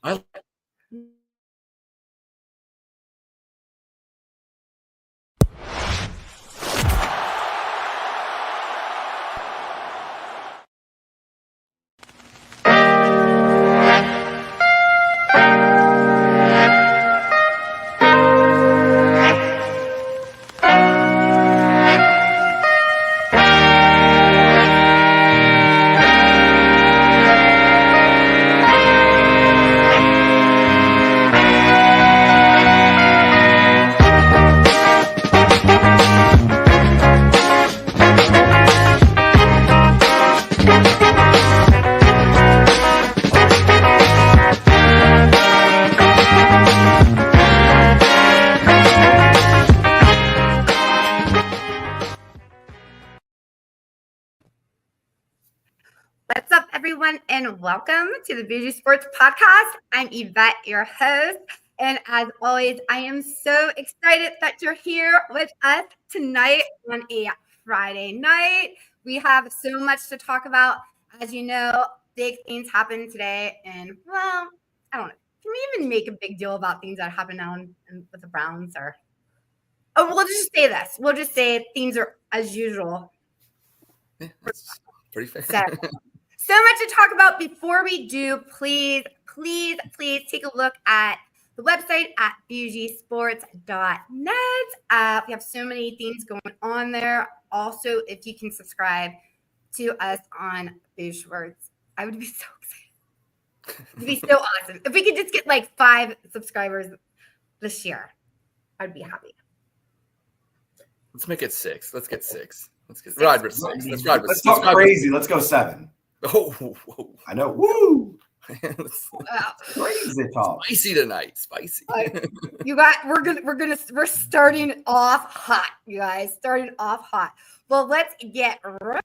I What's up, everyone, and welcome to the Bougie Sports Podcast. I'm Yvette, your host, and as always, I am so excited that you're here with us tonight on a Friday night. We have so much to talk about. As you know, big things happen today, and well, I don't know. Can we even make a big deal about things that happen now with the Browns? Or we'll just say this. We'll just say things are as usual. Yeah, that's pretty fair. So much to talk about. Before we do, please take a look at the website at bougiesports.net. We have so many things going on there. Also, if you can subscribe to us on Bougie Sports, I would be so excited. It would be so awesome. If we could just get like 5 subscribers this year, I'd be happy. Let's make it 6. Let's get 6. Let's get Ride with 6. Let's talk crazy. Let's go 7. Oh, I know. Woo! Wow. Crazy talk. Spicy tonight. Spicy. You guys, we're starting off hot, you guys. Starting off hot. Well, let's get right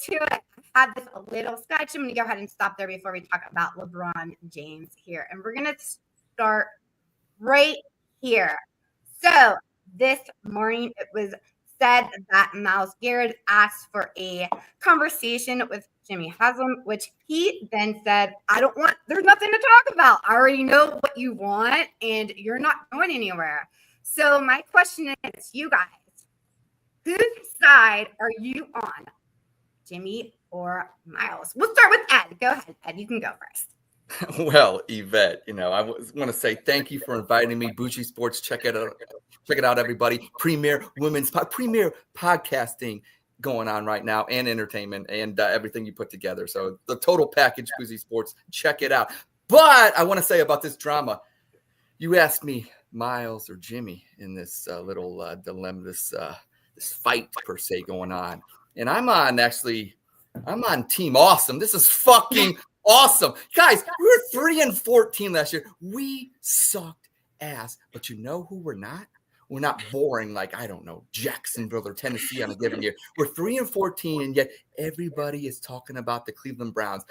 to it. I have this a little sketch. I'm going to go ahead and stop there before we talk about LeBron James here. And we're going to start right here. So this morning it was said that Myles Garrett asked for a conversation with Jimmy Haslam, which he then said, there's nothing to talk about. I already know what you want and you're not going anywhere. So my question is, you guys, whose side are you on? Jimmy or Myles? We'll start with Ed. Go ahead, Ed. You can go first. Well, Yvette, I want to say thank you for inviting me. Bougie Sports, check it out, everybody. Premier podcasting going on right now, and entertainment, and everything you put together. So the total package, Bougie Sports, check it out. But I want to say about this drama, you asked me Myles or Jimmy in this little dilemma, this fight per se going on, and I'm on Team Awesome. This is fucking awesome. Guys, we were 3-14 last year. We sucked ass. But you know who we're not? We're not boring like, I don't know, Jacksonville or Tennessee on a given year. We're 3-14, and yet everybody is talking about the Cleveland Browns.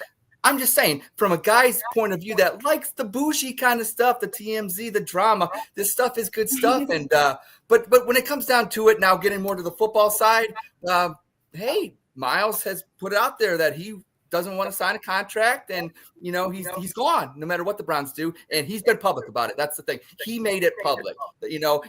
I'm just saying, from a guy's point of view that likes the bougie kind of stuff, the TMZ, the drama, this stuff is good stuff. And but when it comes down to it, now getting more to the football side, hey, Myles has put out there that he doesn't want to sign a contract, and he's gone no matter what the Browns do, and he's been public about it. That's the thing. He made it public.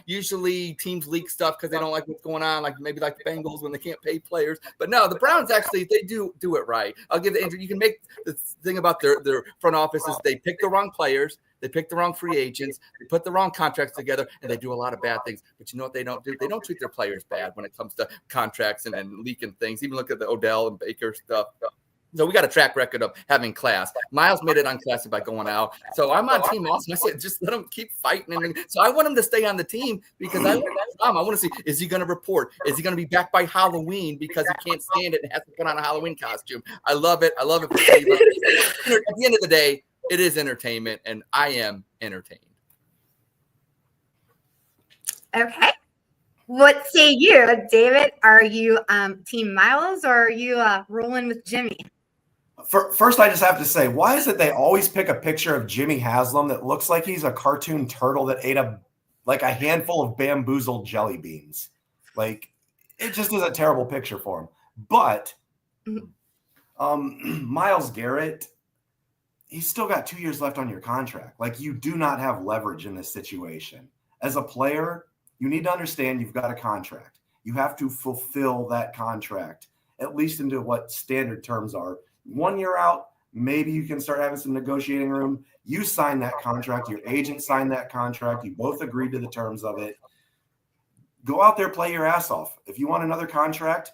Usually teams leak stuff because they don't like what's going on, like maybe like the Bengals when they can't pay players. But no, the Browns actually, they do it right. I'll give Andrew. You can make the thing about their front office is they pick the wrong players. They pick the wrong free agents. They put the wrong contracts together, and they do a lot of bad things. But you know what they don't do? They don't treat their players bad when it comes to contracts and leaking things. Even look at the Odell and Baker stuff. So we got a track record of having class. Myles made it unclassy by going out. So I'm on Team Awesome. I said, just let him keep fighting. So I want him to stay on the team because I want to see, is he going to report? Is he going to be back by Halloween because he can't stand it and has to put on a Halloween costume? I love it. I love it. At the end of the day, it is entertainment, and I am entertained. Okay. What say you, David? Are you Team Myles, or are you rolling with Jimmy? First, I just have to say, why is it they always pick a picture of Jimmy Haslam that looks like he's a cartoon turtle that ate a handful of bamboozled jelly beans? Like, it just is a terrible picture for him. But Myles Garrett, he's still got 2 years left on your contract. Like, you do not have leverage in this situation. As a player, you need to understand you've got a contract. You have to fulfill that contract, at least into what standard terms are. 1 year out, maybe you can start having some negotiating room. You sign that contract. Your agent signed that contract. You both agreed to the terms of it. Go out there, play your ass off. If you want another contract,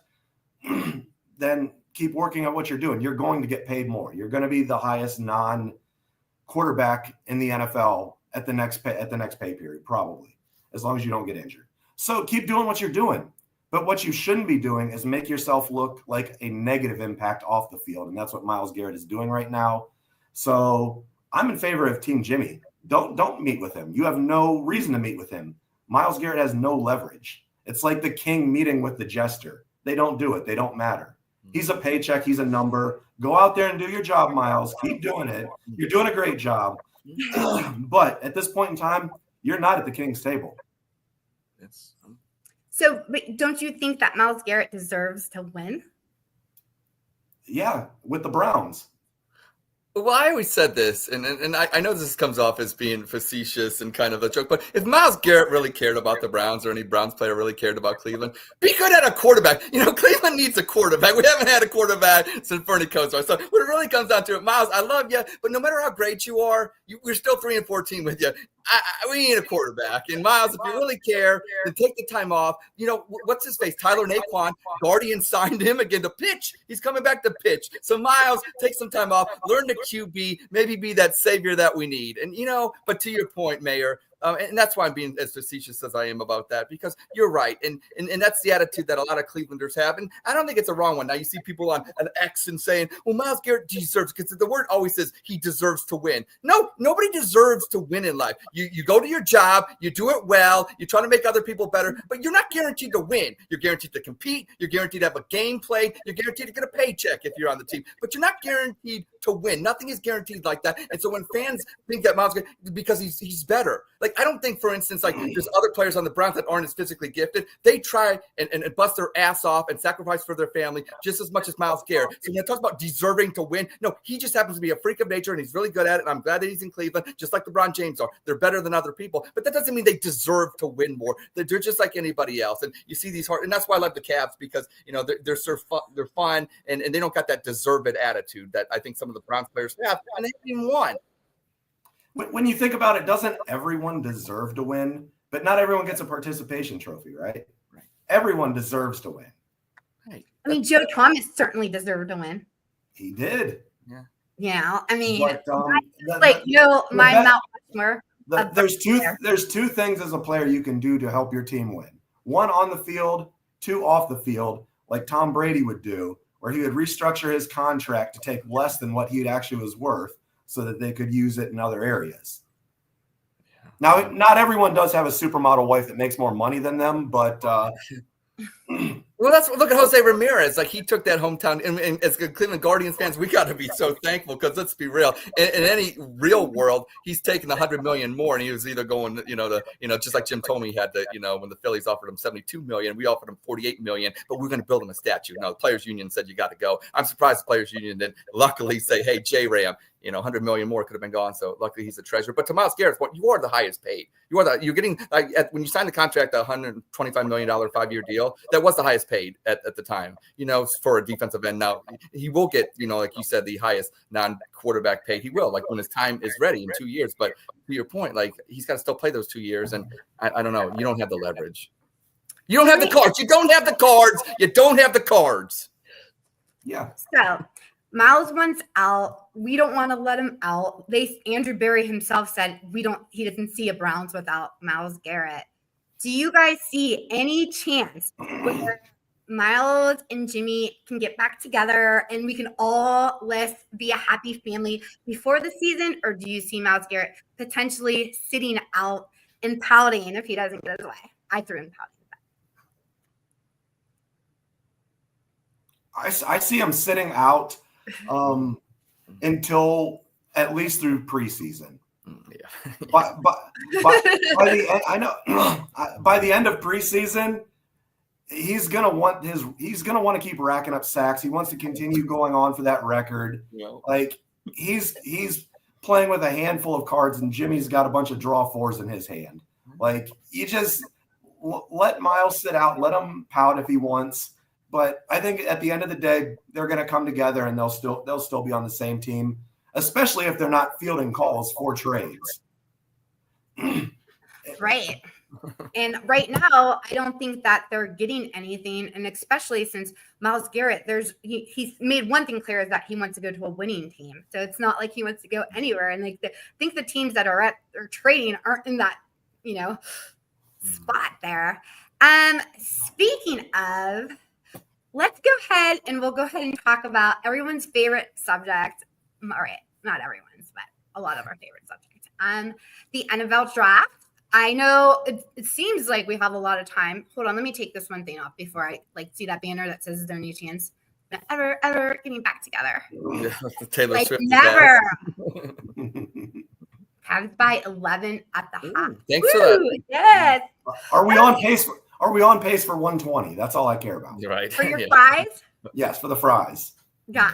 then keep working at what you're doing. You're going to get paid more. You're going to be the highest non-quarterback in the NFL at the next pay period, probably, as long as you don't get injured. So keep doing what you're doing. But what you shouldn't be doing is make yourself look like a negative impact off the field. And that's what Myles Garrett is doing right now. So I'm in favor of Team Jimmy. Don't meet with him. You have no reason to meet with him. Myles Garrett has no leverage. It's like the king meeting with the jester. They don't do it. They don't matter. He's a paycheck. He's a number. Go out there and do your job, Myles. Keep doing it. You're doing a great job. But at this point in time, you're not at the king's table. So, but don't you think that Myles Garrett deserves to win? Yeah, with the Browns. Well, I always said this, and I know this comes off as being facetious and kind of a joke, but if Myles Garrett really cared about the Browns, or any Browns player really cared about Cleveland, be good at a quarterback. Cleveland needs a quarterback. We haven't had a quarterback since Bernie Kosar. So when it really comes down to it, Myles, I love you, but no matter how great you are, we're still 3-14 with you. We need a quarterback. And Myles, if you really care, then take the time off. What's his face? Tyler Naquan, Guardian signed him again to pitch. He's coming back to pitch. So Myles, take some time off, learn the QB, maybe be that savior that we need. And, but to your point, Mayor, and that's why I'm being as facetious as I am about that, because you're right. And that's the attitude that a lot of Clevelanders have. And I don't think it's a wrong one. Now you see people on an X and saying, well, Myles Garrett deserves, because the word always says he deserves to win. No, nobody deserves to win in life. You go to your job, you do it well, you try to make other people better, but you're not guaranteed to win. You're guaranteed to compete. You're guaranteed to have a game played. You're guaranteed to get a paycheck if you're on the team, but you're not guaranteed to win. Nothing is guaranteed like that. And so when fans think that Myles Garrett, because he's better, like, I don't think, for instance, like there's other players on the Browns that aren't as physically gifted. They try and bust their ass off and sacrifice for their family just as much as Myles Garrett. So when you talk about deserving to win, no, he just happens to be a freak of nature, and he's really good at it. And I'm glad that he's in Cleveland, just like LeBron James are. They're better than other people, but that doesn't mean they deserve to win more. They're just like anybody else. And you see these hard, and that's why I love the Cavs, because they're so fun, they're fun, and they don't got that deserved attitude that I think some of the Browns players have, and they haven't even won. When you think about it, doesn't everyone deserve to win? But not everyone gets a participation trophy, right? Right. Everyone deserves to win. Right. I mean, Joe Thomas certainly deserved to win. He did. Yeah. Yeah. I mean, but, my Mount Rushmore. There's two things as a player you can do to help your team win. One, on the field, two, off the field, like Tom Brady would do, where he would restructure his contract to take less than what he actually was worth, so that they could use it in other areas. Yeah. Now, not everyone does have a supermodel wife that makes more money than them, but well, look at Jose Ramirez. Like, he took that hometown, and as Cleveland Guardians fans, we got to be so thankful, because let's be real. In any real world, he's taking $100 million more, and he was either going, just like Jim told me, he had to, when the Phillies offered him $72 million, we offered him $48 million, but we're going to build him a statue. Now, the Players Union said you got to go. I'm surprised the Players Union didn't luckily say, hey, J-Ram, $100 million more could have been gone. So luckily he's a treasure. But to Myles Garrett, you are the highest paid. You're getting, when you signed the contract, a $125 million 5-year deal, that was the highest paid at the time, for a defensive end. Now he will get, like you said, the highest non-quarterback paid. He will, like, when his time is ready in 2 years. But to your point, like, he's got to still play those 2 years. And I don't know. You don't have the leverage. You don't have the cards. You don't have the cards. You don't have the cards. Yeah. So Myles wants out. We don't want to let him out. Andrew Berry himself said he doesn't see a Browns without Myles Garrett. Do you guys see any chance where Myles and Jimmy can get back together and we can all be a happy family before the season? Or do you see Myles Garrett potentially sitting out and pouting if he doesn't get his way? I threw him pouting. I see him sitting out until at least through preseason. Yeah. By the end, I know by the end of preseason, he's gonna want to keep racking up sacks. He wants to continue going on for that record. Yeah. Like, he's playing with a handful of cards, and Jimmy's got a bunch of draw fours in his hand. Like, you just let Myles sit out, let him pout if he wants. But I think at the end of the day, they're going to come together and they'll still be on the same team, especially if they're not fielding calls for trades. Right. And right now, I don't think that they're getting anything. And especially since Myles Garrett, he's made one thing clear, is that he wants to go to a winning team. So it's not like he wants to go anywhere. And I think the teams that are trading aren't in that, spot there. Speaking of, let's go ahead and we'll go ahead and talk about everyone's favorite subject. All right, not everyone's, but a lot of our favorite subjects. The NFL draft. I know it seems like we have a lot of time. Hold on, let me take this one thing off before I see that banner that says, "Is there any chance ever getting back together?" Yeah, Taylor Swift. Never. Cavs by 11 at the half. Thanks for that. Yes. Are we on pace for 120? That's all I care about. You're right. For your fries? Yes, for the fries. Yeah.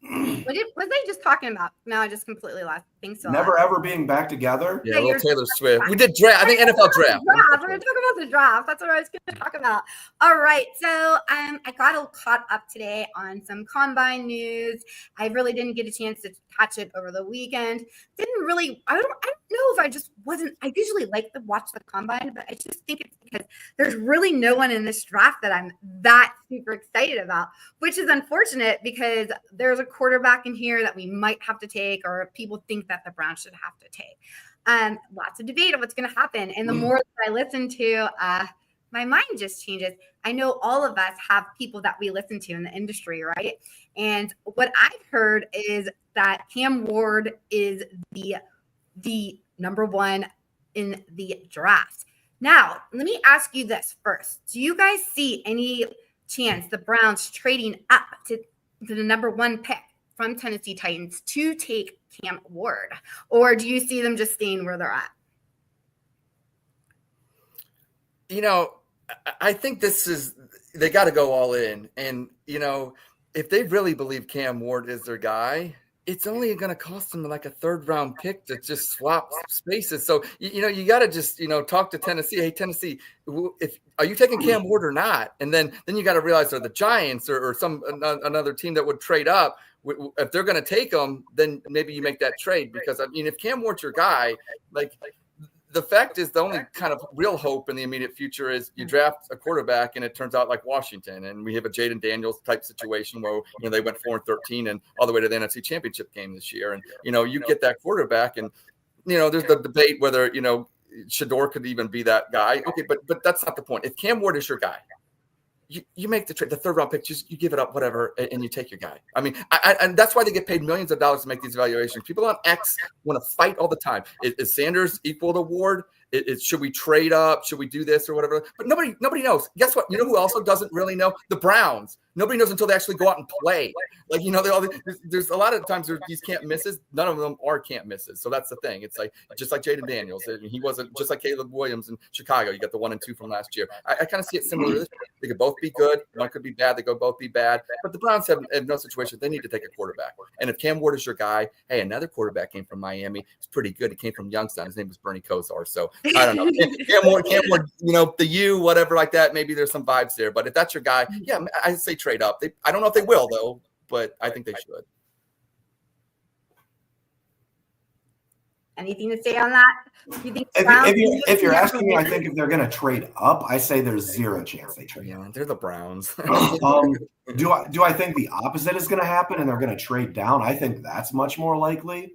What was I just talking about? No, I just completely lost. Thanks so much. Never ever being back together. Yeah, little Taylor Swift. We did draft. I think NFL draft. We're going to talk about the draft. That's what I was going to talk about. All right. So I got all caught up today on some combine news. I really didn't get a chance to catch it over the weekend. I don't know if I usually like to watch the combine, but I just think it's because there's really no one in this draft that I'm that super excited about, which is unfortunate because there's a quarterback in here that we might have to take, or people think that the Browns should have to take. Lots of debate of what's going to happen. And the more that I listen to, my mind just changes. I know all of us have people that we listen to in the industry, right? And what I've heard is that Cam Ward is the number one in the draft. Now, let me ask you this first. Do you guys see any chance the Browns trading up to the number one pick from Tennessee Titans to take Cam Ward? Or do you see them just staying where they're at? I think they got to go all in. And, if they really believe Cam Ward is their guy, it's only going to cost them like a third-round pick to just swap spaces. So, you got to just, talk to Tennessee. Hey, Tennessee, are you taking Cam Ward or not? And then you got to realize they're the Giants or another team that would trade up. If they're going to take them, then maybe you make that trade. Because, if Cam Ward's your guy, the fact is the only kind of real hope in the immediate future is you draft a quarterback and it turns out like Washington, and we have a Jaden Daniels type situation where they went 4-13 and all the way to the NFC Championship game this year, and you get that quarterback, and there's the debate whether Shador could even be that guy. Okay, but that's not the point. If Cam Ward is your guy, you make the trade, the third round pick, just you give it up, whatever, and you take your guy. I mean, and that's why they get paid millions of dollars to make these evaluations. People on X want to fight all the time. Is Sanders equal to Ward? Should we trade up? Should we do this or whatever? But nobody knows. Guess what? You know who also doesn't really know? The Browns. Nobody knows until they actually go out and play. There's a lot of times these can't misses. None of them are can't misses. So that's the thing. It's just like Jaden Daniels. He wasn't, just like Caleb Williams in Chicago. You got the 1 and 2 from last year. I kind of see it similar. They could both be good. One could be bad. They could both be bad. But the Browns have no situation. They need to take a quarterback. And if Cam Ward is your guy, hey, another quarterback came from Miami. It's pretty good. He came from Youngstown. His name was Bernie Kosar. So I don't know. Cam Ward, the U, whatever like that. Maybe there's some vibes there. But if that's your guy, yeah, I say trade up. I don't know if they will, though, but I think they should. Anything to say on that? You think if you're asking me, I think if they're going to trade up, I say there's zero chance they trade up. They're the Browns. Do I think the opposite is going to happen and they're going to trade down? I think that's much more likely.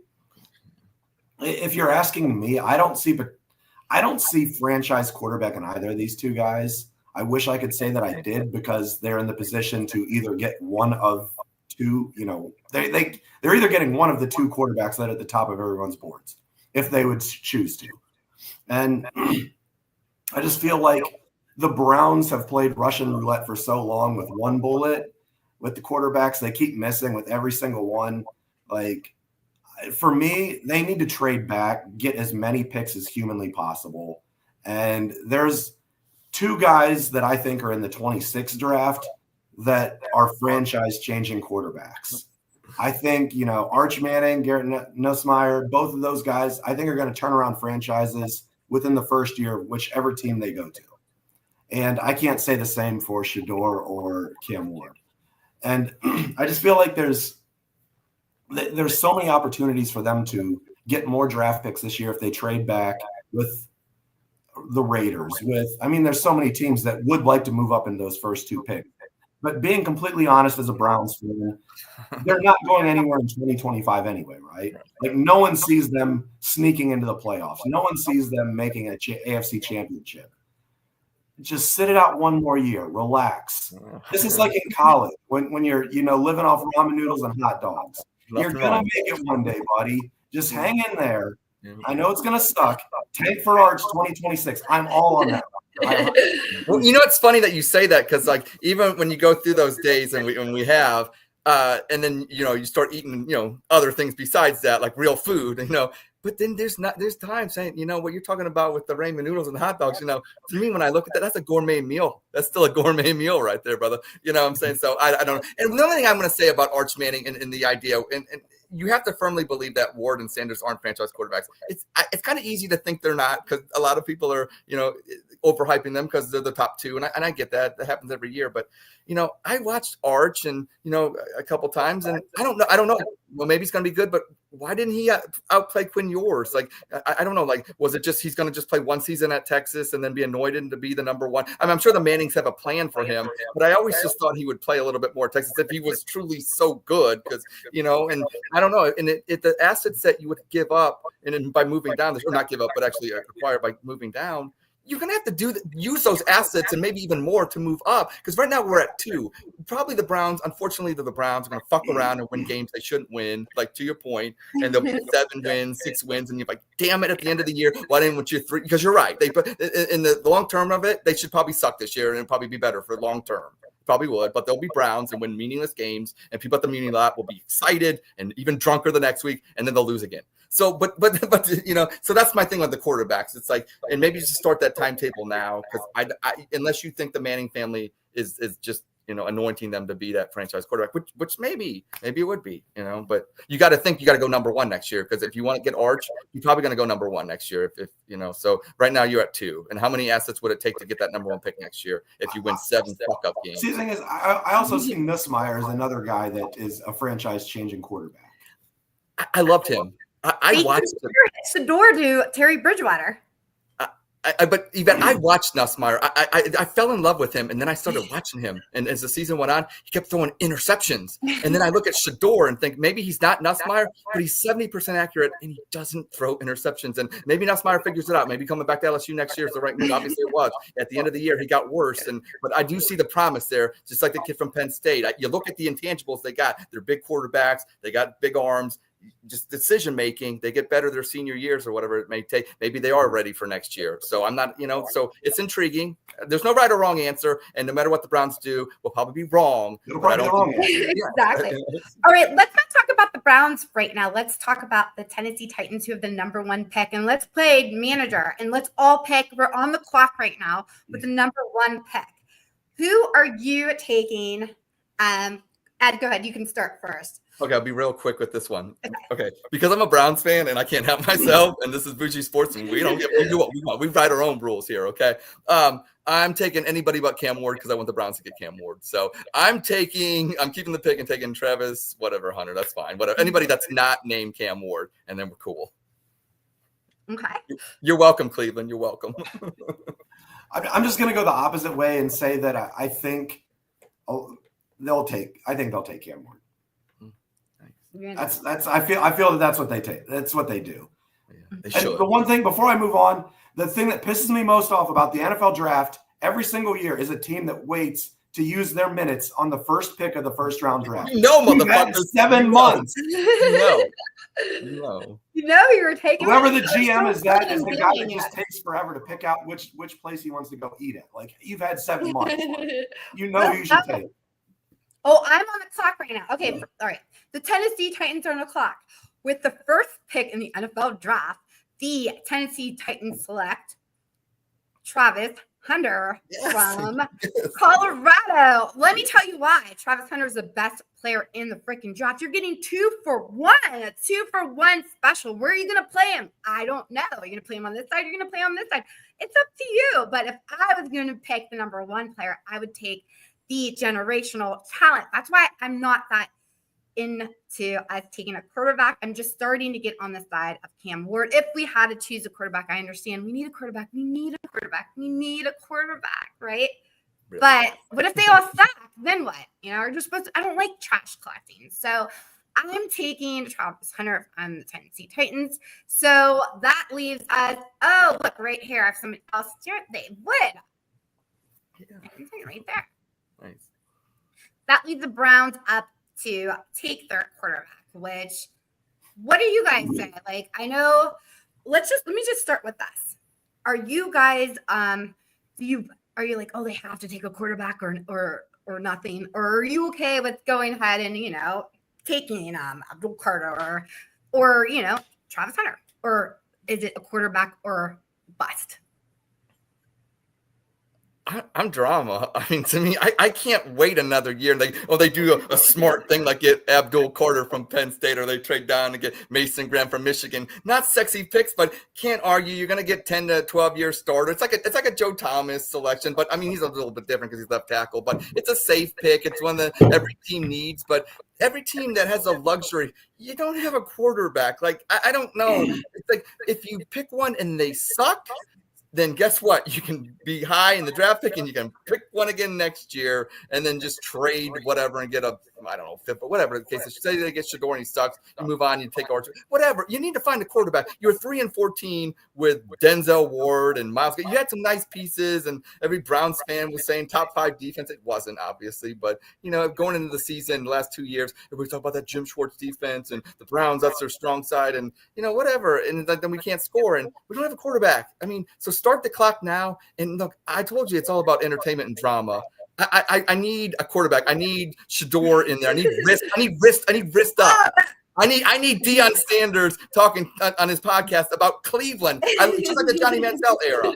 If you're asking me, I don't see franchise quarterback in either of these two guys. I wish I could say that I did, because they're in the position to either get one of two. They're either getting one of the two quarterbacks that are at the top of everyone's boards if they would choose to. And I just feel like the Browns have played Russian roulette for so long with one bullet with the quarterbacks. They keep missing with every single one. For me, they need to trade back, get as many picks as humanly possible. And there's two guys that I think are in the 26 draft that are franchise-changing quarterbacks. I think, Arch Manning, Garrett Nussmeier, both of those guys, I think are going to turn around franchises within the first year, whichever team they go to. And I can't say the same for Shador or Cam Ward. And I just feel like there's so many opportunities for them to get more draft picks this year if they trade back with the Raiders. There's so many teams that would like to move up in those first 2 picks. But being completely honest as a Browns fan, they're not going anywhere in 2025 anyway, right? Like no one sees them sneaking into the playoffs. No one sees them making an AFC championship. Just sit it out one more year. Relax. This is like in college when you're, living off ramen noodles and hot dogs. You're going to make it one day, buddy. Just hang in there. I know it's going to suck. Tank for Arch 2026. I'm all on that. Well, it's funny that you say that because, like, even when you go through those days and we have, and then you start eating other things besides that, like real food, But then there's times saying, what you're talking about with the ramen noodles and hot dogs. To me, when I look at that, that's a gourmet meal. That's still a gourmet meal right there, brother. You know what I'm saying? So I don't know. And the only thing I'm going to say about Arch Manning and the idea, and you have to firmly believe that Ward and Sanders aren't franchise quarterbacks. It's kind of easy to think they're not because a lot of people are, overhyping them because they're the top 2. And I get that. That happens every year. But, I watched Arch and, a couple times and I don't know. Well, maybe he's going to be good, but why didn't he outplay Quinn Ewers? Like, I don't know. Like, was it just he's going to just play one season at Texas and then be anointed to be the number 1? I'm sure the Mannings have a plan for him, but I always just thought he would play a little bit more at Texas if he was truly so good because, and I don't know. And the assets that you would give up and then by moving down, or not give up, but actually acquire by moving down, you're going to have to use those assets and maybe even more to move up because right now we're at 2. Probably the Browns, unfortunately, the Browns are going to fuck around and win games they shouldn't win, like to your point, and they'll be 7 wins, 6 wins, and you're like, damn it, at the end of the year, why didn't you 3? Because you're right. In the long term of it, they should probably suck this year and it'll probably be better for long term. Probably would, but they'll be Browns and win meaningless games, and people at the meeting lot will be excited and even drunker the next week, and then they'll lose again. So, but so that's my thing with the quarterbacks. It's like, and maybe just start that timetable now because I unless you think the Manning family is just anointing them to be that franchise quarterback, which maybe it would be, but you got to think you got to go number 1 next year because if you want to get Arch, you're probably going to go number 1 next year. If so right now you're at 2, and how many assets would it take to get that number 1 pick next year if you win 7 fuck up games? See, the thing is, I also see Nussmeier as another guy that is a franchise changing quarterback. I loved him. I watched him. Shador to Terry Bridgewater. But even I watched Nussmeier. I fell in love with him, and then I started watching him. And as the season went on, he kept throwing interceptions. And then I look at Shador and think maybe he's not Nussmeier, but he's 70% accurate, and he doesn't throw interceptions. And maybe Nussmeier figures it out. Maybe coming back to LSU next year is the right move. Obviously, it was. At the end of the year, he got worse. But I do see the promise there, just like the kid from Penn State. You look at the intangibles they got. They're big quarterbacks. They got big arms. Just decision making, they get better their senior years or whatever it may take. Maybe they are ready for next year. So I'm not, so it's intriguing. There's no right or wrong answer, and no matter what the Browns do, we'll probably be wrong. Exactly. All right, let's not talk about the Browns right now. Let's talk about the Tennessee Titans, who have the number 1 pick, and let's play manager. And let's all pick. We're on the clock right now with the number 1 pick. Who are you taking? Ed, go ahead. You can start first. Okay, I'll be real quick with this one. Okay, because I'm a Browns fan and I can't help myself, and this is Bougie Sports, and we do what we want. We write our own rules here, okay? I'm taking anybody but Cam Ward because I want the Browns to get Cam Ward. So I'm keeping the pick and taking Travis, whatever, Hunter, that's fine. Whatever, anybody that's not named Cam Ward, and then we're cool. Okay. You're welcome, Cleveland. You're welcome. I'm just going to go the opposite way and say that I think they'll take Cam Ward. I feel that's what they take. That's what they do. Yeah, they should. And the one thing before I move on, the thing that pisses me most off about the NFL draft every single year is a team that waits to use their minutes on the first pick of the first round draft. Motherfucker, 7 months. No. You were taking whoever the GM is. That is the guy that just takes forever to pick out which place he wants to go eat at. Like, you've had 7 months. You should take. Oh, I'm on the clock right now. Okay, all right. The Tennessee Titans are on the clock. With the first pick in the NFL draft, the Tennessee Titans select Travis Hunter Yes. from Yes. Colorado. Let me tell you why. Travis Hunter is the best player in the freaking draft. You're getting 2-for-1, a 2-for-1 special. Where are you going to play him? I don't know. Are you going to play him on this side? You're going to play on this side. It's up to you. But if I was going to pick the number one player, I would take the generational talent. That's why I'm not that into us taking a quarterback. I'm just starting to get on the side of Cam Ward. If we had to choose a quarterback, I understand we need a quarterback. We need a quarterback. We need a quarterback, right? Really? But what if they all suck? Then what? You know, we're just supposed to, I don't like trash collecting. So I'm taking Travis Hunter on the Tennessee Titans. So that leaves us, oh, look, right here. I have somebody else here. They would. Yeah. Right there. Nice. That leaves the Browns up to take their quarterback, which, what do you guys say? Like, I know, let me just start with this. Are you guys, are you like, oh, they have to take a quarterback or nothing? Or are you okay with going ahead and, you know, taking Abdul Carter or, you know, Travis Hunter? Or is it a quarterback or bust? I'm drama. I mean, to me, I can't wait another year. They do a smart thing like get Abdul Carter from Penn State, or they trade down and get Mason Graham from Michigan. Not sexy picks, but can't argue. You're going to get 10 to 12 year starter. It's like a Joe Thomas selection, but I mean, he's a little bit different because he's left tackle. But it's a safe pick. It's one that every team needs. But every team that has a luxury, you don't have a quarterback. Like I don't know. It's like if you pick one and they suck, then guess what? You can be high in the draft pick and you can pick one again next year and then just trade whatever and get fifth, but whatever the case is. Say they get Shador and he sucks, you move on, you take Archer, whatever. You need to find a quarterback. You're 3-14 with Denzel Ward and Myles. You had some nice pieces, and every Browns fan was saying top 5 defense. It wasn't, obviously, but you know, going into the season, the last 2 years, everybody talked about that Jim Schwartz defense and the Browns, that's their strong side, and you know, whatever. And then we can't score, and we don't have a quarterback. I mean, so start the clock now. And look, I told you it's all about entertainment and drama. I need a quarterback. I need Shador in there. I need wrist up. I need Deion Sanders talking on his podcast about Cleveland. Just like the Johnny Manziel era.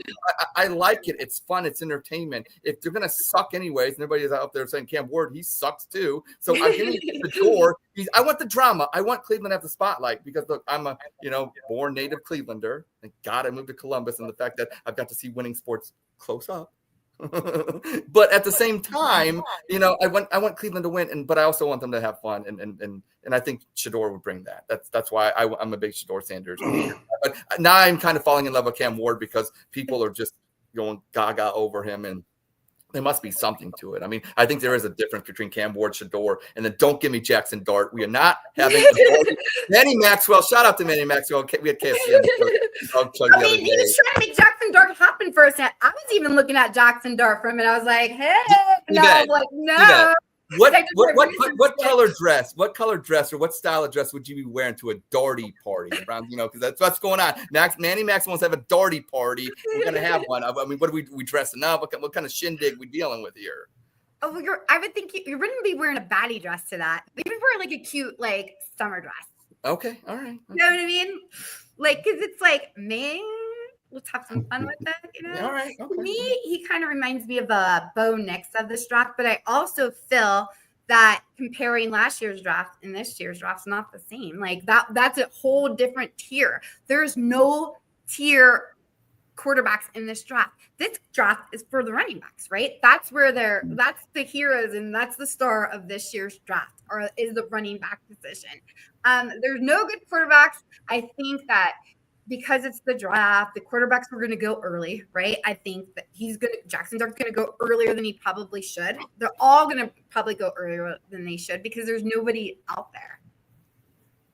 I like it. It's fun. It's entertainment. If they're gonna suck anyways, and everybody is out there saying Cam Ward, he sucks too. So I'm giving Shador. I want the drama. I want Cleveland to have the spotlight because look, I'm a born native Clevelander. Thank God I moved to Columbus, and the fact that I've got to see winning sports close up. But at the same time, I want Cleveland to win, but I also want them to have fun, and I think Shador would bring that. That's why I'm a big Shador Sanders. But now I'm kind of falling in love with Cam Ward because people are just going gaga over him, and there must be something to it. I mean, I think there is a difference between Cam Ward, Shador, and then don't give me Jackson Dart. We are not having Manny Maxwell. Shout out to Manny Maxwell. We had KFC on the I mean, he was trying to make Jackson Dart happen for a second. I was even looking at Jackson Dart for a minute. I was like, hey, no. What color dress? What color dress or what style of dress would you be wearing to a darty party around? Because that's what's going on. Manny Max wants to have a darty party. We're gonna have one. I mean, what are we dressing up? What kind of shindig we dealing with here? Oh, well, I would think you wouldn't be wearing a baddie dress to that. Maybe wear like a cute summer dress. Okay, all right. You know what I mean? Because it's like, man, let's have some fun with that, All right. Okay. To me, he kind of reminds me of Bo Nix of this draft, but I also feel that comparing last year's draft and this year's draft's not the same. Like that's a whole different tier. There's no tier quarterbacks in this draft. This draft is for the running backs, right? That's where that's the heroes and that's the star of this year's draft, or is the running back position. There's no good quarterbacks. I think that because it's the draft, the quarterbacks were going to go early, right? I think that Jackson Dart's going to go earlier than he probably should. They're all going to probably go earlier than they should because there's nobody out there,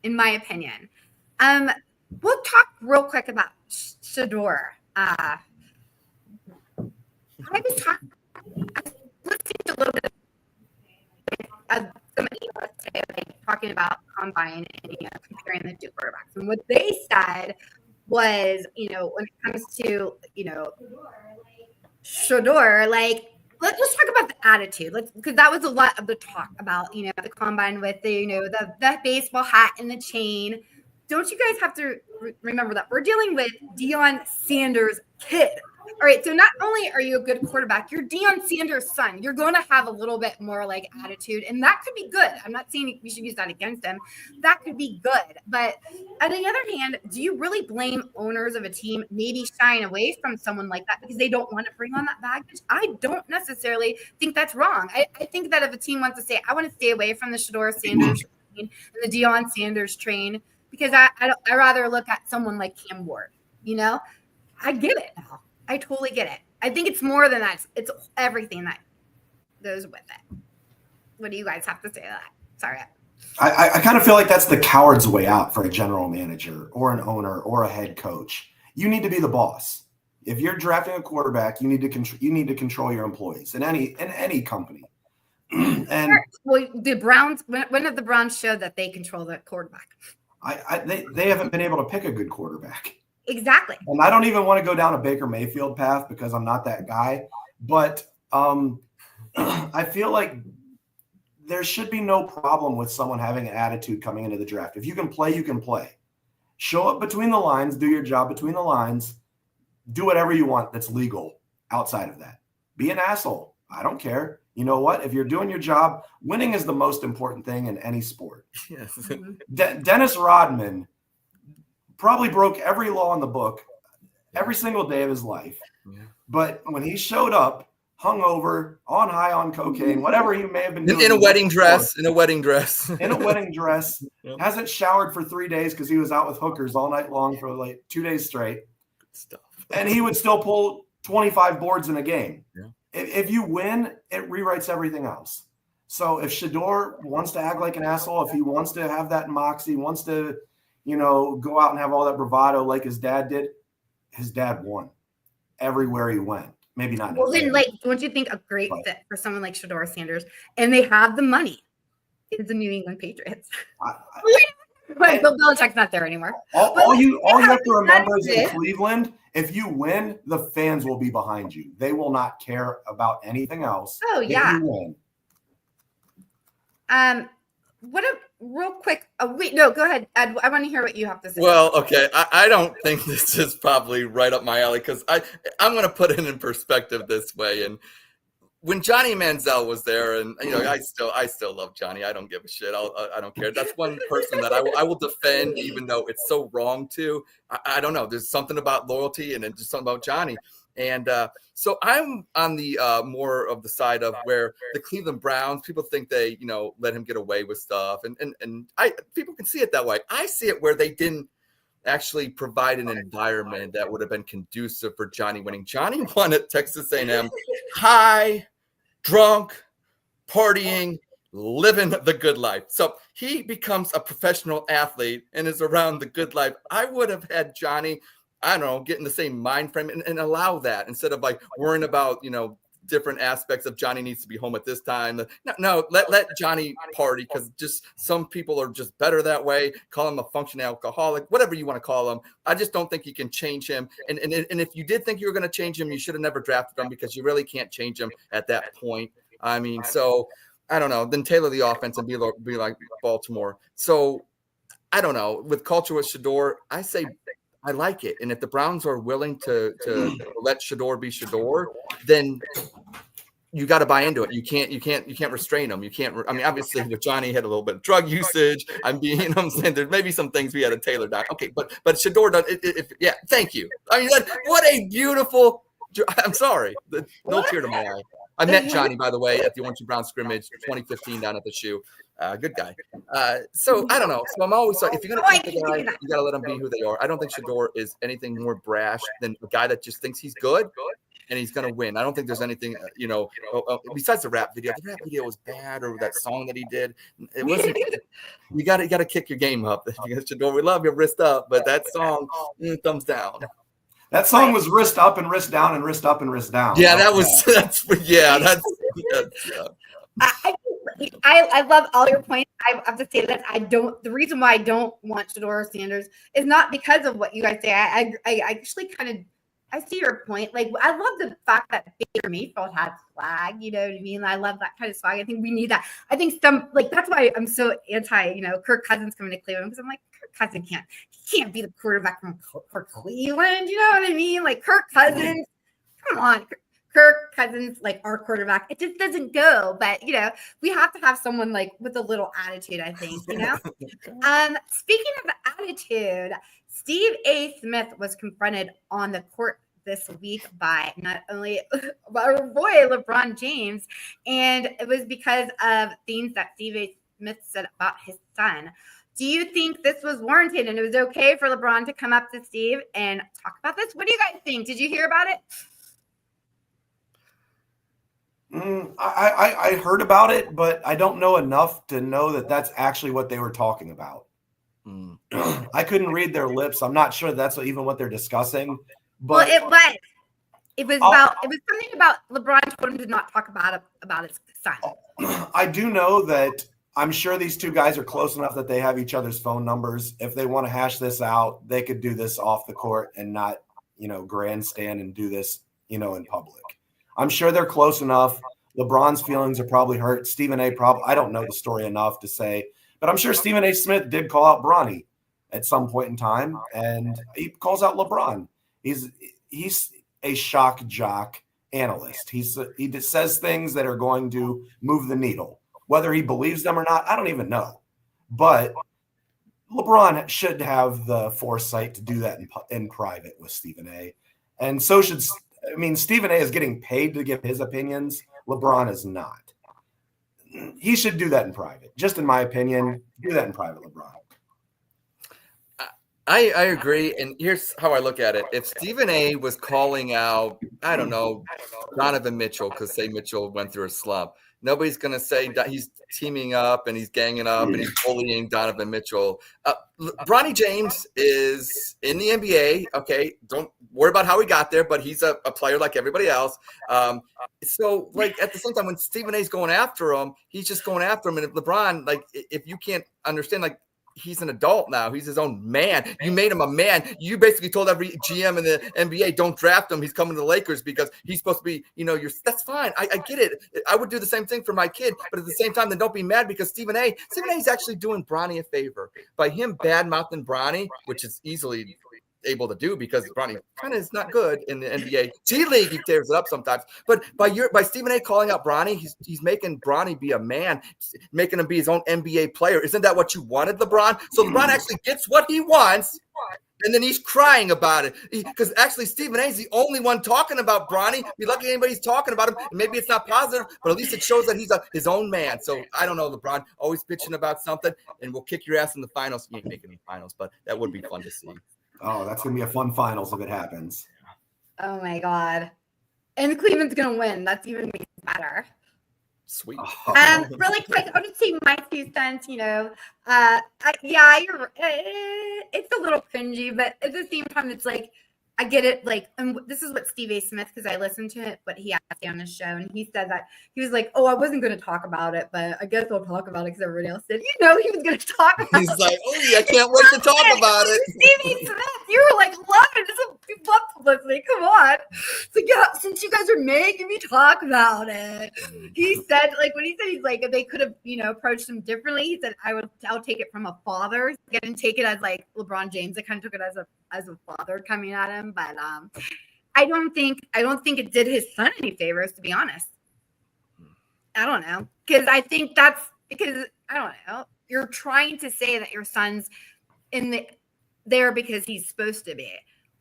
in my opinion. We'll talk real quick about Shador. I was listening to a little bit of somebody today, talking about combine and comparing the two quarterbacks, and what they said was, when it comes to Shador, let's talk about the attitude, because that was a lot of the talk about the combine with the baseball hat and the chain. Don't you guys have to remember that we're dealing with Deion Sanders' kid? All right, so not only are you a good quarterback, you're Deion Sanders' son. You're going to have a little bit more like attitude, and that could be good. I'm not saying we should use that against him. That could be good. But on the other hand, do you really blame owners of a team maybe shying away from someone like that because they don't want to bring on that baggage? I don't necessarily think that's wrong. I think that if a team wants to say, I want to stay away from the Shedeur Sanders train and the Deion Sanders train, because I rather look at someone like Cam Ward, I get it now. I totally get it. I think it's more than that. It's everything that goes with it. What do you guys have to say to that? Sorry. I kind of feel like that's the coward's way out for a general manager or an owner or a head coach. You need to be the boss. If you're drafting a quarterback, you need to control your employees in any company. And well, the Browns. When have the Browns showed that they control the quarterback? They haven't been able to pick a good quarterback. Exactly. And I don't even want to go down a Baker Mayfield path because I'm not that guy. But I feel like there should be no problem with someone having an attitude coming into the draft. If you can play, you can play. Show up between the lines, do your job between the lines, do whatever you want that's legal outside of that. Be an asshole. I don't care. You know what? If you're doing your job, winning is the most important thing in any sport. Yes. Dennis Rodman probably broke every law in the book every single day of his life. Yeah. But when he showed up, hungover, on high on cocaine, whatever he may have been doing. In a wedding dress. Yep. Hasn't showered for 3 days because he was out with hookers all night long for like 2 days straight. Good stuff. And he would still pull 25 boards in a game. Yeah. If you win, it rewrites everything else. So if Shedeur wants to act like an asshole, if he wants to have that moxie, wants to go out and have all that bravado like his dad did, his dad won everywhere he went. Maybe not. Well, then, don't you think a great fit for someone like Shedeur Sanders, and they have the money, is the New England Patriots? But Bill Belichick's not there anymore. All you have to remember is in Cleveland, if you win, the fans will be behind you. They will not care about anything else. Oh, yeah. What a real quick. Wait, no, go ahead, Ed. I want to hear what you have to say. Well, okay. I don't think this is probably right up my alley because I'm going to put it in perspective this way. And when Johnny Manziel was there, and I still love Johnny. I don't give a shit. I don't care. That's one person that I will defend, even though it's so wrong to. I don't know. There's something about loyalty and just something about Johnny. And so I'm on the more of the side of where the Cleveland Browns, people think they, let him get away with stuff. And people can see it that way. I see it where they didn't actually provide an environment that would have been conducive for Johnny winning. Johnny won at Texas A&M high, drunk, partying, living the good life. So he becomes a professional athlete and is around the good life. I would have had Johnny, I don't know, get in the same mind frame and allow that instead of worrying about, different aspects of Johnny needs to be home at this time. No, let Johnny party because just some people are just better that way. Call him a functioning alcoholic, whatever you want to call him. I just don't think you can change him. And if you did think you were going to change him, you should have never drafted him because you really can't change him at that point. I mean, so I don't know. Then tailor the offense and be like Baltimore. So I don't know. With culture with Shedeur, I say I like it. And if the Browns are willing to let Shedeur be Shedeur, then you got to buy into it. You can't restrain him. You can't. I mean, obviously, with Johnny had a little bit of drug usage. I'm saying there's maybe some things we had to tailor down. Okay, but Shedeur does. Yeah, thank you. I mean, what a beautiful. I'm sorry, no tear to my eye. I met Johnny, by the way, at the Orange and Brown scrimmage 2015 down at the shoe. Good guy. So I don't know. So I'm always like, if you're going to pick a guy, you got to let them be who they are. I don't think Shedeur is anything more brash than a guy that just thinks he's good and he's going to win. I don't think there's anything, besides the rap video. The rap video was bad, or that song that he did. It wasn't. You got to kick your game up. Shedeur, we love your wrist up, but that song, thumbs down. That song was wrist up and wrist down and wrist up and wrist down. Yeah, that's. I love all your points. I have to say that the reason why I don't want Shedeur Sanders is not because of what you guys say. I actually I see your point. Like, I love the fact that Baker Mayfield has swag, you know what I mean? I love that kind of swag. I think we need that. I think that's why I'm so anti, Kirk Cousins coming to Cleveland, because I'm like, Kirk Cousins can't be the quarterback for Cleveland. You know what I mean? Like, Kirk Cousins come on, Kirk Cousins, like our quarterback, it just doesn't go. But we have to have someone like with a little attitude, I think. Speaking of attitude, Steve A. Smith was confronted on the court this week by not only our boy LeBron James, and it was because of things that Steve A. Smith said about his son. Do you think this was warranted and it was okay for LeBron to come up to Steve and talk about this? What do you guys think? Did you hear about it? I heard about it, but I don't know enough to know that that's actually what they were talking about. I couldn't read their lips. I'm not sure that's even what they're discussing. But it was something about LeBron told him to not talk about his son. I do know that I'm sure these two guys are close enough that they have each other's phone numbers. If they want to hash this out, they could do this off the court and not, grandstand and do this, in public. I'm sure they're close enough. LeBron's feelings are probably hurt. Stephen A. I don't know the story enough to say, but I'm sure Stephen A. Smith did call out Bronny at some point in time, and he calls out LeBron. He's a shock jock analyst. He says things that are going to move the needle. Whether he believes them or not, I don't even know. But LeBron should have the foresight to do that in private with Stephen A. And so should Stephen A. is getting paid to give his opinions. LeBron is not. He should do that in private. Just in my opinion, do that in private, LeBron. I agree. And here's how I look at it. If Stephen A. was calling out, I don't know, Donovan Mitchell, because say Mitchell went through a slump, nobody's going to say that he's teaming up and he's ganging up and he's bullying Donovan Mitchell. Bronny James is in the NBA. Okay, don't worry about how he got there, but he's a player like everybody else. So, like, at the same time, when Stephen A.'s going after him, he's just going after him. And if LeBron, like, if you can't understand, like, he's an adult now. He's his own man. You made him a man. You basically told every GM in the NBA, don't draft him. He's coming to the Lakers because he's supposed to be, that's fine. I get it. I would do the same thing for my kid. But at the same time, then don't be mad because Stephen A. is actually doing Bronny a favor by him bad-mouthing Bronny, which is easily able to do because Bronny kind of is not good in the NBA. G League, he tears it up sometimes. But by Stephen A. calling out Bronny, he's making Bronny be a man, making him be his own NBA player. Isn't that what you wanted, LeBron? So LeBron actually gets what he wants, and then he's crying about it. Because actually Stephen A. is the only one talking about Bronny. Be lucky anybody's talking about him. And maybe it's not positive, but at least it shows that he's his own man. So I don't know, LeBron, always bitching about something, and we'll kick your ass in the finals. You ain't making any finals, but that would be fun to see. Oh, that's going to be a fun finals if it happens. Oh, my God. And Cleveland's going to win. That's even better. Sweet. Really quick, I would say my 2 cents, you're it's a little cringy, but at the same time, it's like, I get it. Like, and this is what Steve A. Smith, because I listened to it, but he had to say on his show, and he said that he was like, "Oh, I wasn't going to talk about it, but I guess I'll talk about it because everybody else said, he was going to talk about it." He's like, "Oh, yeah, I can't wait to talk about it." Steve A. Smith, you were like, loving it. You love publicity. Come on. So yeah, since you guys are making me talk about it, he said, like, when he said he's like, if they could have, approached him differently, he said, I'll take it from a father. He didn't take it as like LeBron James. I kind of took it as a father coming at him. But I don't think it did his son any favors, to be honest. I don't know, because I think that's because I don't know. You're trying to say that your son's there because he's supposed to be.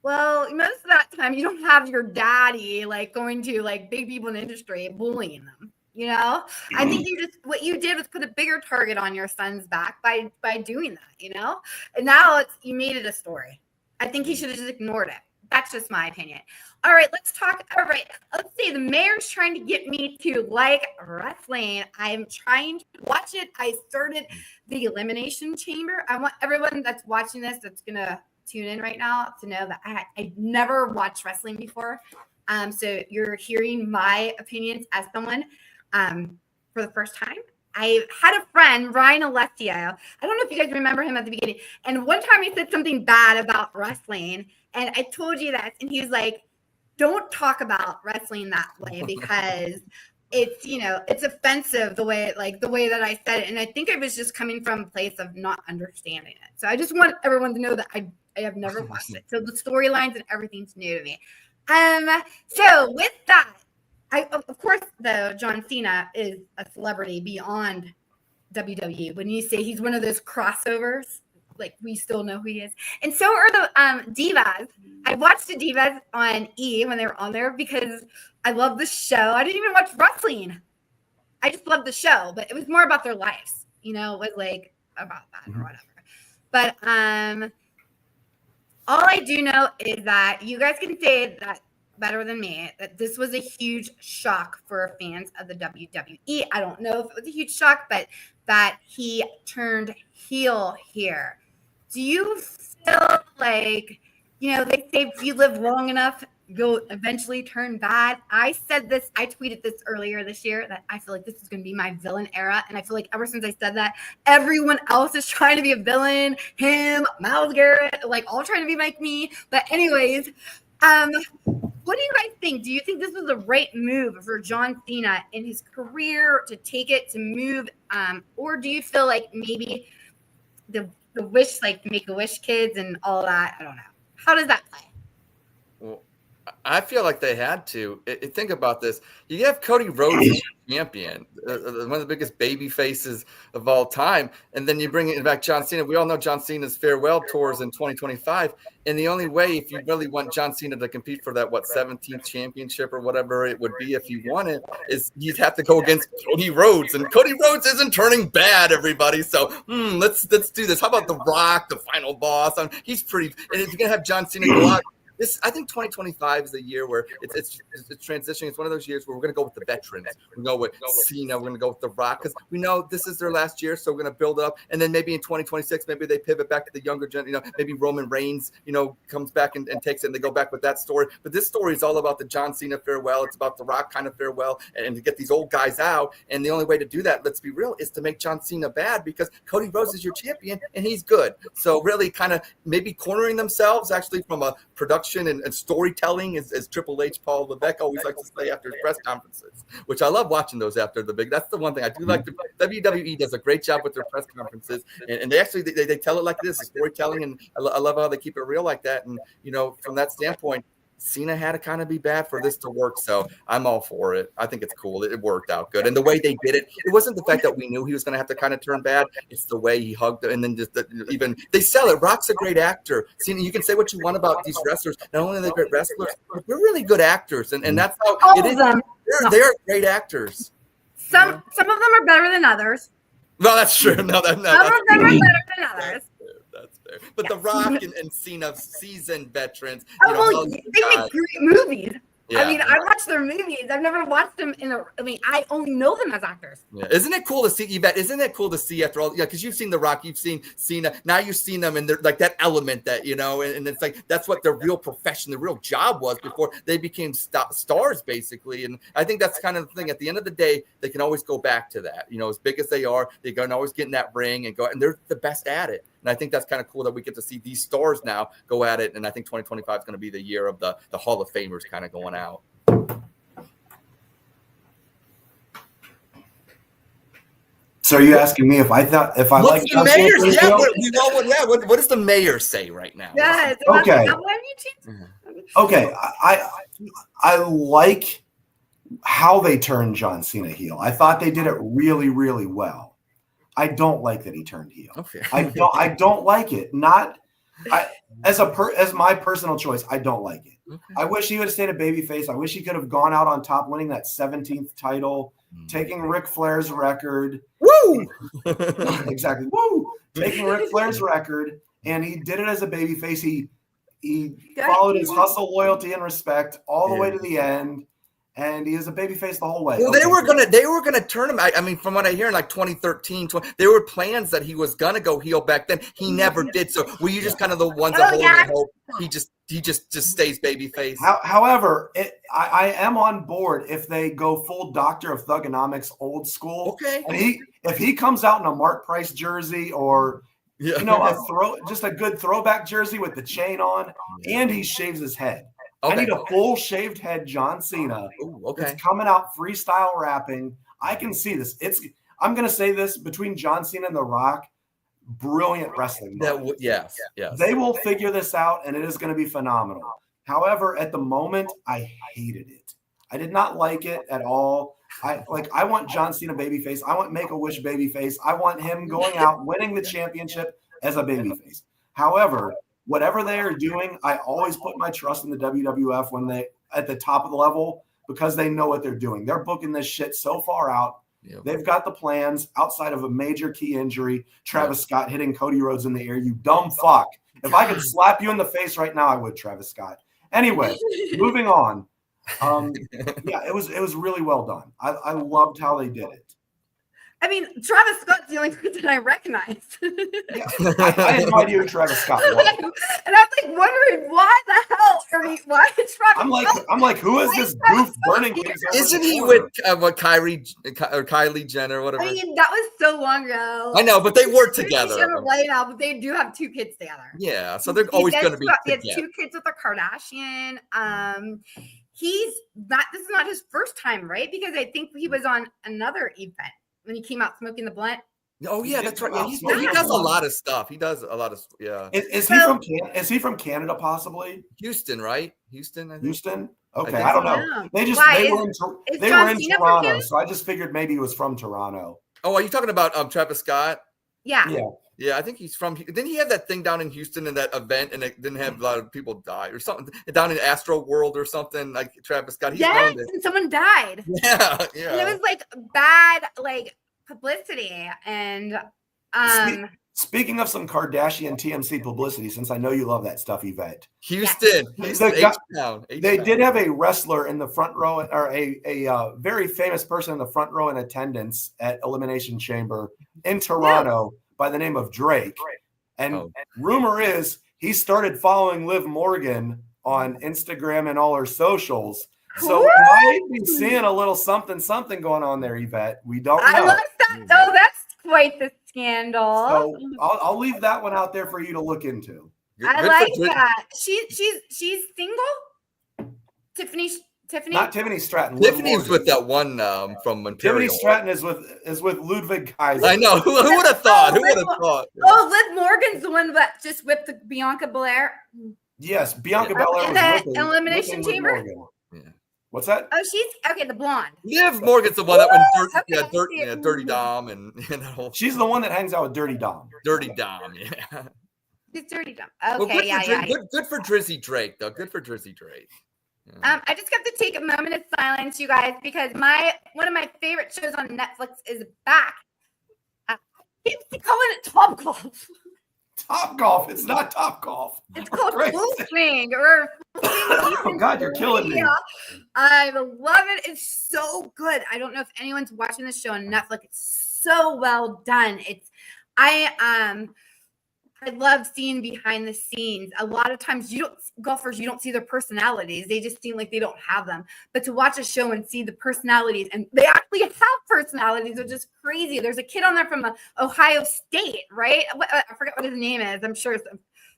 Well, most of that time you don't have your daddy like going to like big people in the industry bullying them. I think what you did was put a bigger target on your son's back by doing that. And now you made it a story. I think he should have just ignored it. That's just my opinion. All right, let's talk. All right, let's see. The mayor's trying to get me to like wrestling. I'm trying to watch it. I started the Elimination Chamber. I want everyone that's watching this, that's going to tune in right now, to know that I never watched wrestling before. So you're hearing my opinions as someone for the first time. I had a friend, Ryan Alessio. I don't know if you guys remember him at the beginning. And one time he said something bad about wrestling. And I told you that. And he was like, don't talk about wrestling that way because it's, it's offensive the way that I said it. And I think I was just coming from a place of not understanding it. So I just want everyone to know that I have never watched it. So the storylines and everything's new to me. So with that, of course, though, John Cena is a celebrity beyond WWE. When you say he's one of those crossovers, like we still know who he is, and so are the divas. I watched the divas on E when they were on there because I love the show. I didn't even watch wrestling. I just loved the show, but it was more about their lives. It was like about that or whatever. But all I do know is that you guys can say that better than me, that this was a huge shock for fans of the WWE. I don't know if it was a huge shock, but that he turned heel here. Do you feel like, they say if you live long enough, you'll eventually turn bad? I said this, I tweeted this earlier this year, that I feel like this is going to be my villain era. And I feel like ever since I said that, everyone else is trying to be a villain. Him, Myles, Garrett, like all trying to be like me. But anyways, what do you guys think? Do you think this was the right move for John Cena in his career to take it, to move? Or do you feel like maybe the wish, like Make-A-Wish kids and all that? I don't know. How does that play? Well, I feel like they had to. Think about this. You have Cody Rhodes as champion, one of the biggest baby faces of all time, and then you bring it back John Cena. We all know John Cena's farewell tours in 2025, and the only way, if you really want John Cena to compete for that 17th championship or whatever it would be if you won it, is you'd have to go against Cody Rhodes, and Cody Rhodes isn't turning bad, everybody. So let's do this. How about The Rock, the final boss? He's pretty, and if you're gonna have John Cena go out. I think 2025 is the year where it's transitioning. It's one of those years where we're going to go with the veterans. We're going to go with Cena. We're going to go with The Rock because we know this is their last year. So we're going to build it up. And then maybe in 2026, maybe they pivot back to the younger gen. Maybe Roman Reigns, comes back and takes it and they go back with that story. But this story is all about the John Cena farewell. It's about The Rock kind of farewell and to get these old guys out. And the only way to do that, let's be real, is to make John Cena bad because Cody Rhodes is your champion and he's good. So really kind of maybe cornering themselves actually from a production and storytelling, as Triple H, Paul Levesque always likes to say after his press conferences, which I love watching those after the big. That's the one thing I do like. The WWE does a great job with their press conferences, and they actually they tell it like this, storytelling, and I love how they keep it real like that. And from that standpoint, Cena had to kind of be bad for this to work, so I'm all for it. I think it's cool. It worked out good. And the way they did it, it wasn't the fact that we knew he was going to have to kind of turn bad. It's the way he hugged it, and then just even they sell it. Rock's a great actor. Cena, you can say what you want about these wrestlers. Not only are they great wrestlers, but they're really good actors, and that's how all of them. They're great actors. Some of them are better than others. No, that's true. No, some of them are better than others. That's fair. But The Rock and Cena, seasoned veterans. They make great movies. Yeah. I mean, I watch their movies. I've never watched them I only know them as actors. Yeah. Isn't it cool to see, Yvette? Isn't it cool to see after all? Yeah, because you've seen The Rock, you've seen Cena. Now you've seen them, and they're like that element that, and it's like that's what their real profession, their real job was before they became stars, basically. And I think that's kind of the thing. At the end of the day, they can always go back to that. As big as they are, they can always get in that ring and go, and they're the best at it. And I think that's kind of cool that we get to see these stars now go at it. And I think 2025 is going to be the year of the Hall of Famers kind of going out. So are you asking me if I like the mayor's? Yeah, what does the mayor say right now? Yeah. Okay. Okay. I like how they turned John Cena heel. I thought they did it really, really well. I don't like that he turned heel. Okay. I don't like it. As my personal choice, I don't like it. Okay. I wish he would have stayed a babyface. I wish he could have gone out on top, winning that 17th title, taking Ric Flair's record. Woo! Exactly. Woo! Taking Ric Flair's record, and he did it as a babyface. He followed his hustle, loyalty, and respect all the way to the end. And he is a babyface the whole way. Well, they were gonna turn him. I mean, from what I hear, in like 2013, there were plans that he was gonna go heel back then. He never did. So were you just kind of the ones that hold hope? He just stays babyface. However, I am on board if they go full Doctor of Thugonomics old school. Okay. And if he comes out in a Mark Price jersey or just a good throwback jersey with the chain on, and he shaves his head. Okay. I need a full shaved head John Cena. Ooh, okay. It's coming out freestyle rapping. I can see this. I'm going to say this, between John Cena and The Rock, brilliant wrestling. Yes. They will figure this out, and it is going to be phenomenal. However, at the moment, I hated it. I did not like it at all. I want John Cena babyface. I want Make-A-Wish babyface. I want him going out winning the championship as a babyface. However, whatever they are doing, I always put my trust in the WWF when they at the top of the level because they know what they're doing. They're booking this shit so far out. Yep. They've got the plans outside of a major key injury. Travis Scott hitting Cody Rhodes in the air. You dumb fuck. If I could slap you in the face right now, I would, Travis Scott. Anyway, moving on. It was really well done. I loved how they did it. I mean, Travis Scott's the only person I recognize. Yeah, I had no idea who Travis Scott was. And I'm like wondering why the hell why is Travis I'm like, who is this goof burning things? Isn't he with Kylie Jenner or whatever? I mean, that was so long ago. I know, but they work together. Now, but they do have 2 kids together. Yeah, so they're always going to be together. He has 2 kids with a Kardashian. This is not his first time, right? Because I think he was on another event when he came out smoking the blunt. Oh yeah, that's right. Yeah, he does a lot of stuff. He does a lot of Is he from Canada possibly? Houston, right? Houston, I think. Houston. Okay, I don't know. They were in Toronto, so I just figured maybe he was from Toronto. Oh, are you talking about Travis Scott? Yeah. Yeah, I think he's from. Didn't he have that thing down in Houston in that event, and it didn't have a lot of people die or something down in Astro World or something like Travis Scott? Yes, and someone died. Yeah. And it was like bad, like publicity. And speaking of some Kardashian TMC publicity, since I know you love that stuff, Yvette. Houston, H-Town. They did have a wrestler in the front row, or a very famous person in the front row in attendance at Elimination Chamber in Toronto. By the name of Drake. And rumor is he started following Liv Morgan on Instagram and all her socials. So we might be seeing a little something going on there, Yvette. We don't know. I love that. Oh, that's quite the scandal. So I'll leave that one out there for you to look into. I like that. She's single? Tiffany? Not Tiffany Stratton. Tiffany's with that one from Ontario. Tiffany Stratton is with Ludwig Kaiser. I know. Who would have thought? Who would have thought? Oh, Liv Morgan's the one that just whipped the Bianca Belair. Yes, Bianca Belair in was the Elimination Chamber. Yeah. What's that? Oh, she's okay. The blonde. Liv Morgan's the one that went Dirty Dom and that whole. She's the one that hangs out with Dirty Dom. Dirty Dom, yeah. She's Dirty Dom. Okay, Good for Drizzy Drake, though. Good for Drizzy Drake. I just have to take a moment of silence, you guys, because one of my favorite shows on Netflix is back. I keep calling it Top Golf. Top Golf. It's not Top Golf. It's called Full Swing. Oh God, you're killing me. I love it. It's so good. I don't know if anyone's watching this show on Netflix. It's so well done. I love seeing behind the scenes. A lot of times golfers, you don't see their personalities. They just seem like they don't have them. But to watch a show and see the personalities, and they actually have personalities, which is crazy. There's a kid on there from Ohio State, right? I forget what his name is. I'm sure.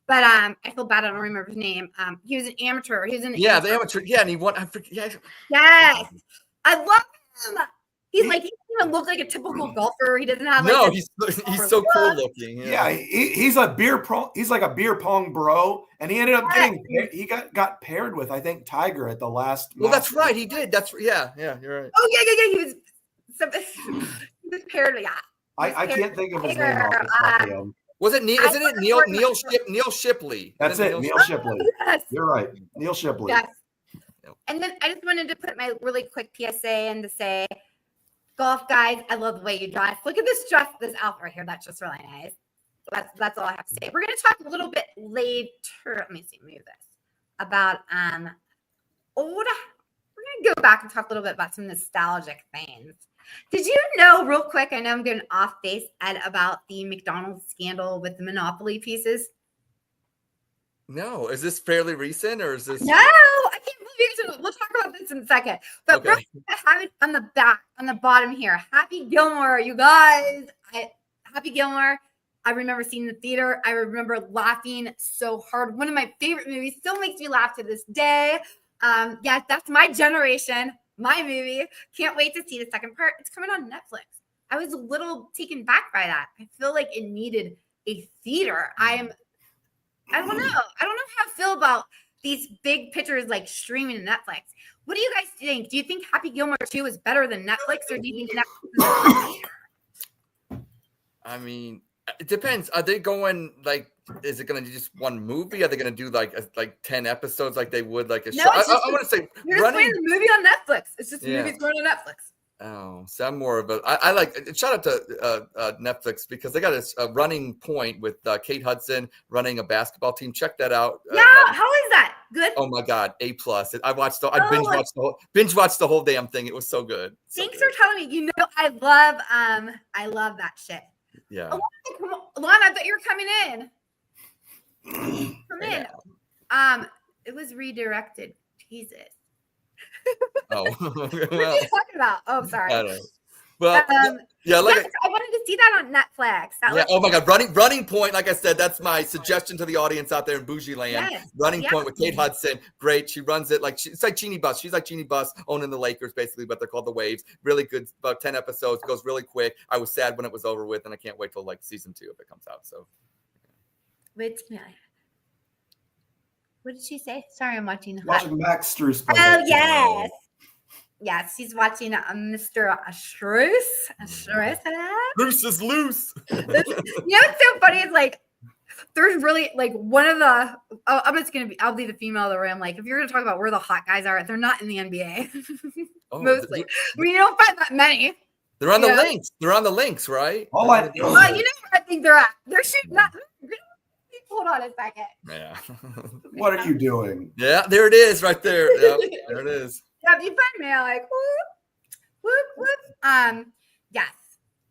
But I feel bad. I don't remember his name. He was an amateur. The amateur. Yeah, and he won. I forget. Yeah. Yes. I love him. He doesn't even look like a typical golfer. He doesn't have he's so cool looking. Yeah, he's like a beer pong bro, and he ended up got paired with, I think, Tiger at the last. Well, that's right. He did. Yeah, you're right. Oh yeah. He was paired. Yeah. I can't think of his name off the top of him. Was it Neil? Isn't it Neil Shipley? That's it, Neil Shipley. Yes. You're right, Neil Shipley. Yes. And then I just wanted to put my really quick PSA in to say, golf guys, I love the way you dress. Look at this outfit right here. That's just really nice. That's all I have to say. We're going to talk a little bit later. Let me move this about we're going to go back and talk a little bit about some nostalgic things. Did you know, real quick, I know I'm going off base, Ed, about the McDonald's scandal with the Monopoly pieces? No. Is this fairly recent, or is this? No, I can't believe it. We'll talk about this in a second. But okay. Real quick, I have it on the bottom here. Happy Gilmore, you guys. Happy Gilmore. I remember seeing the theater. I remember laughing so hard. One of my favorite movies, still makes me laugh to this day. Yes, that's my generation, my movie. Can't wait to see the second part. It's coming on Netflix. I was a little taken back by that. I feel like it needed a theater. I don't know how I feel about these big pictures like streaming to Netflix. What do you guys think? Do you think Happy Gilmore 2 is better than Netflix, or do you think Netflix is I mean, it depends. Are they going like? Is it going to be just one movie? Are they going to do like 10 episodes like they would like a show? I want to say you're just playing the movie on Netflix. It's just the movie's going on Netflix. Oh, so I'm more of a. I like. Shout out to Netflix because they got a running point with Kate Hudson running a basketball team. Check that out. Yeah, how is that? Good. Oh my God, A+. I watched. I binge watched the whole damn thing. It was so good. Thanks for telling me. You know, I love that shit. Yeah. Alana, I thought you were coming in. Come in. It was redirected. Jesus. Oh. What are you talking about? Oh, I'm sorry. I don't know. Well, I wanted to see that on Netflix. Oh my God, running point. Like I said, that's my suggestion to the audience out there in Bougie Land. Yes. Running point with Kate Hudson, great. She runs it like it's like Jeannie Buss. She's like Jeannie Buss owning the Lakers, basically, but they're called the Waves. Really good, about 10 episodes. Goes really quick. I was sad when it was over with, and I can't wait till like season 2 if it comes out. So, what did she say? Sorry, I'm watching. Watching Max Struess. Oh yes. Yes, he's watching Mr. Struess. Struess is loose. You know what's so funny? It's like there's really like one of the. I'll be the female of the room. Like if you're gonna talk about where the hot guys are, they're not in the NBA. Mostly, you don't find that many. They're on the links. They're on the links, right? You know where I think they're at. They're shooting that. Hold on a second. Yeah. What are you doing? Yeah, there it is, right there. Yep, there it is. Yeah, you find me like whoop. Yes.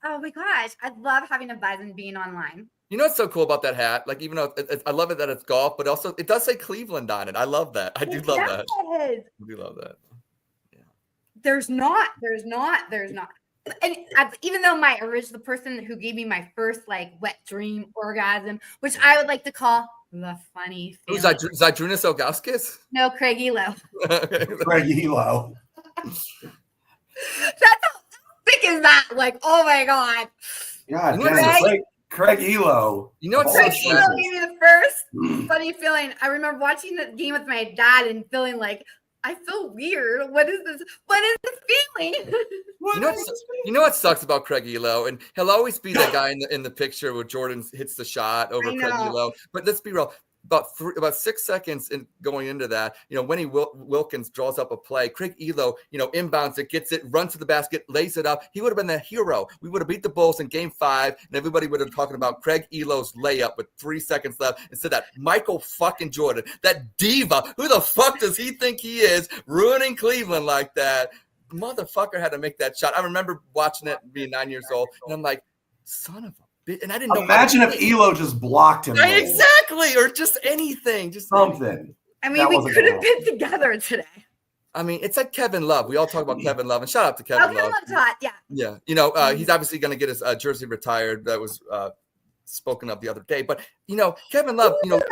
Oh my gosh, I love having a buzz and being online. You know what's so cool about that hat? Like, even though I love it that it's golf, but also it does say Cleveland on it. I love that. I do love that. I do love that. Yeah. There's not. And even though the person who gave me my first like wet dream orgasm, which I would like to call the funny feeling. Who's that? Zydrunas Ilgauskas? No, Craig Elo. Craig Elo. That's how thick is that? Like, oh my God. Yeah, Craig Elo. You know what's Craig Elo gave me the first funny feeling. I remember watching the game with my dad and feeling like, I feel weird. What is this? What is the feeling? You know what sucks about Craig Elo, and he'll always be that guy in the picture where Jordan hits the shot over Craig Elo. But let's be real. About 6 seconds in going into that, Winnie Wilkins draws up a play. Craig Elo, inbounds it, gets it, runs to the basket, lays it up. He would have been the hero. We would have beat the Bulls in Game 5, and everybody would have been talking about Craig Elo's layup with 3 seconds left instead of that Michael fucking Jordan, that diva. Who the fuck does he think he is, ruining Cleveland like that? Motherfucker had to make that shot. I remember watching it being 9 years old, and I'm like, son of a. And I didn't know. Imagine if Elo just blocked him. Exactly, or just anything, just something. I mean, we could have been together today. I mean, it's like Kevin Love. We all talk about Kevin Love, and shout out to Kevin Love. Love's hot, yeah. Yeah, he's obviously going to get his jersey retired. That was spoken of the other day. But Kevin Love, we talk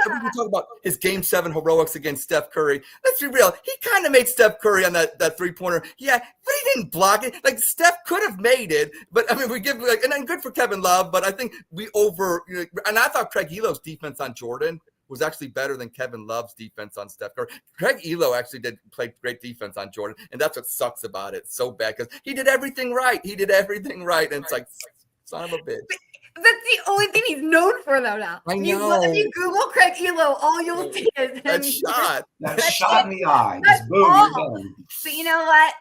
about his Game 7 heroics against Steph Curry. Let's be real. He kind of made Steph Curry on that 3-pointer. Yeah, but he didn't block it. Like Steph could have made it, but I mean, we give and then good for Kevin Love. But I think and I thought Craig Elo's defense on Jordan was actually better than Kevin Love's defense on Steph Curry. Craig Elo actually did play great defense on Jordan, and that's what sucks about it so bad because he did everything right. And it's like, son of a bitch. That's the only thing he's known for, though. Now, I know. If you Google Craig Elo, all you'll see is him. That shot in the eye. Just boom, you're done. But you know what?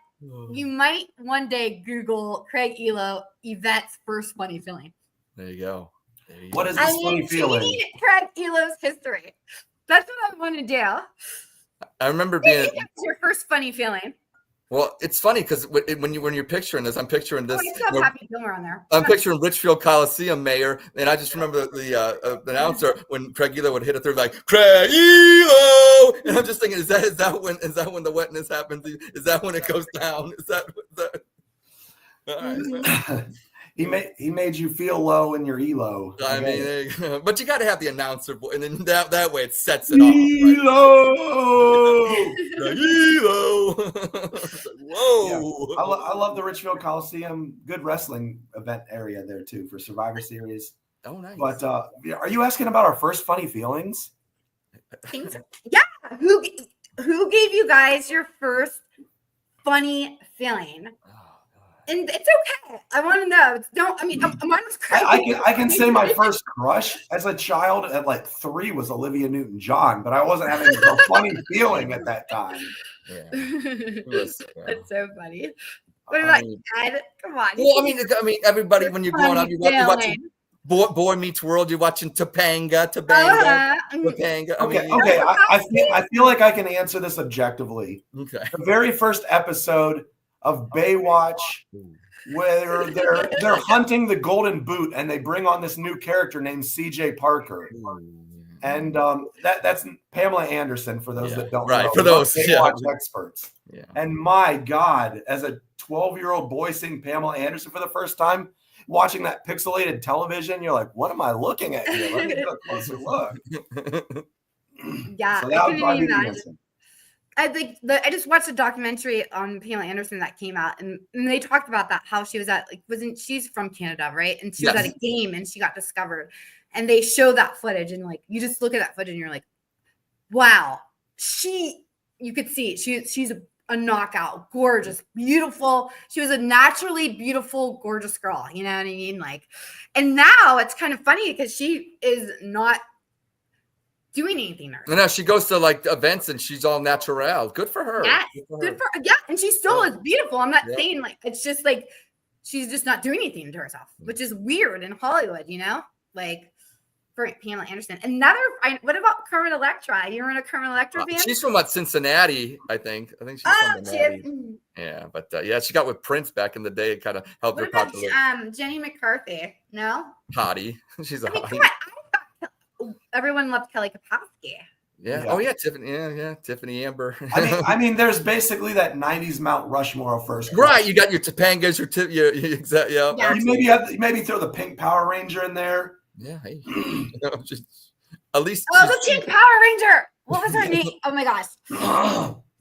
You might one day Google Craig Elo Yvette's first funny feeling. There you go. What is this funny feeling? Craig Elo's history. That's what I want to do. I remember being. What's your first funny feeling? Well, it's funny because when you're picturing this, I'm picturing this. Happy Gilmore on there. I'm picturing Richfield Coliseum mayor, and I just remember the announcer when Craig Elo would hit it through like Craig Elo, and I'm just thinking, is that when the wetness happens? Is that when it goes down? Is that? All right. He made you feel low in your Elo. I mean, but you got to have the announcer, and then that way it sets it off. Elo, right? Elo. Whoa! Yeah. I love the Richfield Coliseum. Good wrestling event area there too for Survivor Series. Oh, nice. But are you asking about our first funny feelings? Yeah. Who gave you guys your first funny feeling? And it's okay. I want to know. Mine was crazy. I can say my first crush as a child at like 3 was Olivia Newton-John, but I wasn't having a funny feeling at that time. Yeah. That's so funny. What about Ed? Come on. Well, I mean, everybody when you're growing up, you're watching Boy Meets World. You're watching Topanga. Topanga. Okay. I feel like I can answer this objectively. Okay. The very first episode of Baywatch, where they're hunting the Golden Boot, and they bring on this new character named C.J. Parker, and that's Pamela Anderson for those that don't know. For those Baywatch experts. Yeah. And my God, as a 12-year-old boy seeing Pamela Anderson for the first time, watching that pixelated television, you're like, what am I looking at here? Let me get a closer look. Yeah, so that would probably be the answer. I just watched a documentary on Pamela Anderson that came out, and they talked about that, how she was at, she's from Canada, right? And she was at a game and she got discovered, and they show that footage, and you just look at that footage and you're like, wow, you could see she's a knockout, gorgeous, beautiful. She was a naturally beautiful, gorgeous girl. You know what I mean? And now it's kind of funny because she is not doing anything. No, she goes to events and she's all natural. Good for her. Yeah, and she still is beautiful. I'm not saying it's just she's just not doing anything to herself, which is weird in Hollywood, for Pamela Anderson. What about Carmen Electra? You're in a Carmen Electra fan? She's from Cincinnati, I think. She's from Cincinnati. Yeah, but she got with Prince back in the day. It kind of helped her popular. Jenny McCarthy? No, hottie. She's a hottie. Everyone loved Kelly Kapowski. Yeah. Oh yeah, Tiffany. Yeah. Tiffany Amber. I mean, there's basically that '90s Mount Rushmore of first. Right. You got your Topangas, exactly. Yeah. You maybe throw the Pink Power Ranger in there. Yeah. Hey. At least. Oh, the Pink Power Ranger. What was her name? Oh my gosh.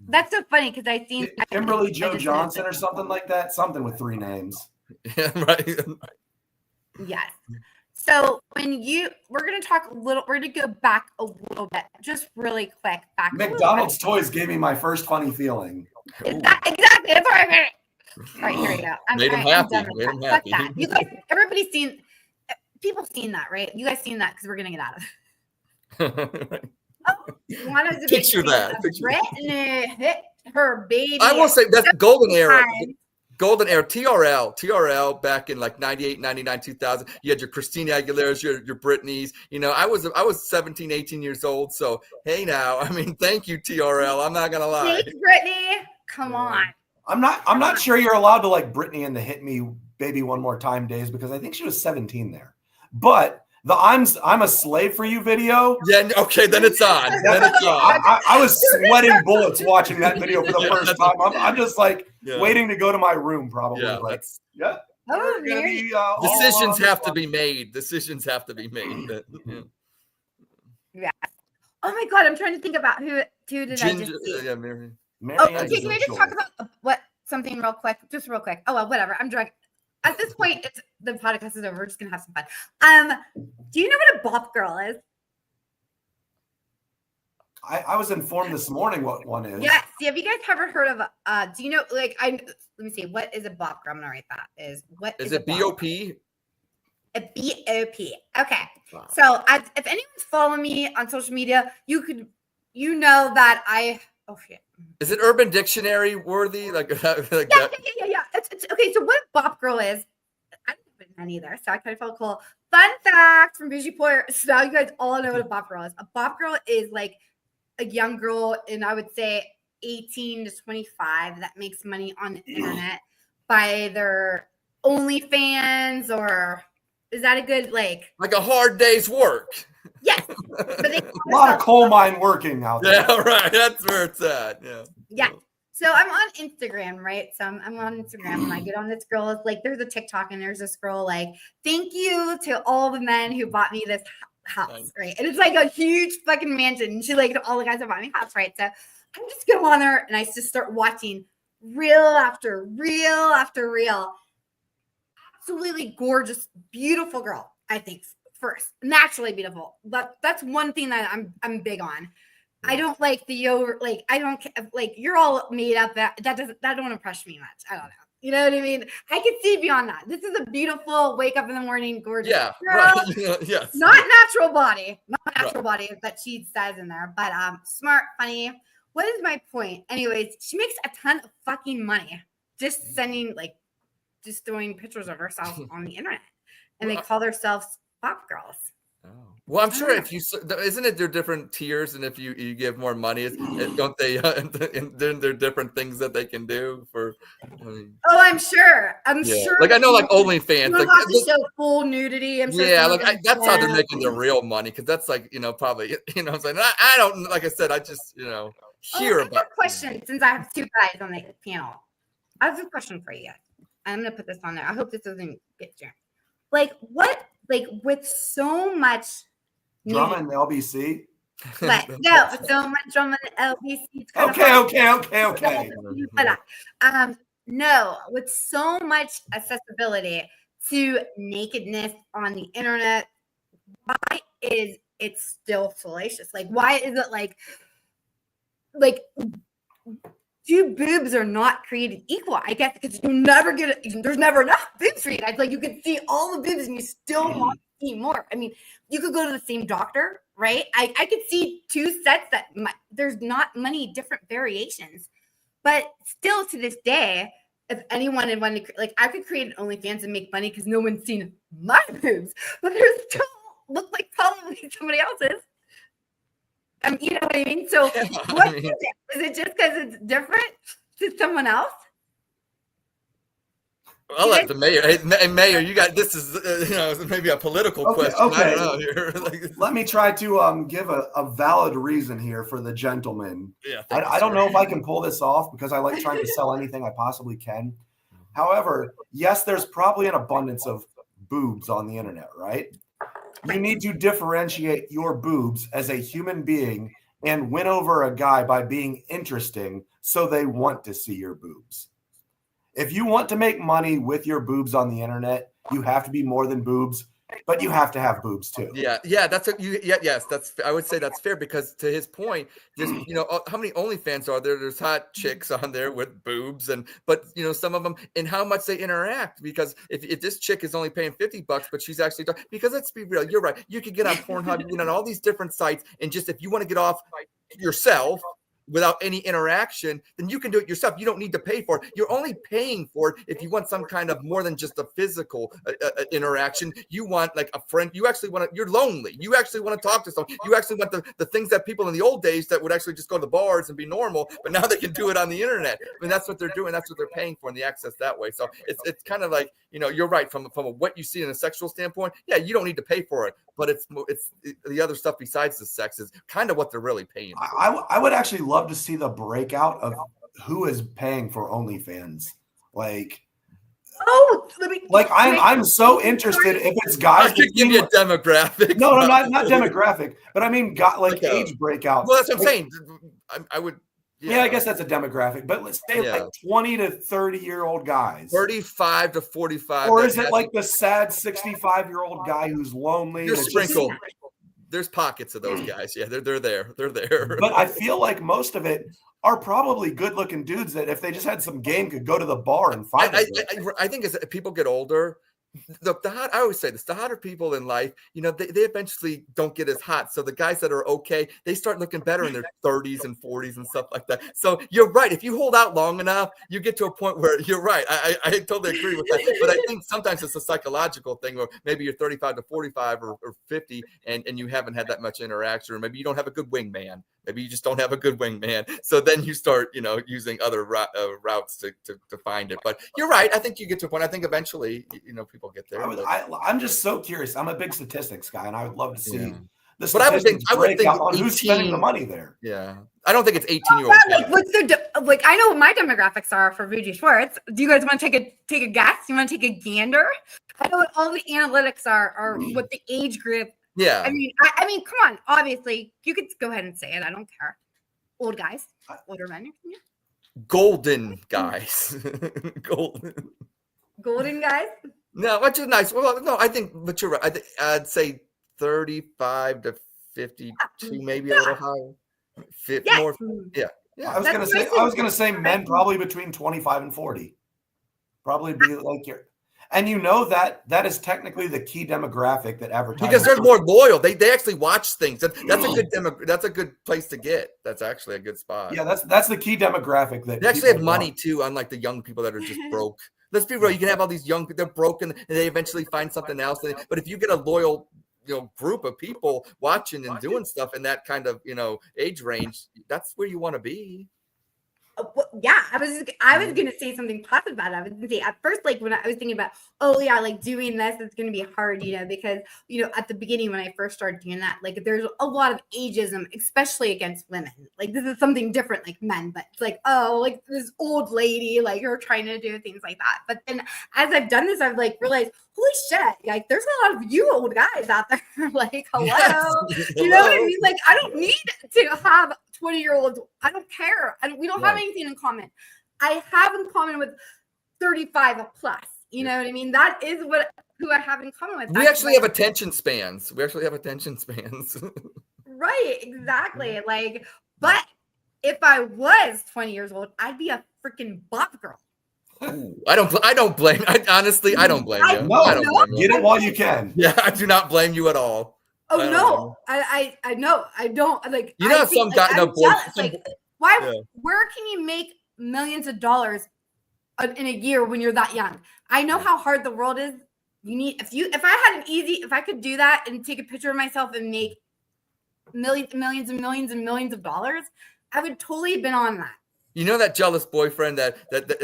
That's so funny because I seen Kimberly Jo Johnson or something like that. Something with 3 names. Yeah. Right. Yes. So we're going to go back a little bit, just really quick. McDonald's toys gave me my first funny feeling. Exactly. That's what I meant. All right, here we go. Made him happy. You guys, everybody's seen, people seen that, right? You guys seen that because we're going to get out of it. Picture that. Brittany hit her baby. I will say that's golden era. Golden era, TRL back in 98, 99, 2000. You had your Christina Aguilera's, your Britney's. I was 17, 18 years old. So, hey now, thank you, TRL. I'm not going to lie. Thanks, Britney. Come on. I'm not sure you're allowed to like Britney in the Hit Me Baby One More Time days because I think she was 17 there. But the I'm a slave for you video. Yeah, okay, then it's on. I was sweating bullets watching that video for the first time. I'm just waiting to go to my room probably. Decisions have to be made. Yeah. Oh my God, I'm trying to think about who did I just see? Yeah, Mary. Okay, can I just talk about something real quick? Just real quick. Oh well, whatever. I'm drunk. At this point, the podcast is over. We're just gonna have some fun. Do you know what a bop girl is? I was informed this morning what one is. Yes. Have you guys ever heard of do you know let me see, what is a bop girl? I'm gonna write that. Is it BOP? A BOP. Okay. Wow. So if anyone's following me on social media, you know that oh shit. Is it Urban Dictionary worthy? Yeah. It's okay. So what a bop girl is, I didn't know either, so I kind of felt cool. Fun fact from Bougie Port. So now you guys all know what a bop girl is. A bop girl is a young girl, and I would say 18 to 25 that makes money on the internet by their OnlyFans, or is that a good like a hard day's work? Yes. A lot of coal mine working out there. Yeah, right. That's where it's at. Yeah. So I'm on Instagram, right? So I'm on Instagram and I get on this girl. It's there's a TikTok and there's this girl thank you to all the men who bought me this house, right? And it's a huge fucking mansion. And she all the guys that bought me a house, right? So I'm just go on there and I just start watching reel after reel after reel. Absolutely gorgeous, beautiful girl, I think. First, naturally beautiful. That's one thing that I'm big on. I don't like the yogurt. Like, I don't like, you're all made up. That don't impress me much. I don't know. You know what I mean? I can see beyond that. This is a beautiful wake up in the morning, gorgeous girl. Right. Yes. Not natural body. Not natural body that she says in there, but smart, funny. What is my point? Anyways, she makes a ton of fucking money just throwing pictures of herself on the internet. And they call themselves pop girls. Oh. Well, I'm sure if you isn't it there different tiers, and if you give more money, don't they? And then there are different things that they can do for. Oh, I'm sure. I'm sure. Like I know, like OnlyFans, like have to show full nudity. I'm sure. Yeah, like that's how they're making their real money, because that's like probably what I'm saying. I don't, like I said, I just hear about. I have a question since I have two guys on the panel. I have a question for you. I'm gonna put this on there. I hope this doesn't get jammed. Like what? Like with so much drama in the LBC. But no, so much drama in the LBC. Okay. No, with so much accessibility to nakedness on the internet, why is it still salacious? Like, why is it like two boobs are not created equal? I guess because you never get it. There's never enough boobs for you. It's like you can see all the boobs and you still want to see more. I mean, you could go to the same doctor, right? I could see two sets that there's not many different variations, but still to this day, if anyone had wanted to, like, I could create an OnlyFans and make money because no one's seen my boobs, but they still look like probably somebody else's. You know what I mean? So what is it? Is it just because it's different to someone else? I'll let the mayor. Hey, mayor, you got this is maybe a political question. Okay. I don't know. Let me try to give a valid reason here for the gentleman. Yeah, I don't know if I can pull this off because I like trying to sell anything I possibly can. However, yes, there's probably an abundance of boobs on the internet, right? You need to differentiate your boobs as a human being and win over a guy by being interesting so they want to see your boobs. If you want to make money with your boobs on the internet, you have to be more than boobs, but you have to have boobs too. Yeah, that's I would say that's fair, because to his point, there's how many OnlyFans are there? There's hot chicks on there with boobs, but some of them, and how much they interact, because if this chick is only paying $50, but she's actually, because let's be real, you're right. You could get on Pornhub, you can get on all these different sites, and just if you want to get off yourself without any interaction, then you can do it yourself. You don't need to pay for it. You're only paying for it if you want some kind of more than just a physical interaction. You want like a friend. You actually want to, you're lonely. You actually want to talk to someone. You actually want the things that people in the old days that would actually just go to the bars and be normal, but now they can do it on the internet. I mean, that's what they're doing. That's what they're paying for, and the access that way. So it's kind of like, you're right from what you see in a sexual standpoint. Yeah, you don't need to pay for it, but it's the other stuff besides the sex is kind of what they're really paying for. I would actually love to see the breakout of who is paying for OnlyFans. I'm so interested if it's guys. I could give you a demographic. No, not demographic, but I mean, age breakout. Well, that's what I'm saying. I would. Yeah, I guess that's a demographic, but let's say 20 to 30-year-old guys. 35 to 45. Or is it like the sad 65-year-old guy who's lonely? There's sprinkled. There's pockets of those guys. Yeah, they're there. They're there. But I feel like most of it are probably good-looking dudes that if they just had some game could go to the bar and find it. I think as people get older, I always say this, the hotter people in life, they eventually don't get as hot. So the guys that are okay, they start looking better in their 30s and 40s and stuff like that. So you're right. If you hold out long enough, you get to a point where you're right. I totally agree with that. But I think sometimes it's a psychological thing where maybe you're 35 to 45 or 50 and you haven't had that much interaction, or maybe you don't have a good wingman. Maybe you just don't have a good wingman. So then you start, using other routes to find it. But you're right. I think you get to a point. I think eventually, people get there. I'm just so curious. I'm a big statistics guy, and I would love to see the but I would think on 18, who's spending the money there. Yeah, I don't think it's 18-year-olds. I know what my demographics are for Voodoo Schwartz. Do you guys want to take a guess? You want to take a gander? I know what all the analytics are what the age group. Yeah. I mean, come on. Obviously, you could go ahead and say it. I don't care. Old guys, older men. Yeah. Golden guys. Golden guys. No, which is nice. Well, no, I think, but you're right. I'd say 35 to 52, maybe a little higher. Yes. More, yeah. I was gonna say men probably between 25 and 40. Probably be like your, and that is technically the key demographic that advertising, because they're more loyal. They actually watch things. That's a good that's a good place to get. That's actually a good spot. Yeah, that's the key demographic that they actually have money too, unlike the young people that are just broke. Let's be real. You can have all these young people, they're broken, and they eventually find something else. But if you get a loyal, group of people watching and doing stuff in that kind of, age range, that's where you want to be. Yeah, I was gonna say something positive about it. I was gonna say at first, like when I was thinking about, like doing this, it's gonna be hard, because at the beginning when I first started doing that, like there's a lot of ageism, especially against women. Like this is something different, like men, but it's like, like this old lady, like you're trying to do things like that. But then as I've done this, I've like realized, holy shit, like there's a lot of you old guys out there, like hello, Yes. you know what I mean? Like I don't need to have 20-year-olds. I don't care. We don't have anything in common. I have in common with 35 plus. You know what I mean? That is who I have in common with. We actually have attention spans. Right, exactly. Like, but if I was 20 years old, I'd be a freaking bop girl. Ooh, I don't blame. Honestly, I don't blame you. No, I don't blame you. Get it while you can. Yeah, I do not blame you at all. Oh no, I know. I don't like. Some guy in a like, why? Yeah. Where can you make millions of dollars in a year when you're that young? I know how hard the world is. If I could do that and take a picture of myself and make millions and millions of dollars, I would totally have been on that. You know that jealous boyfriend that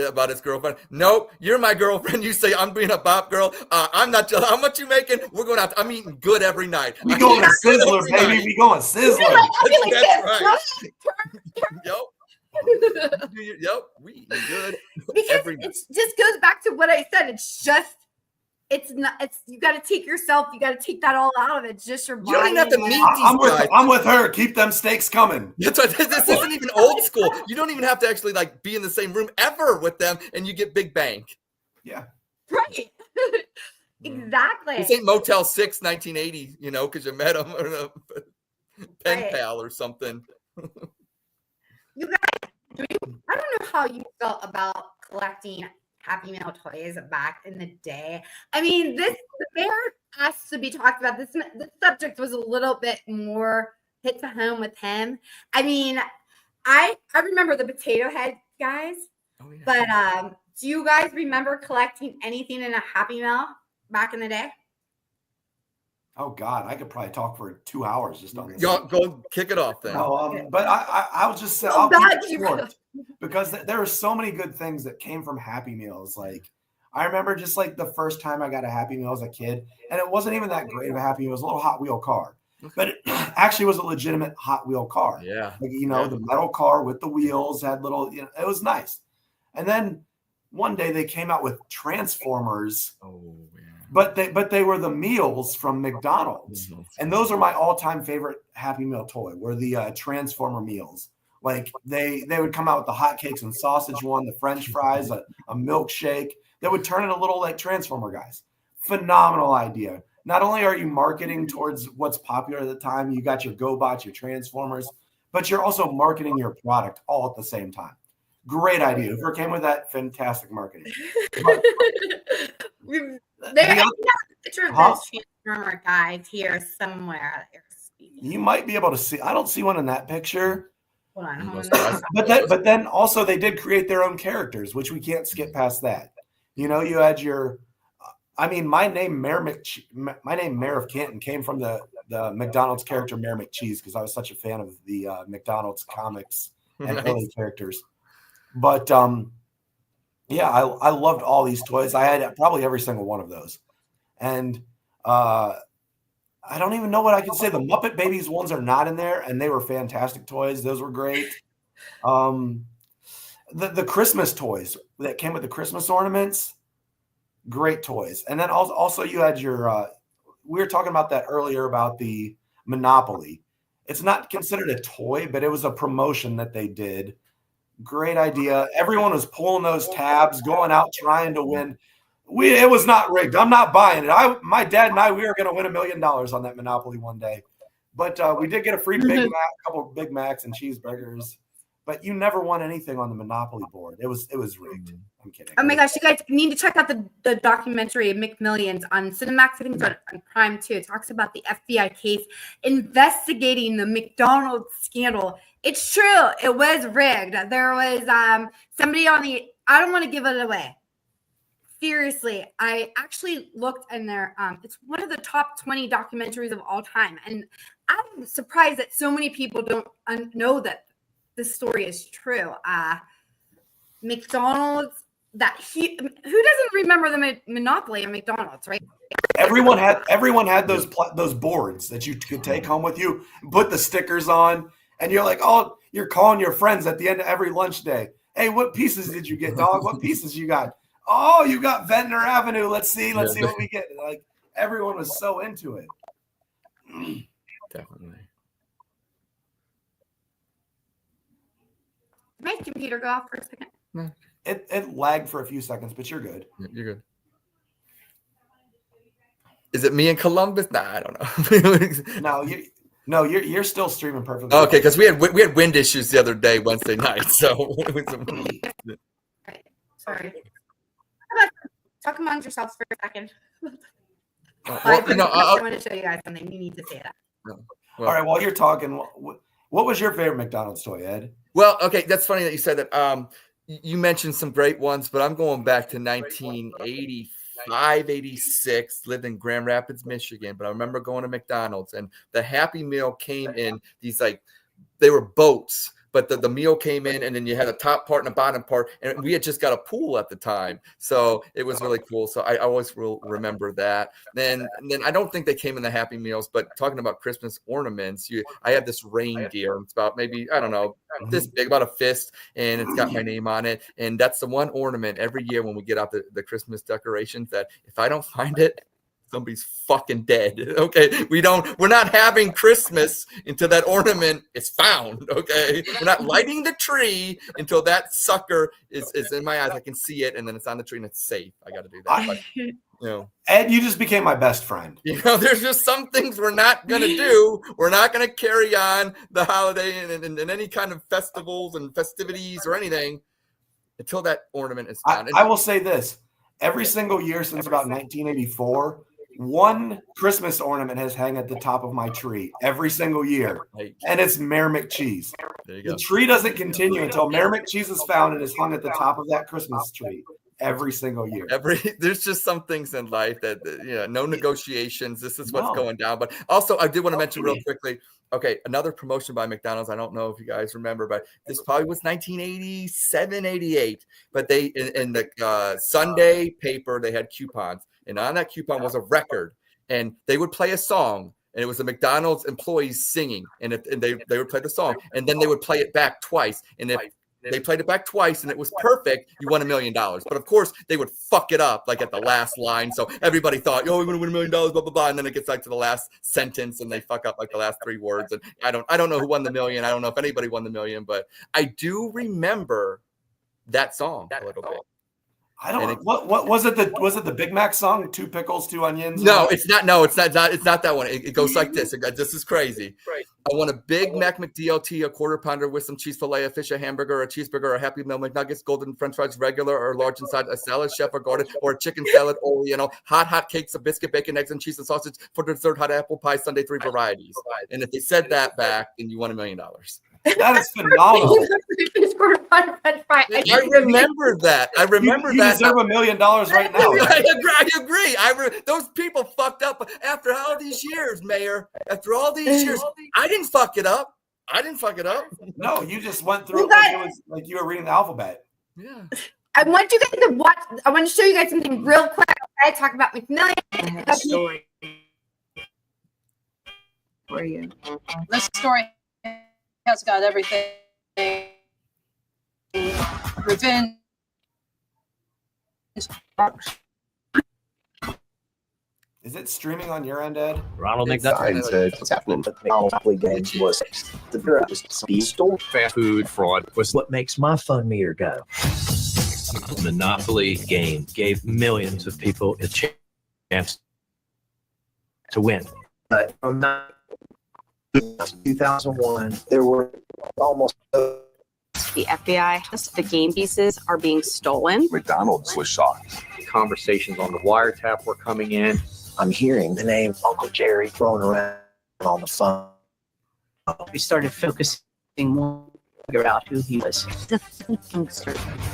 about his girlfriend? Nope, you're my girlfriend. You say I'm being a bop girl. I'm not jealous. How much you making? We're going out. I'm eating good every night. We going to Sizzler, baby. We going Sizzler. That's right. Yep. We eating good. Because it just goes back to what I said. You got to take yourself. You got to take that all out of it. It's just your body. You don't even have to meet these guys. I'm with her. Keep them steaks coming. That's why this isn't even old school. You don't even have to actually like be in the same room ever with them, and you get big bank. Yeah. Right. Exactly. This ain't Motel 6, 1980. Because you met them or a pen pal or something. You guys, I don't know how you felt about collecting Happy Meal toys back in the day. I mean, there has to be talked about. This subject was a little bit more hit to home with him. I mean, I remember the potato head guys, but do you guys remember collecting anything in a Happy Meal back in the day? Oh God, I could probably talk for 2 hours just on this. Go kick it off then. No, but I'll just say I'll keep it short because there are so many good things that came from Happy Meals. Like I remember just like the first time I got a Happy Meal as a kid, and it wasn't even that great of a Happy Meal. It was a little Hot Wheel car, but it actually was a legitimate Hot Wheel car. Yeah, like the metal car with the wheels had little. It was nice. And then one day they came out with Transformers. Oh yeah. But they were the meals from McDonald's. Mm-hmm. And those are my all-time favorite Happy Meal toy, were the Transformer meals. Like they would come out with the hotcakes and sausage one, the French fries, a milkshake. They would turn into little like Transformer guys. Phenomenal idea. Not only are you marketing towards what's popular at the time, you got your GoBots, your Transformers, but you're also marketing your product all at the same time. Great idea. Whoever came with that, fantastic marketing. There's a picture of those Transformer guys here somewhere. You might be able to see. I don't see one in that picture. Hold on. But then also they did create their own characters, which we can't skip past that. You had your. My name Mayor of Canton came from the McDonald's character Mayor McCheese because I was such a fan of the McDonald's comics and early characters. But yeah, I loved all these toys. I had probably every single one of those. And I don't even know what I can say. The Muppet Babies ones are not in there, and they were fantastic toys. Those were great. The Christmas toys that came with the Christmas ornaments, great toys. And then also you had your we were talking about that earlier about the Monopoly. It's not considered a toy, but it was a promotion that they did. Great idea. Everyone was pulling those tabs, going out trying to win. It was not rigged. I'm not buying it. My dad and I, we were going to win $1 million on that Monopoly one day. But we did get a free Big Mac, a couple of Big Macs and cheeseburgers. But you never won anything on the Monopoly board. It was rigged. I'm kidding. Oh my gosh, you guys need to check out the documentary McMillions on Cinemax. I think it's on Prime too. It talks about the FBI case investigating the McDonald's scandal. It's true. It was rigged. There was somebody on the, I don't want to give it away. Seriously, I actually looked in there. It's one of the top 20 documentaries of all time. And I'm surprised that so many people don't know that this story is true. McDonald's, who doesn't remember the monopoly of McDonald's, right? Everyone had those boards that you could take home with you, put the stickers on, and you're like, oh, you're calling your friends at the end of every lunch day. Hey, what pieces did you get, dog? What pieces you got? Oh, you got Ventnor Avenue. Let's see what we get. Like, everyone was so into it. Definitely. My computer go off for a second. No. It lagged for a few seconds, but you're good. You're good. Is it me in Columbus? Nah, I don't know. No, you're still streaming perfectly. Okay, because we had wind issues the other day, Wednesday night. So Right. Sorry. How about talk amongst yourselves for a second. I want to show you guys something. You need to see that. Well, all right, while you're talking, what was your favorite McDonald's toy, Ed? Well, okay, that's funny that you said that. You mentioned some great ones, but I'm going back to 1985, 86, lived in Grand Rapids, Michigan. But I remember going to McDonald's, and the Happy Meal came in these, like, they were boats. But the meal came in, and then you had a top part and a bottom part. And we had just got a pool at the time. So it was really cool. So I always will remember that. Then I don't think they came in the Happy Meals, but talking about Christmas ornaments, I had this reindeer. It's about maybe, I don't know, this big, about a fist, and it's got my name on it. And that's the one ornament every year when we get out the Christmas decorations that if I don't find it, somebody's fucking dead. Okay. We're not having Christmas until that ornament is found. Okay. We're not lighting the tree until that sucker is in my eyes. I can see it, and then it's on the tree and it's safe. I got to do that. Ed, you just became my best friend. There's just some things we're not going to do. We're not going to carry on the holiday and any kind of festivals and festivities or anything until that ornament is found. I will say this. Every single year since about 1984, one Christmas ornament has hung at the top of my tree every single year, and it's Mayor McCheese. The tree doesn't continue until Mayor McCheese is found and is hung at the top of that Christmas tree every single year. There's just some things in life that no negotiations. This is what's going down. But also, I did want to mention real quickly. Okay, another promotion by McDonald's. I don't know if you guys remember, but this probably was 1987, 88. But they in the Sunday paper, they had coupons. And on that coupon was a record, and they would play a song, and it was the McDonald's employees singing, and they would play the song, and then they would play it back twice. And if they played it back twice and it was perfect, you won $1 million. But of course, they would fuck it up like at the last line. So everybody thought, we're going to win $1 million, blah, blah, blah. And then it gets like to the last sentence and they fuck up like the last 3 words. And I don't know who won the million. I don't know if anybody won the million, but I do remember that song a little bit. I don't. What was it? Was it the Big Mac song? 2 pickles, 2 onions. No, it's not. No, it's not. It's not that one. It goes like this. This is crazy. Right. I want a Big Mac McDLT, a quarter pounder with some cheese fillet, a fish, a hamburger, a cheeseburger, a Happy Meal McNuggets, golden French fries, regular or large inside, a salad, chef or garden, or a chicken salad, Oreo, hot cakes, a biscuit, bacon, eggs, and cheese and sausage for dessert, hot apple pie, Sunday 3 varieties. And if they said that back, then you won $1 million. That is phenomenal. I remember that. I remember that. You deserve $1 million right now. I agree. Those people fucked up after all these years, Mayor. After all these years, I didn't fuck it up. No, you just went through it like you were reading the alphabet. Yeah. I want you guys to watch. I want to show you guys something real quick. I talk about McMillian. Story for you. This story has got everything. Revenge. Is it streaming on your end, Ed? Ronald McDonald said what's happening with the Monopoly games was the greatest store. Fast food fraud was what makes my fun meter go. Monopoly game gave millions of people a chance to win. But from 2001, there were almost The FBI, the game pieces are being stolen. McDonald's was shocked. Conversations on the wiretap were coming in. I'm hearing the name Uncle Jerry thrown around on the phone. We started focusing more to figure out who he was.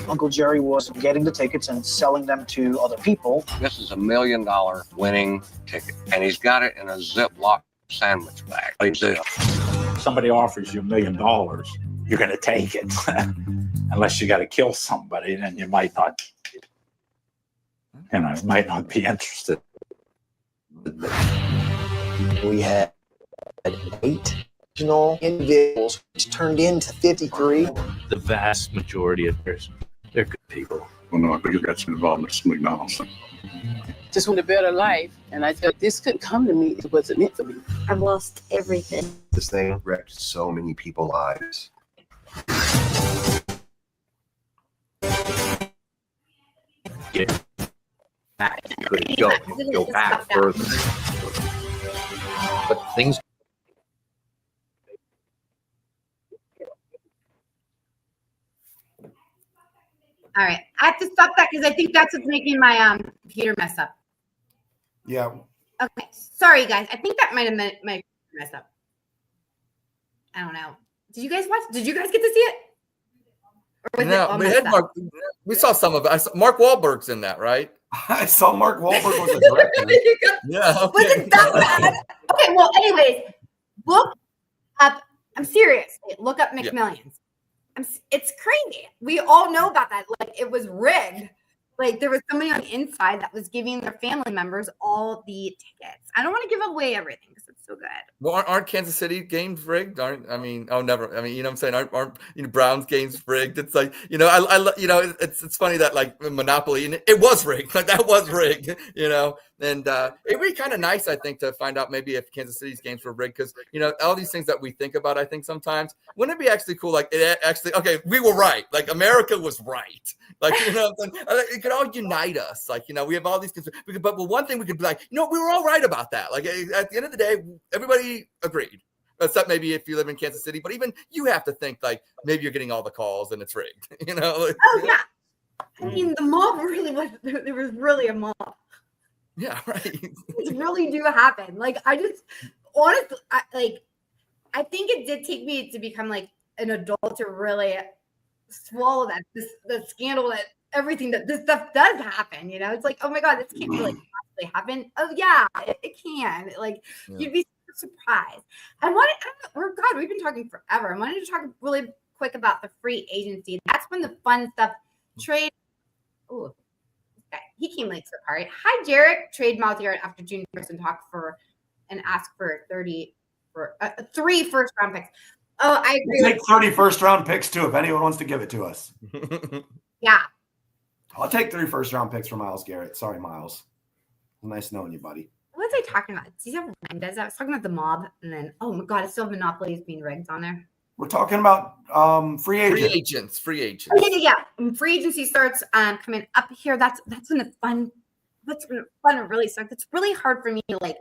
Uncle Jerry was getting the tickets and selling them to other people. This is $1 million winning ticket, and he's got it in a Ziploc sandwich bag. Somebody offers you $1 million, you're going to take it. Unless you got to kill somebody, then you might not, might not be interested. We had 8 original individuals, which turned into 53. The vast majority of theirs, they're good people. Well, no, I think that's involved in some McDonald's. Just want a better life, and I felt this couldn't come to me. It wasn't meant for me. I've lost everything. This thing wrecked so many people's lives. Get back. You couldn't go. You could go back further. But things. All right, I have to stop that because I think that's what's making my computer mess up. Yeah. Okay, sorry guys. I think that might have meant my mess up. I don't know. Did you guys watch? Did you guys get to see it? Or was it all we messed had up? Mark. We saw some of it. Mark Wahlberg's in that, right? I saw Mark Wahlberg was a director. Yeah. Okay. Was it that bad? Okay, well, anyways, look up. I'm serious. Look up McMillions. It's crazy. We all know about that. Like, it was rigged. Like, there was somebody on the inside that was giving their family members all the tickets. I don't want to give away everything because it's so good. Well, aren't Kansas City games rigged? Never. I mean, you know what I'm saying? Aren't Browns games rigged? It's like, it's funny that like Monopoly, and it was rigged. Like that was rigged, and it'd be kind of nice, I think, to find out maybe if Kansas City's games were rigged, because all these things that we think about, I think sometimes, wouldn't it be actually cool? Like it actually, okay, we were right. Like America was right. Like it could all unite us. Like we have all these things, but one thing we could be like, we were all right about that. Like at the end of the day, everybody agreed, except maybe if you live in Kansas City. But even you have to think like maybe you're getting all the calls and it's rigged. Oh yeah, I mean the mob really was. There was really a mob. Yeah, right. Things really do happen. Like I just honestly, I think it did take me to become like an adult to really swallow that the scandal that everything that this stuff does happen. It's like, oh my god, this can't really possibly happen. Oh yeah, it can. Like you'd be surprised. We've been talking forever. I wanted to talk really quick about the free agency. That's when the fun stuff trade. Ooh, he came late to the party. Hi, Garrett. Trade Myles Garrett after June 1st and ask for 3 first-round picks. Oh, I agree. We'll take 30 first-round picks too if anyone wants to give it to us. Yeah. I'll take 3 first-round picks for Myles Garrett. Sorry, Myles. Nice knowing you, buddy. What was I talking about? See how Ryan does that? I was talking about the mob, and then oh my god, it's still Monopoly is being rigged on there. We're talking about free agents. Free agents. Yeah. When free agency starts coming up here, that's when the fun. That's when the fun really starts. It's really hard for me to like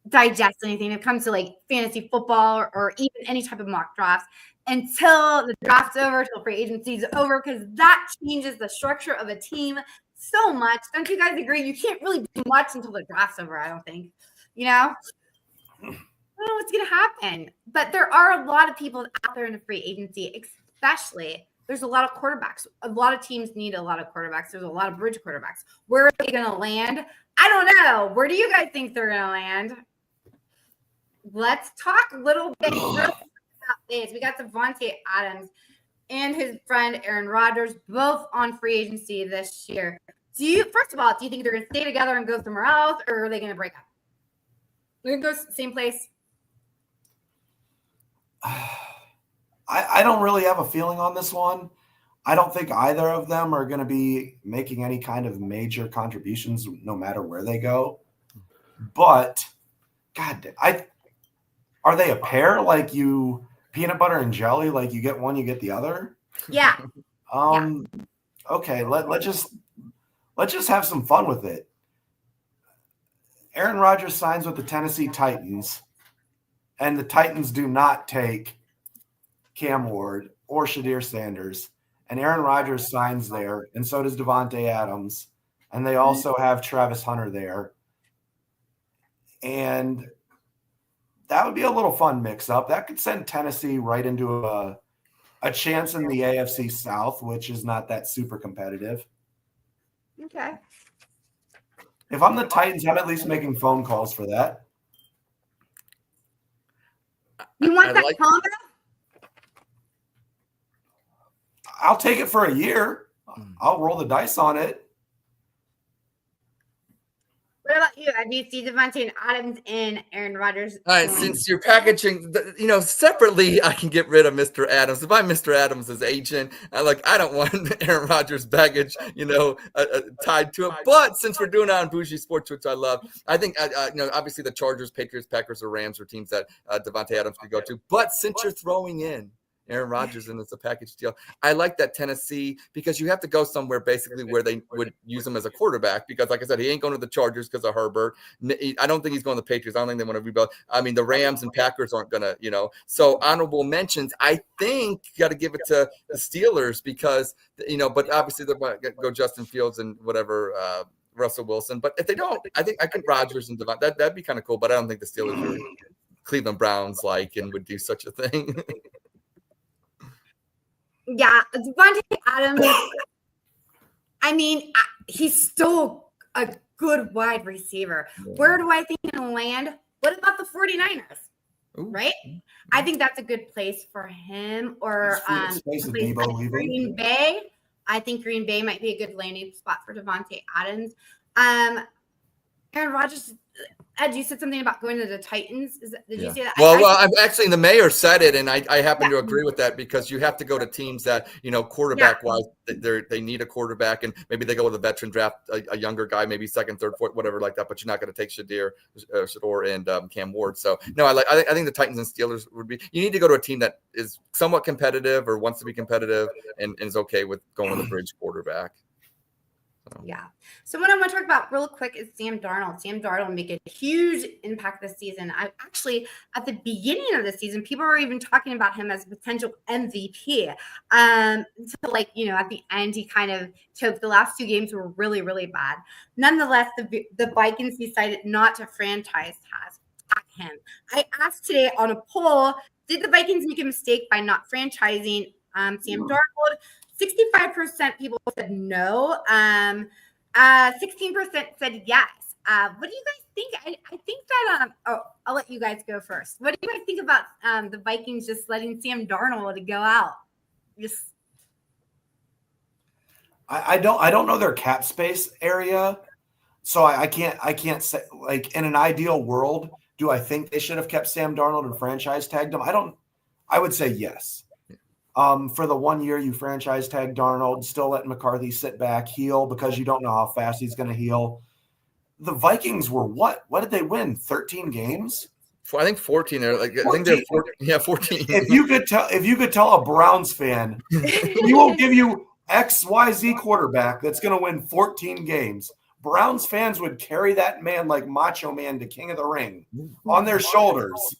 digest anything when it comes to like fantasy football or even any type of mock drafts until the draft's over, until free agency is over, because that changes the structure of a team so much. Don't you guys agree? You can't really do much until the draft's over, I don't think. I don't know what's going to happen. But there are a lot of people out there in the free agency, especially. There's a lot of quarterbacks. A lot of teams need a lot of quarterbacks. There's a lot of bridge quarterbacks. Where are they going to land? I don't know. Where do you guys think they're going to land? Let's talk a little bit about this. We got Devontae Adams and his friend Aaron Rodgers, both on free agency this year. First of all, do you think they're going to stay together and go somewhere else, or are they going to break up? They're going to go same place. I don't really have a feeling on this one. I don't think either of them are going to be making any kind of major contributions no matter where they go. But, God, are they a pair like you peanut butter and jelly? Like you get one, you get the other? Yeah. Okay, let's just have some fun with it. Aaron Rodgers signs with the Tennessee Titans. and the Titans do not take Cam Ward or Shadir Sanders, and Aaron Rodgers signs there, and so does Devontae Adams, and they also have Travis Hunter there. And that would be a little fun mix-up. That could send Tennessee right into a chance in the AFC South, which is not that super competitive. Okay. If I'm the Titans, I'm at least making phone calls for that. You want that combo? I'll take it for a year. I'll roll the dice on it. What about you? Do you see Devontae Adams and Aaron Rodgers? All right, since you're packaging, separately, I can get rid of Mr. Adams. If I'm Mr. Adams' agent, I don't want Aaron Rodgers' baggage, tied to it. But since we're doing it on Bougie Sports, which I love, I think, obviously the Chargers, Patriots, Packers, or Rams are teams that Devontae Adams could go to. But since you're throwing in Aaron Rodgers and it's a package deal, I like that Tennessee, because you have to go somewhere basically where they would use him as a quarterback, because like I said, he ain't going to the Chargers because of Herbert. I don't think he's going to the Patriots. I don't think they want to rebuild. I mean, the Rams and Packers aren't going to, so honorable mentions, I think you got to give it to the Steelers because, but obviously they're going to go Justin Fields and whatever, Russell Wilson. But if they don't, I think Rodgers and Devon, that'd be kind of cool, but I don't think the Steelers are Cleveland Browns and would do such a thing. Yeah, Devontae Adams, he's still a good wide receiver. Where do I think he'll land? What about the 49ers? Ooh. Right? I think that's a good place for him. Or Green Bay. I think Green Bay might be a good landing spot for Devontae Adams. Aaron Rodgers, Ed, you said something about going to the Titans. Did you say that? Well, I'm actually, the mayor said it, and I happen to agree with that, because you have to go to teams that, quarterback-wise, they need a quarterback, and maybe they go with a veteran draft, a younger guy, maybe second, third, fourth, whatever like that, but you're not going to take Shador and Cam Ward. So, no, I think the Titans and Steelers would be – you need to go to a team that is somewhat competitive or wants to be competitive and is okay with going with a bridge quarterback. Yeah. So what I want to talk about real quick is Sam Darnold. Sam Darnold make a huge impact this season. I actually, at the beginning of the season, people were even talking about him as a potential MVP. Until at the end, he kind of choked. The last two games were really, really bad. Nonetheless, the Vikings decided not to franchise tag him. I asked today on a poll, did the Vikings make a mistake by not franchising Sam Darnold? 65% people said no. 16% said yes. What do you guys think? I think that I'll let you guys go first. What do you guys think about the Vikings just letting Sam Darnold go out? I don't know their cap space area, so I can't say, in an ideal world, do I think they should have kept Sam Darnold and franchise tagged him? I would say yes. For the 1 year you franchise tag Darnold, still letting McCarthy sit back, heal, because you don't know how fast he's going to heal. The Vikings were what? What did they win? 13 games? I think 14. I think they're 14. Yeah, 14. If you could tell a Browns fan, we won't give you XYZ quarterback that's going to win 14 games. Browns fans would carry that man like Macho Man to King of the Ring on their shoulders.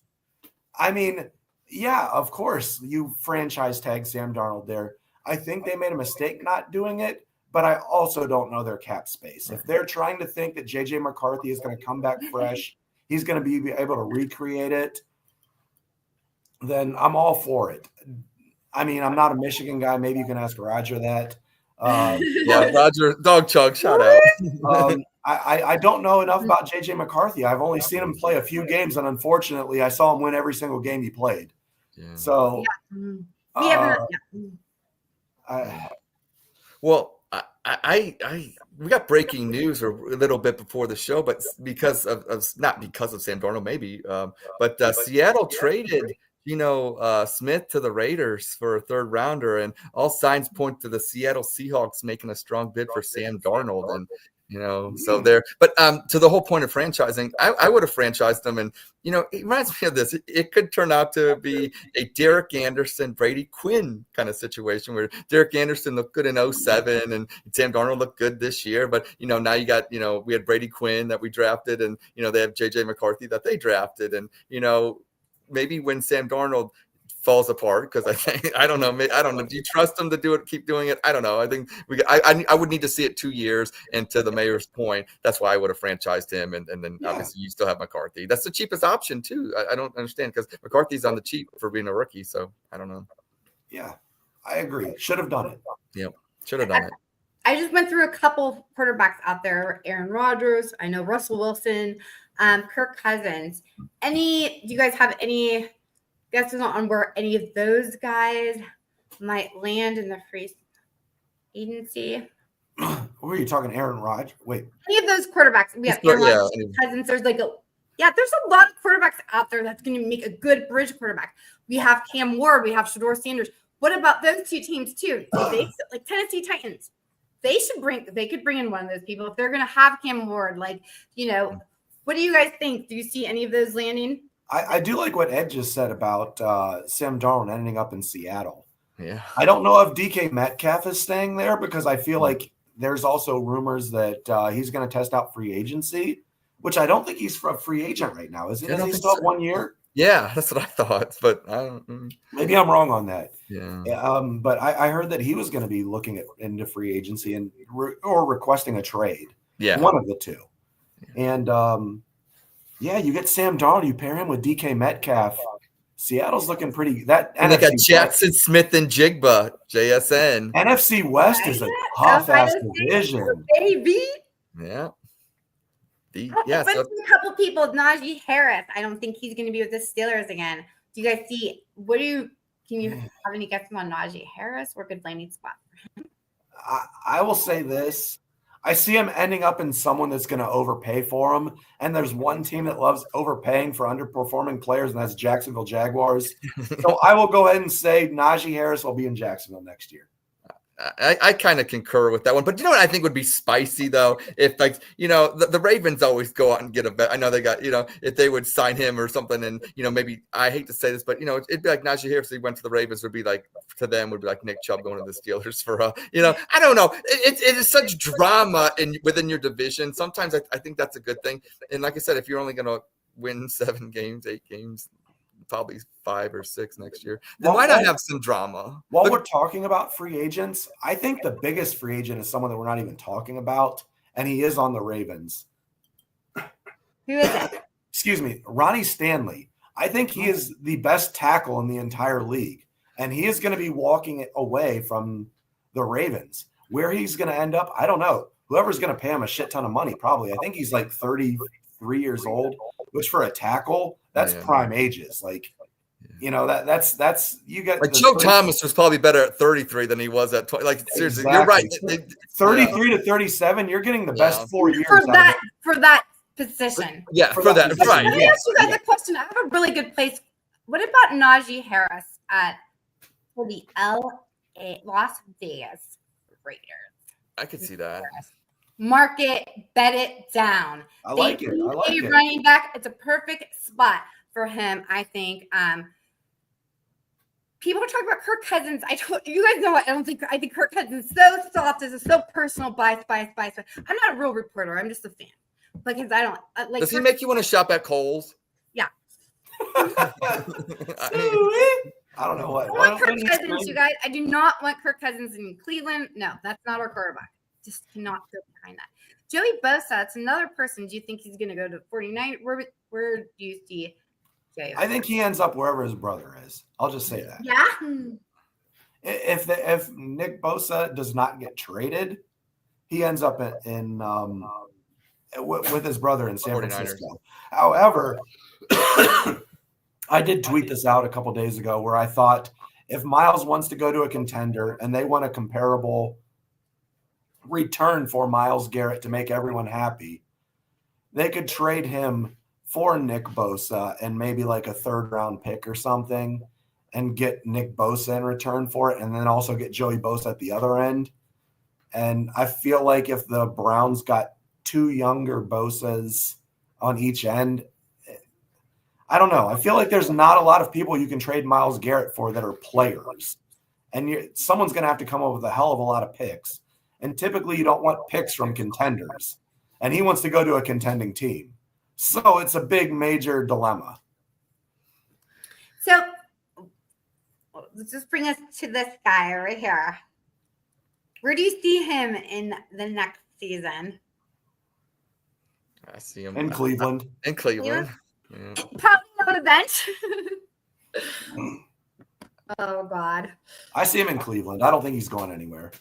Yeah, of course, you franchise tag Sam Darnold there. I think they made a mistake not doing it, but I also don't know their cap space. If they're trying to think that J.J. McCarthy is going to come back fresh, he's going to be able to recreate it, then I'm all for it. I'm not a Michigan guy. Maybe you can ask Roger that. Roger, dog chug, shout out. I don't know enough about J.J. McCarthy. I've only seen him play a few games, and unfortunately, I saw him win every single game he played. Yeah. So, we got breaking news a little bit before the show, but because of not because of Sam Darnold, maybe, but Seattle traded Smith to the Raiders for a third rounder, and all signs point to the Seattle Seahawks making a strong bid for Sam Darnold. And so there, but to the whole point of franchising, I would have franchised them. And, it reminds me of this. It could turn out to be a Derek Anderson, Brady Quinn kind of situation where Derek Anderson looked good in 2007 and Sam Darnold looked good this year. But, now you got, we had Brady Quinn that we drafted, and, they have J.J. McCarthy that they drafted. And, maybe when Sam Darnold falls apart, because I don't know. Do you trust him to do it? Keep doing it? I don't know. I think I would need to see it 2 years. And to the mayor's point, that's why I would have franchised him. And then obviously you still have McCarthy. That's the cheapest option too. I don't understand, because McCarthy's on the cheap for being a rookie. So I don't know. Yeah, I agree. Should have done it. Yep, should have done it. I just went through a couple quarterbacks out there. Aaron Rodgers. I know Russell Wilson. Kirk Cousins. Do you guys have any guesses on where any of those guys might land in the free agency? What were you talking, Aaron Rodgers? Wait. Any of those quarterbacks. We have Aaron Rodgers, Cousins. There's there's a lot of quarterbacks out there that's going to make a good bridge quarterback. We have Cam Ward. We have Shedeur Sanders. What about those two teams too? Like Tennessee Titans. They could bring in one of those people if they're going to have Cam Ward. What do you guys think? Do you see any of those landing? I do like what Ed just said about Sam Darnold ending up in Seattle. Yeah. I don't know if DK Metcalf is staying there, because I feel like there's also rumors that he's going to test out free agency, which I don't think he's a free agent right now. Is he? Does he still have 1 year? Yeah, that's what I thought, but maybe I'm wrong on that. Yeah. But I heard that he was going to be looking into free agency or requesting a trade. Yeah. One of the two. And you get Sam Darnold, you pair him with DK Metcalf. Seattle's looking pretty. And they got Jackson Smith and Jigba, JSN. NFC West is a tough ass division. Baby. Yeah. Let's do a couple people. Najee Harris. I don't think he's going to be with the Steelers again. Do you guys see? Can you have any guesses on Najee Harris? Or good landing spot for him? I will say this. I see him ending up in someone that's going to overpay for him. And there's one team that loves overpaying for underperforming players, and that's Jacksonville Jaguars. So I will go ahead and say Najee Harris will be in Jacksonville next year. I kind of concur with that one, but you know what I think would be spicy though? If the Ravens always go out and get a bet. I know they got, if they would sign him or something, and maybe, I hate to say this, but it'd be like Najee Harris, if he went to the Ravens, would be like, to them would be like Nick Chubb going to the Steelers for I don't know. It is such drama within your division. Sometimes I think that's a good thing. And like I said, if you're only going to win 7 games, 8 games, probably 5 or 6 next year, then why not have some drama? While we're talking about free agents, I think the biggest free agent is someone that we're not even talking about, and he is on the Ravens. Who is it? Excuse me, Ronnie Stanley. I think he is the best tackle in the entire league, and he is going to be walking away from the Ravens. Where he's going to end up, I don't know. Whoever's going to pay him a shit ton of money, probably. I think he's like 33 years old, which for a tackle, that's prime ages. That's you got. Like Joe Thomas was probably better at 33 than he was at 20. Like seriously, you're right. 33 to 37, you're getting the best 4 years for that position. For that. Right. Let me ask you guys a question. I have a really good place. What about Najee Harris for the Las Vegas Raiders? I could see that. Mark it, bet it down. I like it. Running back, it's a perfect spot for him, I think. People are talking about Kirk Cousins. You guys know what? I think Kirk Cousins is so soft. This is so personal. Bias. I'm not a real reporter. I'm just a fan. Because I don't like. Does he make you want to shop at Kohl's? Yeah. I don't know what. I want Kirk Cousins, you guys. I do not want Kirk Cousins in Cleveland. No, that's not our quarterback. Just cannot go behind that. Joey Bosa, that's another person. Do you think he's going to go to 49? Where do you see Joey? I think he ends up wherever his brother is. I'll just say that. Yeah. If Nick Bosa does not get traded, he ends up in with his brother in San Francisco. However, I did tweet this out a couple days ago where I thought if Myles wants to go to a contender and they want a comparable return for Myles Garrett to make everyone happy, they could trade him for Nick Bosa and maybe like a 3rd round pick or something and get Nick Bosa in return for it, and then also get Joey Bosa at the other end. And I feel like if the Browns got 2 younger Bosas on each end, I don't know. I feel like there's not a lot of people you can trade Myles Garrett for that are players. And someone's going to have to come up with a hell of a lot of picks. And typically you don't want picks from contenders. And he wants to go to a contending team. So it's a big, major dilemma. So let's just bring us to this guy right here. Where do you see him in the next season? I see him in Cleveland. In Cleveland. Yeah. Probably on the bench. Oh God. I see him in Cleveland. I don't think he's going anywhere.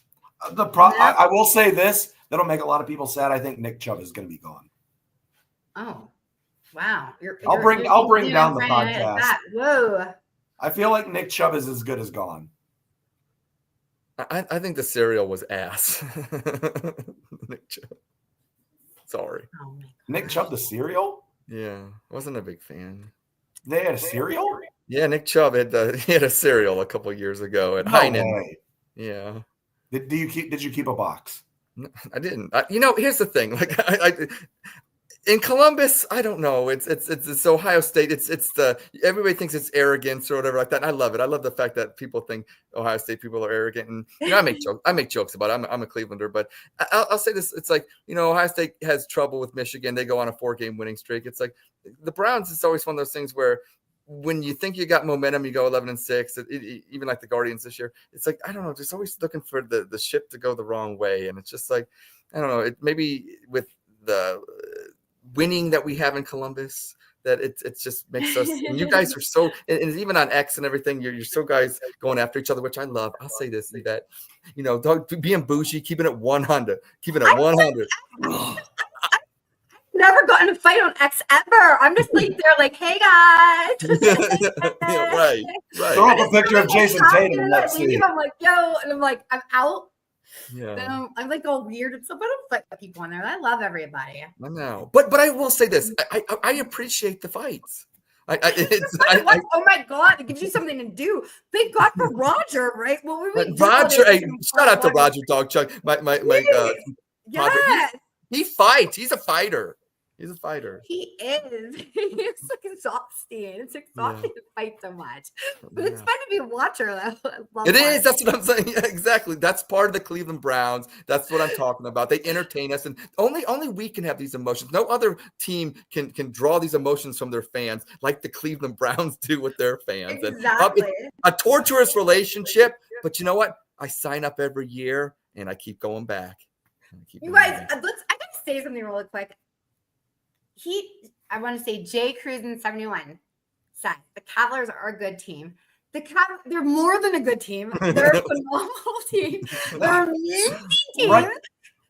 I will say this: that'll make a lot of people sad. I think Nick Chubb is going to be gone. Oh, wow! I'll bring down the podcast. Whoa! I feel like Nick Chubb is as good as gone. I think the cereal was ass. Nick Chubb. Sorry. Oh, Nick Chubb, the cereal? Yeah, wasn't a big fan. They had a cereal? Yeah, Nick Chubb had a cereal a couple years ago at Heinen. Yeah. Did you keep a box? No, I didn't. Here's the thing. Like in Columbus, I don't know. It's Ohio State. Everybody thinks it's arrogance or whatever like that. And I love it. I love the fact that people think Ohio State people are arrogant. And I make jokes about it. I'm a Clevelander, but I'll say this: it's like Ohio State has trouble with Michigan. They go on a 4-game winning streak. It's like the Browns. It's always one of those things where when you think you got momentum, you go 11-6. Even like the Guardians this year, it's like I don't know. Just always looking for the ship to go the wrong way, and it's just like I don't know. It maybe with the winning that we have in Columbus, that it just makes us. And you guys are so, and even on X and everything, you're so guys going after each other, which I love. I'll say this: that being bougie, keeping it 100, keeping it 100. Never got in a fight on X ever. I'm just like there, like, hey guys. Yeah, right. Throw up a picture of Jason Tatum and let's see. I'm like, yo, and I'm like, I'm out. Yeah. And I'm like all weird and stuff. I don't fight with people in there. I love everybody. I know, but I will say this: I appreciate the fights. Oh my God, it gives you something to do. Thank God for Roger, right? What were we Roger, hey, shout out to Roger Dog Chuck. My yes. He fights. He's a fighter. He's a fighter. He is. It's like exhausting. It's exhausting to fight so much. But it's fun to be a watcher, though. It is. That's what I'm saying. Yeah, exactly. That's part of the Cleveland Browns. That's what I'm talking about. They entertain us, and only we can have these emotions. No other team can draw these emotions from their fans like the Cleveland Browns do with their fans. Exactly. And, a torturous relationship, but you know what? I sign up every year, and I keep going back. You guys, I gotta say something really quick. I want to say Jay Cruz in 71 said the Cavaliers are a good team. They're more than a good team. They're a phenomenal team. They're an amazing team. Right.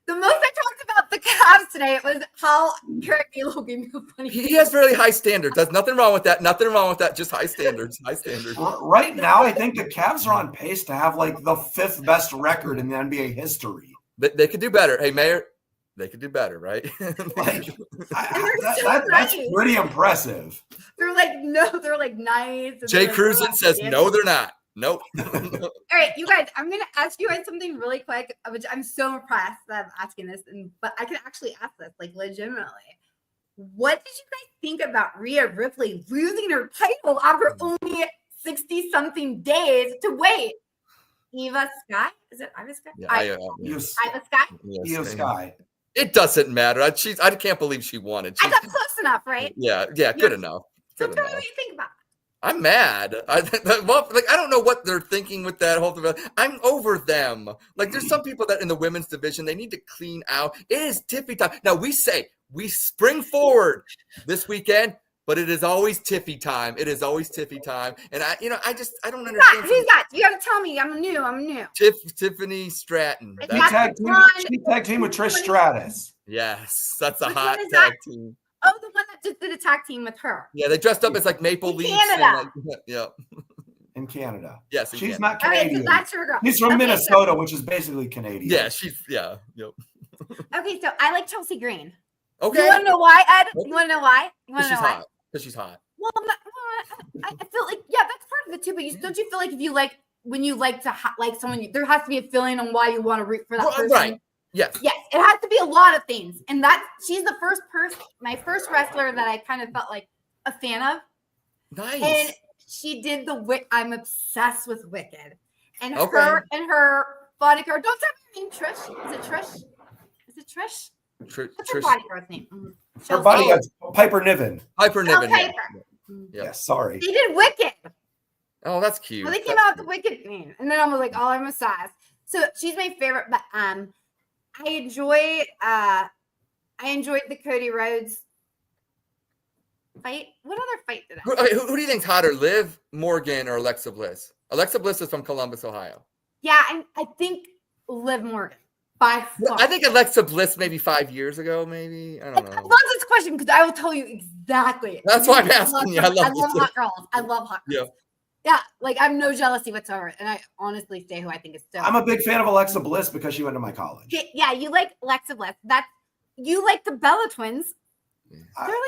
The most I talked about the Cavs today was how Garrett gave me funny. He has really high standards. There's nothing wrong with that. Nothing wrong with that. Just high standards. High standards. Right now, I think the Cavs are on pace to have like the 5th best record in the NBA history. They could do better. Hey, Mayor. They could do better, right? That's pretty impressive. They're like, no, they're like nice. Jay Cruzan says, no, they're not. Nope. All right, you guys, I'm going to ask you guys something really quick, which I'm so impressed that I'm asking this, but I can actually ask this, like, legitimately. What did you guys think about Rhea Ripley losing her title after only 60-something days to wait? Eva Sky? Is it Eva Sky? Yeah, Eva Sky? Eva Sky. It doesn't matter. I can't believe she won it. I got close enough, right? Yeah, good enough. So tell me what you think about it. I'm mad. I don't know what they're thinking with that whole thing. I'm over them. Like, there's some people that in the women's division, they need to clean out. It is tippy time. Now, we spring forward this weekend, but it is always tiffy time. It is always tiffy time. And I don't understand. Who's that? You got to tell me. I'm new. Tiffany Stratton. She tag team with Trish Stratus. Yes, that's a hot tag team. Oh, the one that just did a tag team with her. Yeah, they dressed up as like Maple Leafs. Canada. In Canada. Yes, she's not Canadian. Okay, so that's her girl. She's from Minnesota, which is basically Canadian. Yeah, yep. Okay, so I like Chelsea Green. Okay. You want to know why, Ed? You want to know why? Because she's hot. Well, I feel like, yeah, that's part of it too. But don't you feel like when you like to like someone, there has to be a feeling on why you want to root for that person? Right. Yes. Yes, it has to be a lot of things. And she's the first person, my first wrestler that I kind of felt like a fan of. Nice. And she did I'm obsessed with Wicked. And her and her bodyguard, don't tell me her name, Trish. Is it Trish? What's her bodyguard's name? Her bodyguard's Piper Niven. Piper Niven. Piper. Yes, sorry. They did Wicked. Oh, that's cute. Well, they came out with the Wicked theme, and then I was like, "Oh, I'm obsessed." So she's my favorite, but I enjoyed the Cody Rhodes fight. What other fight did I? Who do you think's hotter, Liv Morgan or Alexa Bliss? Alexa Bliss is from Columbus, Ohio. Yeah, I think Liv Morgan by far. I think Alexa Bliss maybe 5 years ago, maybe. I don't know. I love this question because I will tell you exactly. That's why I'm asking you. I love hot girls. I love hot girls. Yeah, like I'm no jealousy whatsoever, and I honestly say who I think is so. I'm a big fan of Alexa Bliss because she went to my college. Yeah, you like Alexa Bliss. You like the Bella Twins.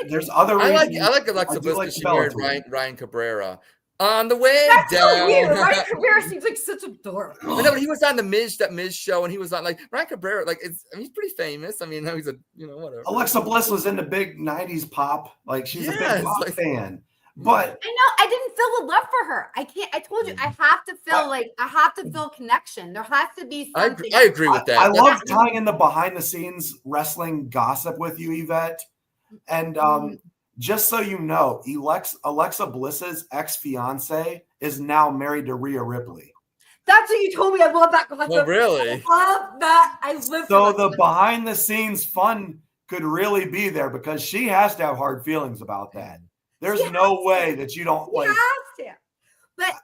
There's other reasons. I like Alexa Bliss because she married Ryan Cabrera. On the way That's down. so weird. Ryan Cabrera seems like such a dork. No, but he was on that Miz show, and he was on like Ryan Cabrera. Like, he's pretty famous. I mean, he's whatever. Alexa Bliss was into big '90s pop. Like, she's a big pop fan. But I know I didn't feel the love for her. I can't. I told you I have to feel connection. There has to be something. I agree with that. I love tying in the behind the scenes wrestling gossip with you, Yvette. And just so you know, Alexa Bliss's ex-fiance is now married to Rhea Ripley. That's what you told me. I love that gossip. Oh, really? I love that. I live So the behind the scenes fun could really be there because she has to have hard feelings about that. There's no way that you don't like. But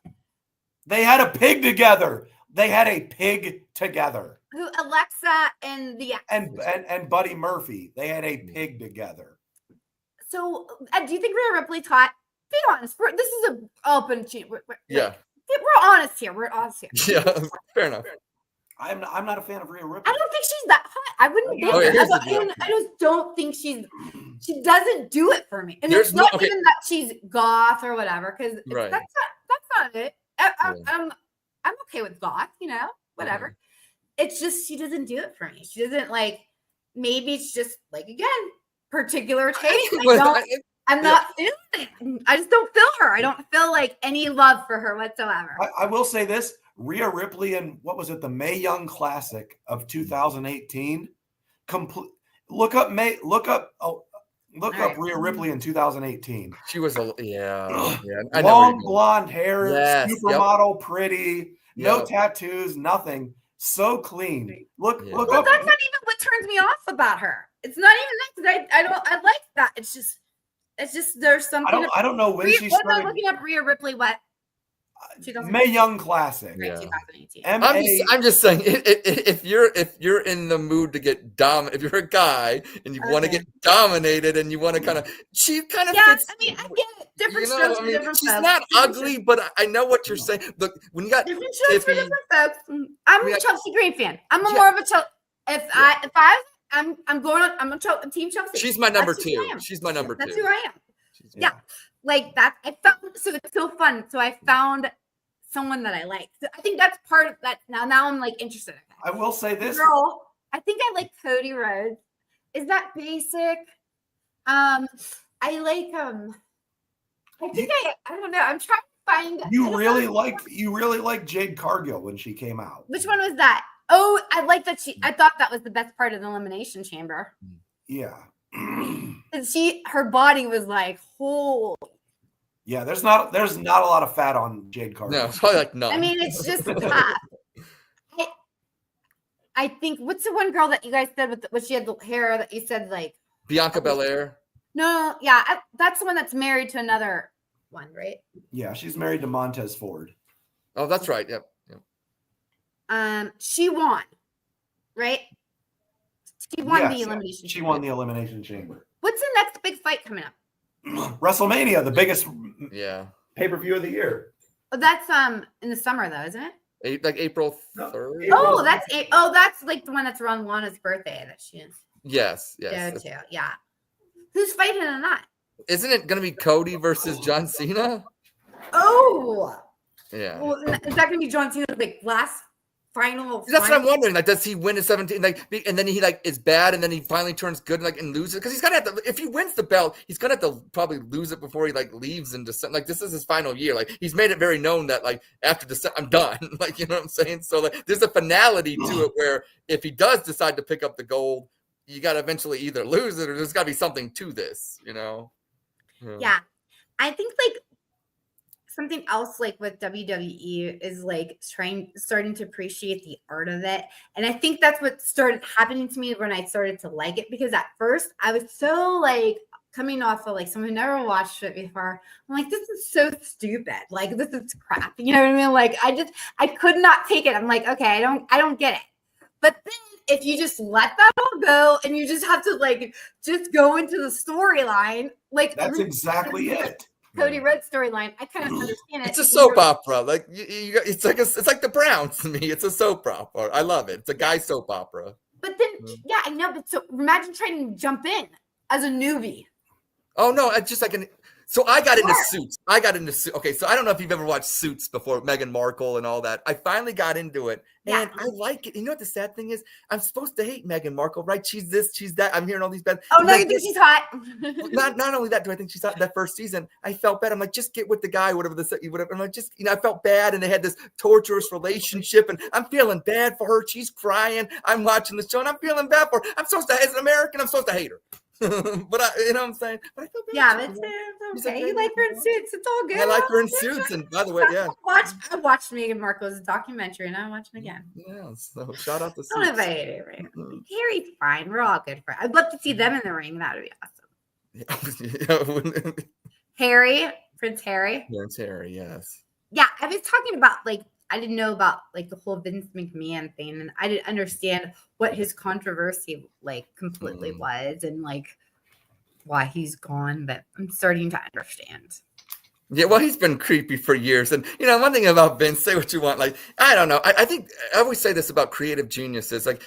they had a pig together. Who Alexa and the and Buddy Murphy. They had a pig together. So do you think Rhea Ripley's hot? Be honest. This is an open cheat. We're honest here. We're honest here. Yeah, fair enough. I'm not a fan of Rhea Ripley. I don't think she's that hot. I wouldn't date her. I just don't think she doesn't do it for me. And it's not even that she's goth or whatever, because that's not it. I'm okay with goth, whatever. It's just she doesn't do it for me. She doesn't like. Maybe it's just like again particular taste. I'm not feeling it. I just don't feel her. I don't feel like any love for her whatsoever. I will say this. Rhea Ripley and what was it? The Mae Young Classic of 2018. Look up Rhea Ripley in 2018. She was long blonde hair, supermodel, pretty, no tattoos, nothing. So clean. Look up. That's not even what turns me off about her. It's not even that. I like that. It's just there's something. I don't know when she started. What am I looking up Rhea Ripley? What? Mae Young Classic. Yeah. 2018. I'm just saying, if you're in the mood to get if you're a guy and you want to get dominated and you want to kind of, she kind of fits. I mean, I get it. Different strokes for different she's folks. not ugly, but I know what you're saying. Look, when you got different strokes for different folks. I'm a Chelsea Green fan. I'm more of a Chelsea. I'm Team Chelsea. She's my number two. She's my number two. That's who I am. Yeah. Like that, I found so it's so fun. So I found someone that I like. So I think that's part of that. Now I'm like interested. I will say this. Girl, I think I like Cody Rhodes. Is that basic? I like I don't know. I'm trying to find. You really like Jade Cargill when she came out. Which one was that? Oh, I like that I thought that was the best part of the Elimination Chamber. Yeah. And her body was like whole. Yeah, there's not a lot of fat on Jade Cargill. No, it's probably like none. I mean, it's just tough. I think what's the one girl that you guys said with what she had the hair that you said like Bianca Belair? No, yeah, that's the one that's married to another one, right? Yeah, she's married to Montez Ford. Oh, that's right. Yep. She won, right? She won the elimination. She won the Elimination Chamber. What's the next big fight coming up? WrestleMania, the biggest pay-per-view of the year. Oh, that's in the summer though, isn't it? Like April 3rd. Oh, that's like the one that's around Lana's birthday that she is. Yes. Go to. Yeah. Who's fighting or not? Isn't it going to be Cody versus John Cena? Oh. Yeah. Well, is that going to be John Cena's like last final? That's what I'm wondering. Like, does he win at 17? Like, and then he like is bad, and then he finally turns good, and loses because he's gonna have to. If he wins the belt, he's gonna have to probably lose it before he like leaves in December. Like, this is his final year. Like, he's made it very known that like after December, I'm done. Like, you know what I'm saying? So like, there's a finality to it where if he does decide to pick up the gold, you got to eventually either lose it or there's got to be something to this. You know? Yeah, I think like something else like with WWE is like starting to appreciate the art of it. And I think that's what started happening to me when I started to like it, because at first I was so like coming off of like someone who never watched it before. I'm like, this is so stupid. Like, this is crap. You know what I mean? Like, I could not take it. I'm like, okay, I don't get it. But then if you just let that all go and you just have to like just go into the storyline, like that's exactly it. Cody Rhodes storyline, I kind of understand it. It's a soap opera. Like it's like the Browns to me. It's a soap opera. I love it. It's a guy soap opera. But then, yeah, I know. But so imagine trying to jump in as a newbie. Oh no, it's just like so I got into Suits. Okay, so I don't know if you've ever watched Suits before, Meghan Markle and all that. I finally got into it, and I like it. You know what the sad thing is? I'm supposed to hate Meghan Markle, right? She's this, she's that. I'm hearing all these bad. Oh no, you think she's hot? Not only that, do I think she's hot? That first season, I felt bad. I'm like, just get with the guy, whatever. I'm like, just I felt bad, and they had this torturous relationship, and I'm feeling bad for her. She's crying. I'm watching the show, and I'm feeling bad for her. As an American, I'm supposed to hate her. But you know what I'm saying? But I feel bad. Yeah, it's okay. You like her in Suits. It's all good. I like her in Suits. And by the way, yeah. I watched Meghan Markle's documentary and I'm watching again. Yeah, so shout out to Suits. Don't know if I hate it, right? Harry's fine. We're all good for it. I'd love to see them in the ring. That would be awesome. Harry, Prince Harry. Prince Harry, yes. Yeah, I was talking about like I didn't know about like the whole Vince McMahon thing, and I didn't understand what his controversy like completely was, and like why he's gone. But I'm starting to understand. Yeah, well, he's been creepy for years. And, you know, one thing about Vince, say what you want. Like, I don't know. I think I always say this about creative geniuses. Like,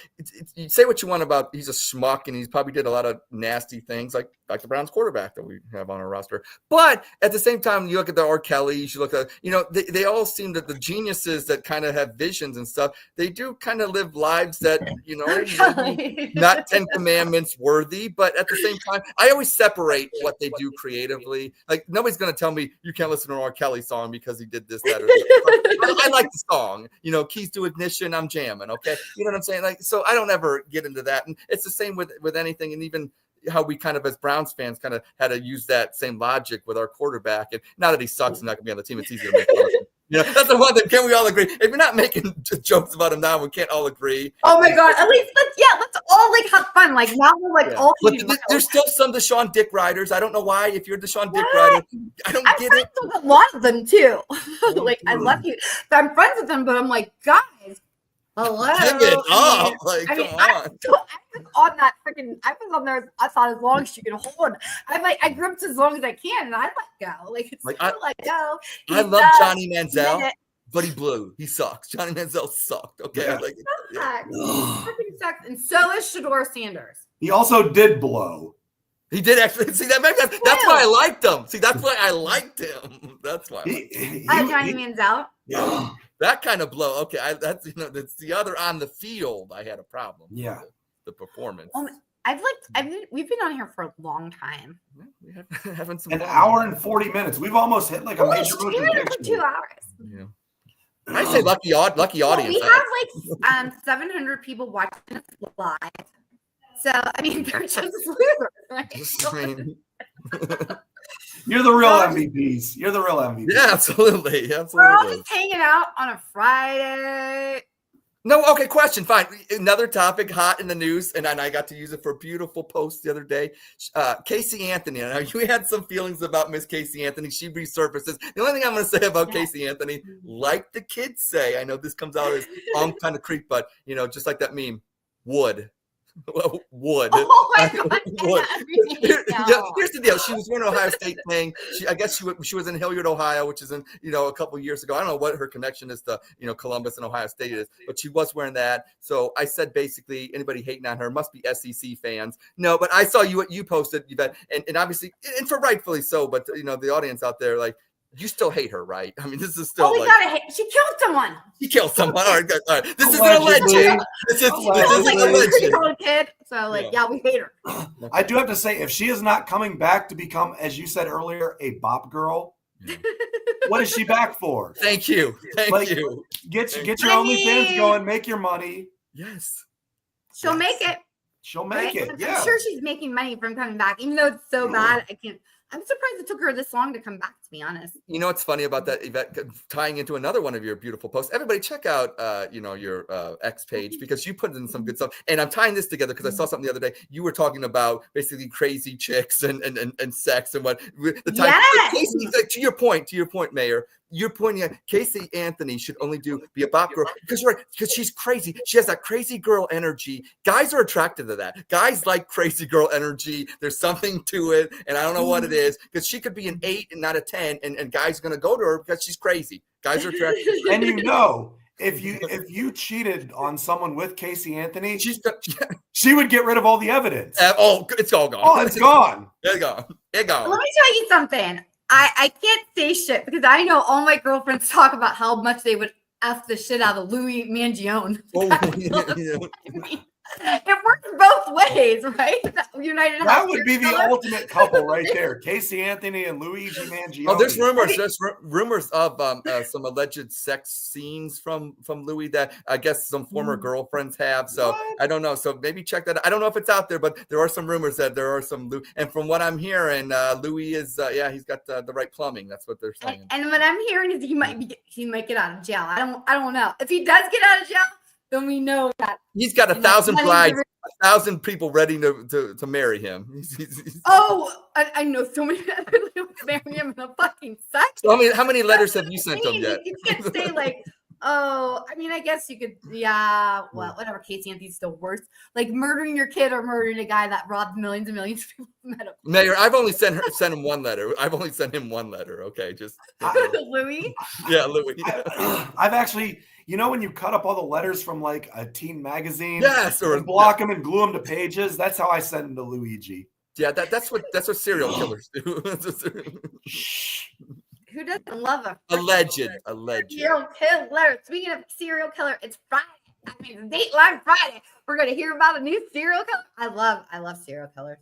you say what you want about he's a schmuck and he's probably did a lot of nasty things like the Browns quarterback that we have on our roster. But at the same time, you look at the R. Kellys, you look at, you know, they all seem that the geniuses that kind of have visions and stuff, they do kind of live lives that, you know, not 10 Commandments worthy. But at the same time, I always separate what they do creatively. Like, nobody's going to tell me you can't listen to an R. Kelly song because he did this, that, or that. I like the song, you know, Keys to Ignition, I'm jamming, okay? You know what I'm saying? Like, so I don't ever get into that. And it's the same with anything, and even how we kind of, as Browns fans, kind of had to use that same logic with our quarterback. And now that he sucks and not going to be on the team, it's easier to make fun of him. You know, that's the one thing. Can we all agree? If you're not making jokes about him now, we can't all agree. Oh my God! At least let's all like have fun. Like now we're like all. But there's still some Deshaun Dick riders. I don't know why. If you're Deshaun Dick rider, I don't get it. I'm friends with a lot of them too. Like I love you. But I'm friends with them, but I'm like, guys, hello. Give it up. Like, come on. I was on that freaking. I was on there. I thought as long as you can hold. I gripped as long as I can, and I let go. Like it's like, let go. I love Johnny Manziel, but he blew. He sucks. Johnny Manziel sucked. Okay, yeah. He freaking sucks, and so is Shador Sanders. He also did blow. He did actually. See that? That's why I liked him. See, that's why I liked him. That's why. Johnny Manziel. Yeah. That kind of blow. Okay, that's that's the other on the field. I had a problem. Yeah. The performance. We've been on here for a long time. Yeah, we have having some an hour and 40 minutes. We've almost hit like a major motion picture. For 2 hours. Yeah. I say lucky audience. We have like 700 people watching us live. So I mean, they're just losers. Right? You're the real MVPs. You're the real MVP. Yeah, absolutely. We're all just hanging out on a Friday. No, okay, question, fine. Another topic hot in the news, and I got to use it for a beautiful post the other day. Casey Anthony. Now, you had some feelings about Miss Casey Anthony. She resurfaces. The only thing I'm going to say about Casey Anthony, like the kids say, I know this comes out as kind of creep, but, you know, just like that meme, wood. Wood. Oh my God. Wood. Here's the deal. She was wearing Ohio State thing. I guess she was in Hilliard, Ohio, which is in, you know, a couple years ago. I don't know what her connection is to, you know, Columbus and Ohio State is, but she was wearing that. So I said, basically, anybody hating on her must be SEC fans. No, but I saw what you posted, Yvette, and obviously, and for rightfully so, but, you know, the audience out there, like, you still hate her, right? I mean, this is still. Oh, we gotta hate. She killed someone. She killed someone. All right. This is an alleged. This is like a pretty kid. So, like, yeah, we hate her. I do have to say, if she is not coming back to become, as you said earlier, a bop girl, what is she back for? Thank you. Thank you. Get your OnlyFans going. Make your money. Yes. She'll make it. She'll make it. I'm sure she's making money from coming back, even though it's so bad. I can't. I'm surprised it took her this long to come back, to be honest. You know what's funny about that, Yvette, tying into another one of your beautiful posts? Everybody check out, your X page, because you put in some good stuff. And I'm tying this together because I saw something the other day. You were talking about basically crazy chicks and sex and what the time. Yes! Casey, to your point, Mayor, you're pointing at Casey Anthony should only be a bop girl because you're right, because she's crazy. She has that crazy girl energy. Guys are attracted to that. Guys like crazy girl energy. There's something to it, and I don't know what it is, because she could be an 8 and not a 10, and guys are gonna go to her because she's crazy. Guys are attracted to her. And if you cheated on someone with Casey Anthony, she would get rid of all the evidence. It's all gone. Oh, it's gone. It's gone. It's gone. Let me tell you something. I can't say shit because I know all my girlfriends talk about how much they would F the shit out of Louis Mangione. It works both ways, right? United. That would be the ultimate couple right there. Casey Anthony and Luigi Mangione. Oh, there's rumors. There's rumors of some alleged sex scenes from Louis that I guess some former girlfriends have. So what? I don't know. So maybe check that out. I don't know if it's out there, but there are some rumors that there are some. And from what I'm hearing, Louis is he's got the right plumbing. That's what they're saying. And what I'm hearing is he might get out of jail. I don't know if he does get out of jail. Then we know that he's got 1,000 brides, 1,000 people ready to marry him. I know so many people who marry him in a fucking sex. So, how many letters have you sent him yet? You can't say like, I guess you could, well, whatever. Casey Anthony's still worse. Like murdering your kid or murdering a guy that robbed millions and millions of people. Mayor, I've only sent him one letter. I've only sent him one letter. Okay, just Louis. Yeah, Louis. I've actually. You know when you cut up all the letters from like a teen magazine, yes, or block them and glue them to pages? That's how I send them to Luigi. Yeah, that's what serial killers do. Who doesn't love a alleged serial killer? Speaking of serial killer, it's Friday. It's Dateline Friday. We're gonna hear about a new serial killer. I love serial killers.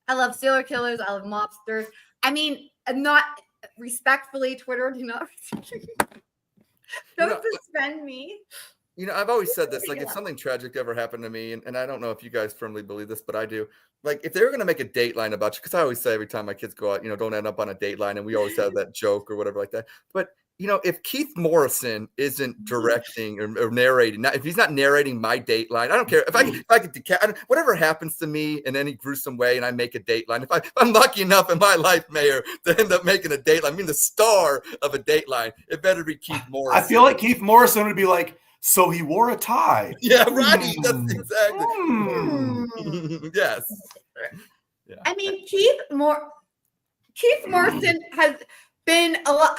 I love serial killers. I love mobsters. I'm not respectfully, Twitter, do not. Don't suspend me. I've always said this, like if something tragic ever happened to me, and I don't know if you guys firmly believe this, but I do. Like if they were going to make a Dateline about you, because I always say every time my kids go out, don't end up on a Dateline, and we always have that joke or whatever like that. But if Keith Morrison isn't directing or narrating, if he's not narrating my Dateline, I don't care. If I could, whatever happens to me in any gruesome way, and I make a Dateline, if I'm lucky enough in my life, Mayor, to end up making a Dateline, the star of a Dateline, it better be Keith Morrison. I feel like Keith Morrison would be like, so he wore a tie. Yeah, right. That's exactly. Yes. Yeah. Keith Morrison has been a lot.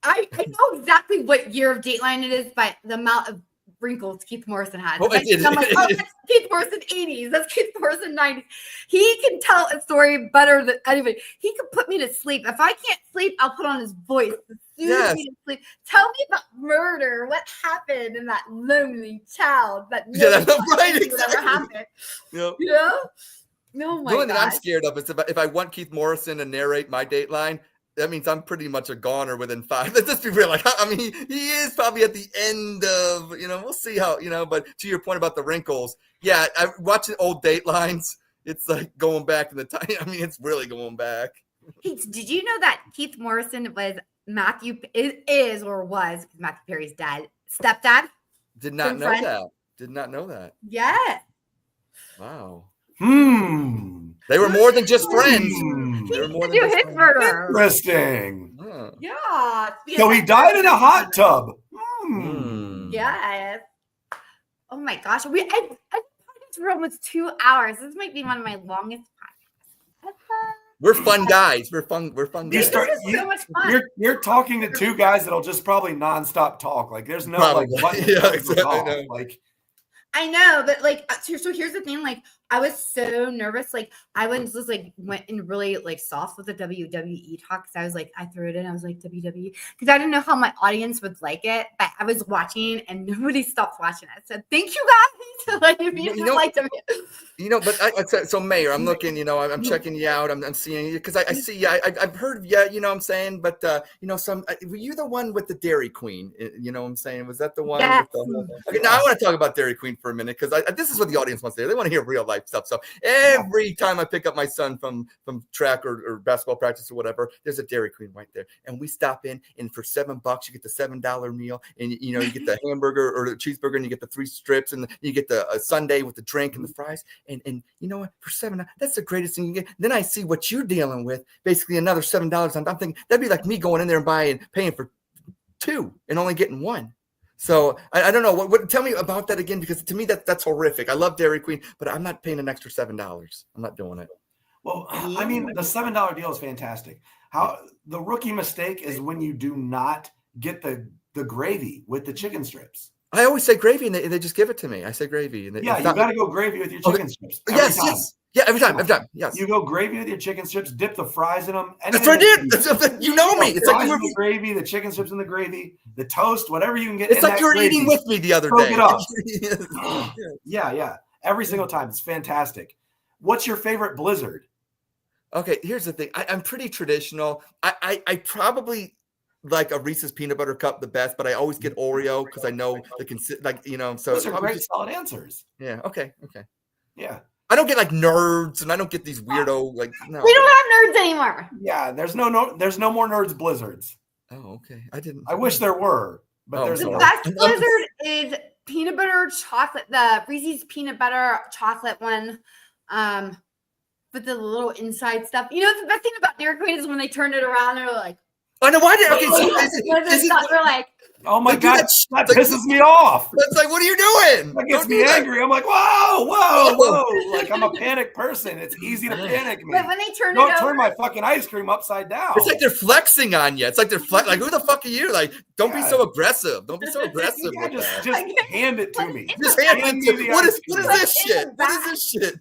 I know exactly what year of Dateline it is by the amount of wrinkles Keith Morrison had. That's Keith Morrison 80s. That's Keith Morrison 90s. He can tell a story better than anybody. He can put me to sleep. If I can't sleep, I'll put on his voice. Yes. Me to sleep. Tell me about murder. What happened in that lonely child? That's right. Exactly. Whatever happened. Yep. No, my the only thing God. I'm scared of is if I want Keith Morrison to narrate my Dateline, that means I'm pretty much a goner within 5. Let's just be real. Like, he is probably at the end of, we'll see how, but to your point about the wrinkles, yeah, I'm watching old Datelines. It's like going back in the time. It's really going back. Hey, did you know that Keith Morrison was Matthew Perry's dad, stepdad? Did not know that. Did not know that. Yeah. Wow. They were more than just friends. They were more than just friends. Murder. Interesting. Yeah. So he died in a hot tub. Yes. Oh my gosh. I've been for almost 2 hours. This might be one of my longest podcasts. We're fun guys. We're fun guys. So much fun. You're talking to two guys that'll just probably nonstop talk. Like there's no exactly. I know, but so here's the thing. Like, I was so nervous. Like, I went in really soft with the WWE talk. Because I was like, I threw it in. I was like WWE because I didn't know how my audience would like it. But I was watching and nobody stopped watching it. So thank you guys. Like, if you like them, But so Mayor, I'm looking, I'm checking you out. I'm seeing you because I see you. I've heard of you, what I'm saying, but were you the one with the Dairy Queen? You know what I'm saying? Was that the one? Yes. Okay, now I want to talk about Dairy Queen for a minute because this is what the audience wants to hear. They want to hear real life stuff. So every time I pick up my son from track or basketball practice or whatever, there's a Dairy Queen right there, and we stop in, and for $7 you get the $7 meal, and you get the hamburger or the cheeseburger, and you get the 3 strips, and you get the sundae with the drink and the fries. And you know what? For $7, that's the greatest thing you get. Then I see what you're dealing with, basically another $7. I'm thinking that'd be like me going in there and paying for 2 and only getting 1. So I don't know. What tell me about that again, because to me that's horrific. I love Dairy Queen, but I'm not paying an extra $7. I'm not doing it. Well, I mean, the $7 deal is fantastic. How the rookie mistake is when you do not get the gravy with the chicken strips. I always say gravy, and they just give it to me. I say gravy, and you got to go gravy with your chicken strips. Yes. Yeah, every time. Yes. You go gravy with your chicken strips, dip the fries in them. That's what I did. You know me. It's like you were the gravy, the chicken strips in the gravy, the toast, whatever you can get. It's like you were eating with me the other day. It up. Yeah. Every single time. It's fantastic. What's your favorite Blizzard? Okay, here's the thing. I'm pretty traditional. I probably like a Reese's peanut butter cup the best, but I always get Oreo because I know so those are great solid answers. Yeah. Okay. Yeah. I don't get like nerds, and I don't get these weirdo no. We don't have nerds anymore. Yeah, there's no more nerds Blizzards. Oh, okay. I didn't. I wish there were, but there's the best Blizzard is peanut butter chocolate, the Reese's peanut butter chocolate one, with the little inside stuff. The best thing about Dairy Queen is when they turn it around, they're like, I know why did okay. So we're like, oh my god, that pisses me off. That's like, what are you doing? That gets me angry. I'm like, whoa. Like, I'm a panic person. It's easy to panic me. But when they turn don't turn my fucking ice cream upside down. It's like they're flexing on you. It's like they're like, who the fuck are you? Like, don't be so aggressive. Don't be so aggressive. Just hand it to me. Just hand it to me. What is this shit? What is this shit?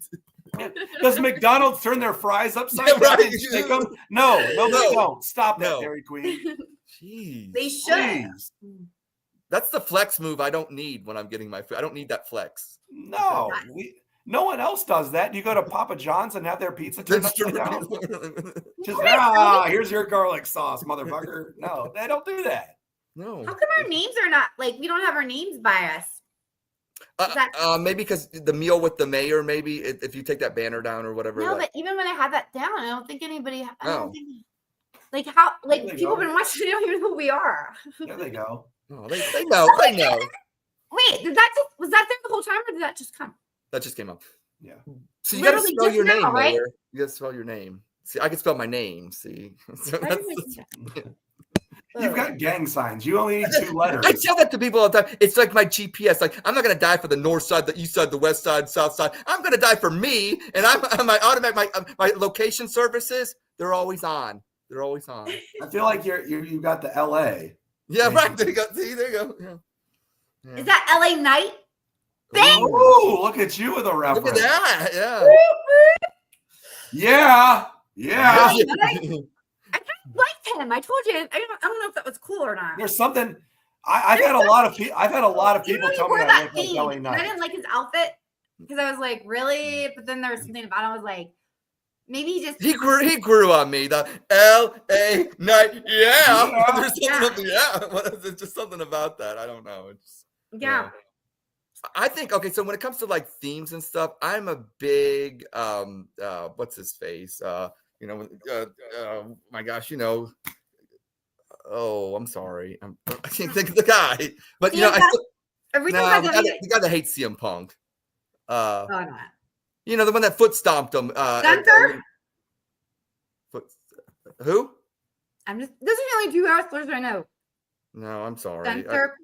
Does McDonald's turn their fries upside down and stick them? No, they don't. Stop that, Dairy Queen. Jeez. They should. That's the flex move I don't need when I'm getting my food. I don't need that flex. No, no one else does that. You go to Papa John's and have their pizza turned upside down. Here's your garlic sauce, motherfucker. No, they don't do that. No. How come our names are not we don't have our names by us? Maybe because the meal with the mayor, maybe if you take that banner down or whatever. No, but even when I had that down, I don't think anybody. People have been watching. They don't even know who we are. There they go. Oh, they know. They know. Wait, was that there the whole time, or did that just come? That just came up. Yeah. So you got to spell your name, right? Mayor. You got to spell your name. See, I can spell my name. See, so You've got gang signs. You only need 2 letters. I tell that to people all the time. It's like my GPS. Like, I'm not going to die for the north side, the east side, the west side, south side. I'm going to die for me. And my location services, they're always on. They're always on. I feel like you got the LA. Yeah, right. There you go. See, there you go. Yeah. Is that LA Night? Bang! Ooh, look at you with a reference. Look at that. Yeah. I kind of liked him. I told you. I don't know if that was cool or not. There's something. I've had a lot of people tell me I look like LA Night. I didn't like his outfit because I was like, really? But then there was something about it. I was like, maybe he grew on me. The LA Night. Yeah. There's just something about that. I don't know. Yeah. I think so when it comes to like themes and stuff, I'm a big what's his face? My gosh, oh, I'm sorry. I can't think of the guy. But the guy that hates CM Punk. No. The one that foot stomped him. Gunther? Who? Those are the only 2 wrestlers I know. No, I'm sorry. Gunther.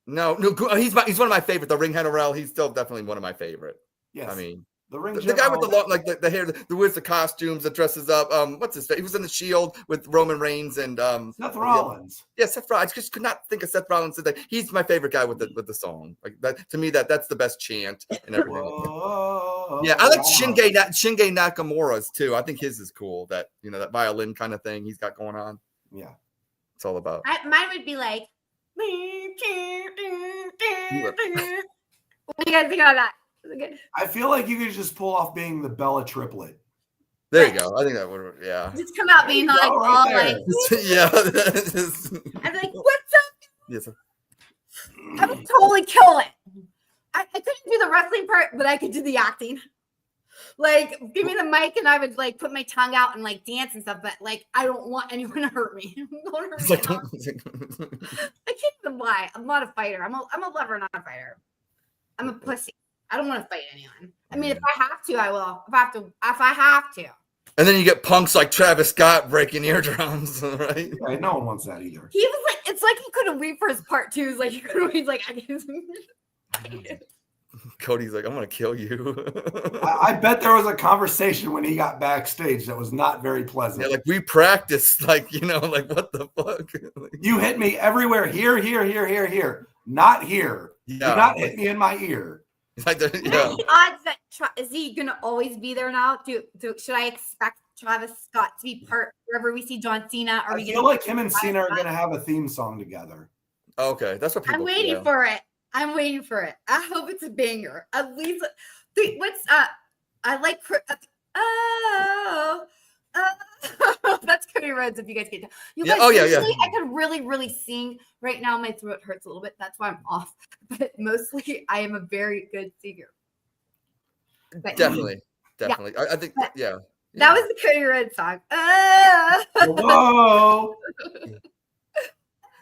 No, he's one of my favorite. The Ring General, he's still definitely one of my favorite. Yes. I mean, the guy with the long, like the hair, the wears the costumes, that dresses up. What's his face? He was in the Shield with Roman Reigns and Seth Rollins. Yeah, Seth Rollins. I just could not think of Seth Rollins today. He's my favorite guy with the song. Like that to me, that's the best chant and everything. Yeah, I like Shinge Nakamura's too. I think his is cool. That that violin kind of thing he's got going on. Yeah, it's all about. Mine would be like. What do you guys think about that? Okay. I feel like you could just pull off being the Bella triplet. There you go. I think that would. Yeah. Just come out being like Right all there. like, Yeah. I'm like, what's up? Yes. I would totally kill it. I couldn't do the wrestling part, but I could do the acting. Like, give me the mic and I would like put my tongue out and like dance and stuff. But like, I don't want anyone to hurt me. Don't hurt me. I can't even lie. I'm not a fighter. I'm a lover, not a fighter. I'm a pussy. I don't want to fight anyone. I mean, if I have to, I will. If I have to. And then you get punks like Travis Scott breaking eardrums, right? Yeah, no one wants that either. He was like, it's like he couldn't wait for his part two. It's like he couldn't wait. He's like, Cody's like, I'm gonna kill you. I bet there was a conversation when he got backstage that was not very pleasant. Yeah, like we practiced, like like what the fuck? You hit me everywhere. Here, not here. Yeah. Do not hit me in my ear. Like, What are the odds that is he gonna always be there now? Should I expect Travis Scott to be part wherever we see John Cena? I feel like him and Cena are gonna have a theme song together. Okay, that's what people. I'm waiting for it. I hope it's a banger. At least what's I like that's Cody Rhodes if you guys can tell. You guys, usually I could really sing. Right now my throat hurts a little bit. That's why I'm off. But mostly I am a very good singer. But, Definitely. Yeah. I think That was the Cody Rhodes song. Whoa.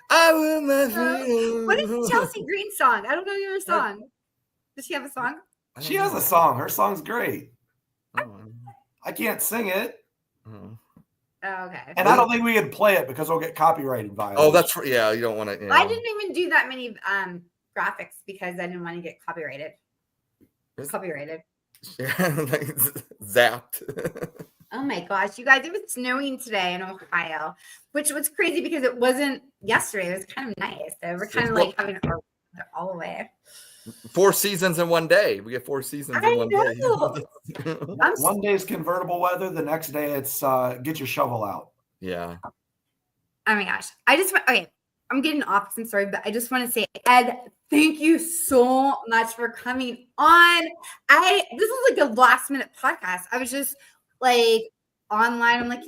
I will never. What is the Chelsea Green song? I don't know your song. Does she have a song? She has a song. Her song's great. I can't sing it. Oh, okay. And I don't think we can play it because we'll get copyrighted violation. Oh, that's you don't want to. I didn't even do that many graphics because I didn't want to get copyrighted. Zapped. Oh my gosh, you guys, it was snowing today in Ohio, which was crazy because it wasn't yesterday. It was kind of nice. So we're kind of like having it all the way. 4 seasons in one day. We get 4 seasons in one day. One day's convertible weather. The next day it's get your shovel out. Yeah. Oh my gosh. I'm getting off. I'm sorry, but I just want to say, Ed, thank you so much for coming on. This is like a last minute podcast. I was just like online. I'm like,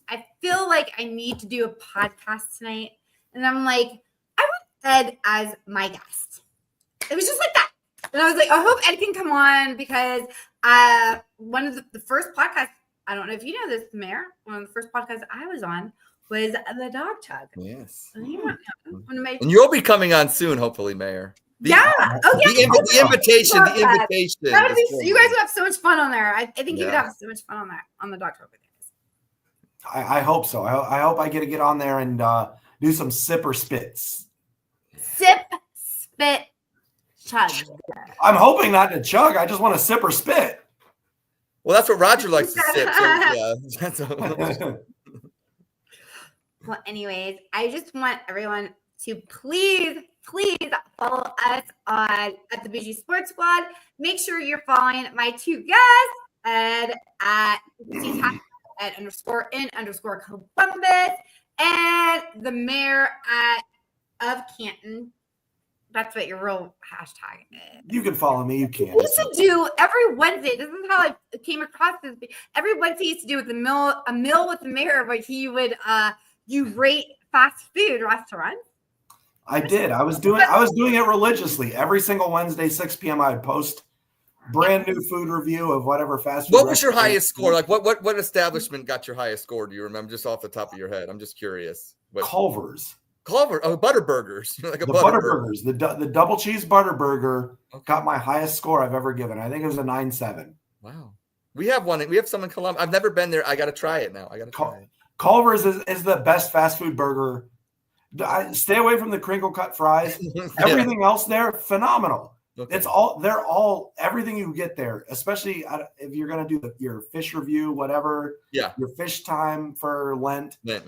I feel like I need to do a podcast tonight. And I'm like, I want Ed as my guest. It was just like that. And I was like, I hope Ed can come on because one of the first podcasts, I don't know if you know this, Mayor, one of the first podcasts I was on was the Dog Tug. Yes. And you'll be coming on soon, hopefully, Mayor. The invitation. You guys would have so much fun on there. I think you would have so much fun on there on the Dog Tug with you guys. I hope so. I hope I get to get on there and do some sip or spits. Sip, spit, chug. I'm hoping not to chug. I just want to sip or spit. Well, that's what Roger likes to sip. So, yeah. Well, anyways, I just want everyone to please follow us at the Bougie Sports Squad. Make sure you're following my 2 guests, Ed at @_in_Columbus and the mayor of Canton. That's what your real hashtag is. You can follow me. You can. We used to do every Wednesday. This is how I came across this. Every Wednesday, he used to do with a meal with the mayor, where he would you rate fast food restaurants. I did. I was doing it religiously. Every single Wednesday, 6 p.m. I'd post brand new food review of whatever fast food. What was your highest score? Like what establishment got your highest score? Do you remember just off the top of your head? I'm just curious. Culver's. Butterburgers. Like the Butterburgers. The double cheese Butterburger got my highest score I've ever given. I think it was a 9.7. Wow. We have one. We have some in Columbus. I've never been there. I got to try it now. Culver's is the best fast food burger. Stay away from the crinkle cut fries. Everything else there, phenomenal. Okay. They're all everything you get there, especially if you're going to do your fish review, whatever. Yeah. Your fish time for Lent. Yeah,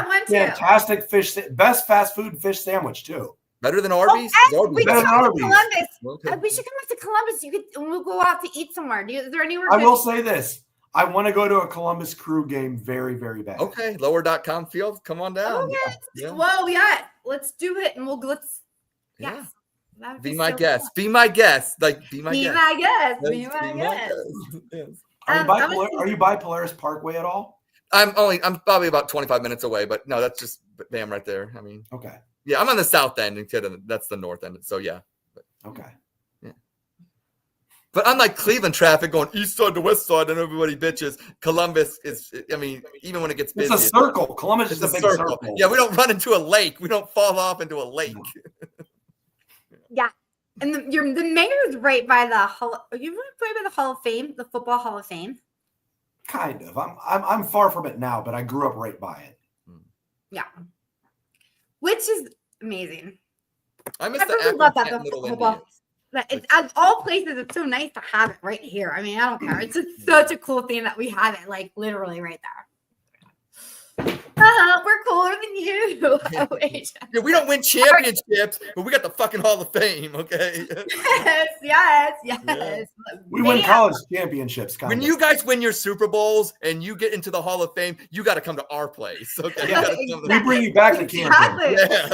one too. Fantastic fish. Best fast food fish sandwich too. Better than Arby's? We should come to Columbus. Okay. We should come up to Columbus. We'll go out to eat somewhere. Is there anywhere? I will say this. I want to go to a Columbus Crew game very, very bad. Okay. Lower.com field. Come on down. Okay. Yeah. Well, yeah. Let's do it. And let's. Yeah. That would Be my so guest. fun. Be my guest. Like, be my Be guest. my guest. Yes, Be my guest. Yes. Are you by Polaris Parkway at all? I'm probably about 25 minutes away, but no, that's just bam right there. I mean, Okay. Yeah, I'm on the south end instead of that's the north end. So yeah. Okay. Yeah. But unlike Cleveland traffic going east side to west side and everybody bitches, Columbus is, I mean, even when it gets busy. It's a circle. Columbus is a big circle. Yeah, we don't run into a lake. We don't fall off into a lake. Yeah. And the mayor's right by the Hall. Are you right by the Hall of Fame, the Football Hall of Fame? Kind of. I'm far from it now, but I grew up right by it. Yeah. Which is amazing. I miss really the love that Akron Little football. Indians. It's, of all places, it's so nice to have it right here. I mean, I don't care. It's just such a cool thing that we have it like literally right there. We're cooler than you. Oh, wait. Yeah, we don't win championships, but we got the fucking Hall of Fame, okay? Yes. Yeah. We win college championships. When you guys win your Super Bowls and you get into the Hall of Fame, you got to come to our place, okay? Yeah. We bring you back to Canton. Yeah,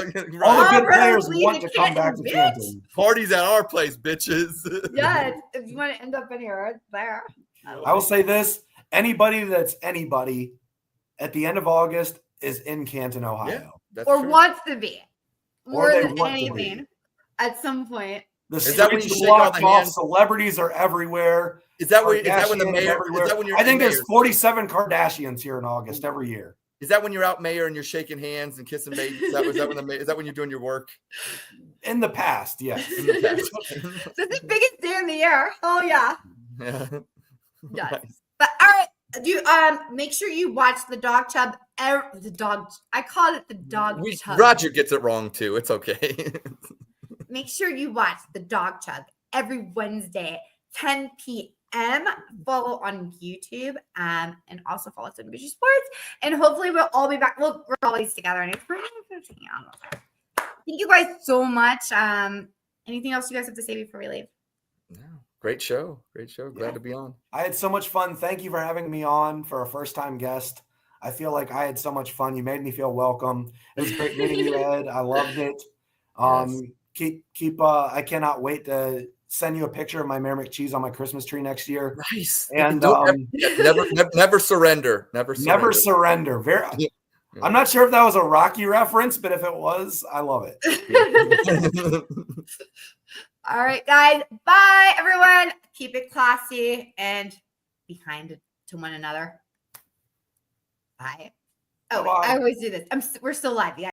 All the right. good players want to come back to Canton. Parties at our place, bitches. Yes, if you want to end up in here, it's there. I will say this: anybody that's anybody at the end of August is in Canton, Ohio. Or wants to be. More they than want to anything. At some point. The Is that when streets you are shake all blocked the off. hands? Celebrities are everywhere. Is that when the mayor? Everywhere. Is that when you're? I think the there's mayor? 47 Kardashians here in August every year. Is that when you're out mayor and you're shaking hands and kissing babies? Is that when you're doing your work? In the past, yes. In the past. This is the biggest day in the year. Oh yeah. Yeah. Yes. Nice. But all right. Make sure you watch the dog tub. I call it the dog tub. Roger gets it wrong too. It's okay. Make sure you watch the dog tub every Wednesday, 10 p.m. Follow on YouTube and also follow us on Bushy Sports. And hopefully we'll all be back. We're always together. And thank you guys so much. Anything else you guys have to say before we leave? No. Great show. Glad to be on. I had so much fun. Thank you for having me on for a first-time guest. I feel like I had so much fun. You made me feel welcome. It was great meeting you, Ed. I loved it. I cannot wait to send you a picture of my Mayor McCheese on my Christmas tree next year. Nice. And never surrender. Never surrender. I'm not sure if that was a Rocky reference, but if it was, I love it. All right, guys. Bye, everyone. Keep it classy and be kind to one another. Bye. Oh, Bye-bye. I always do this. We're still live. Yeah.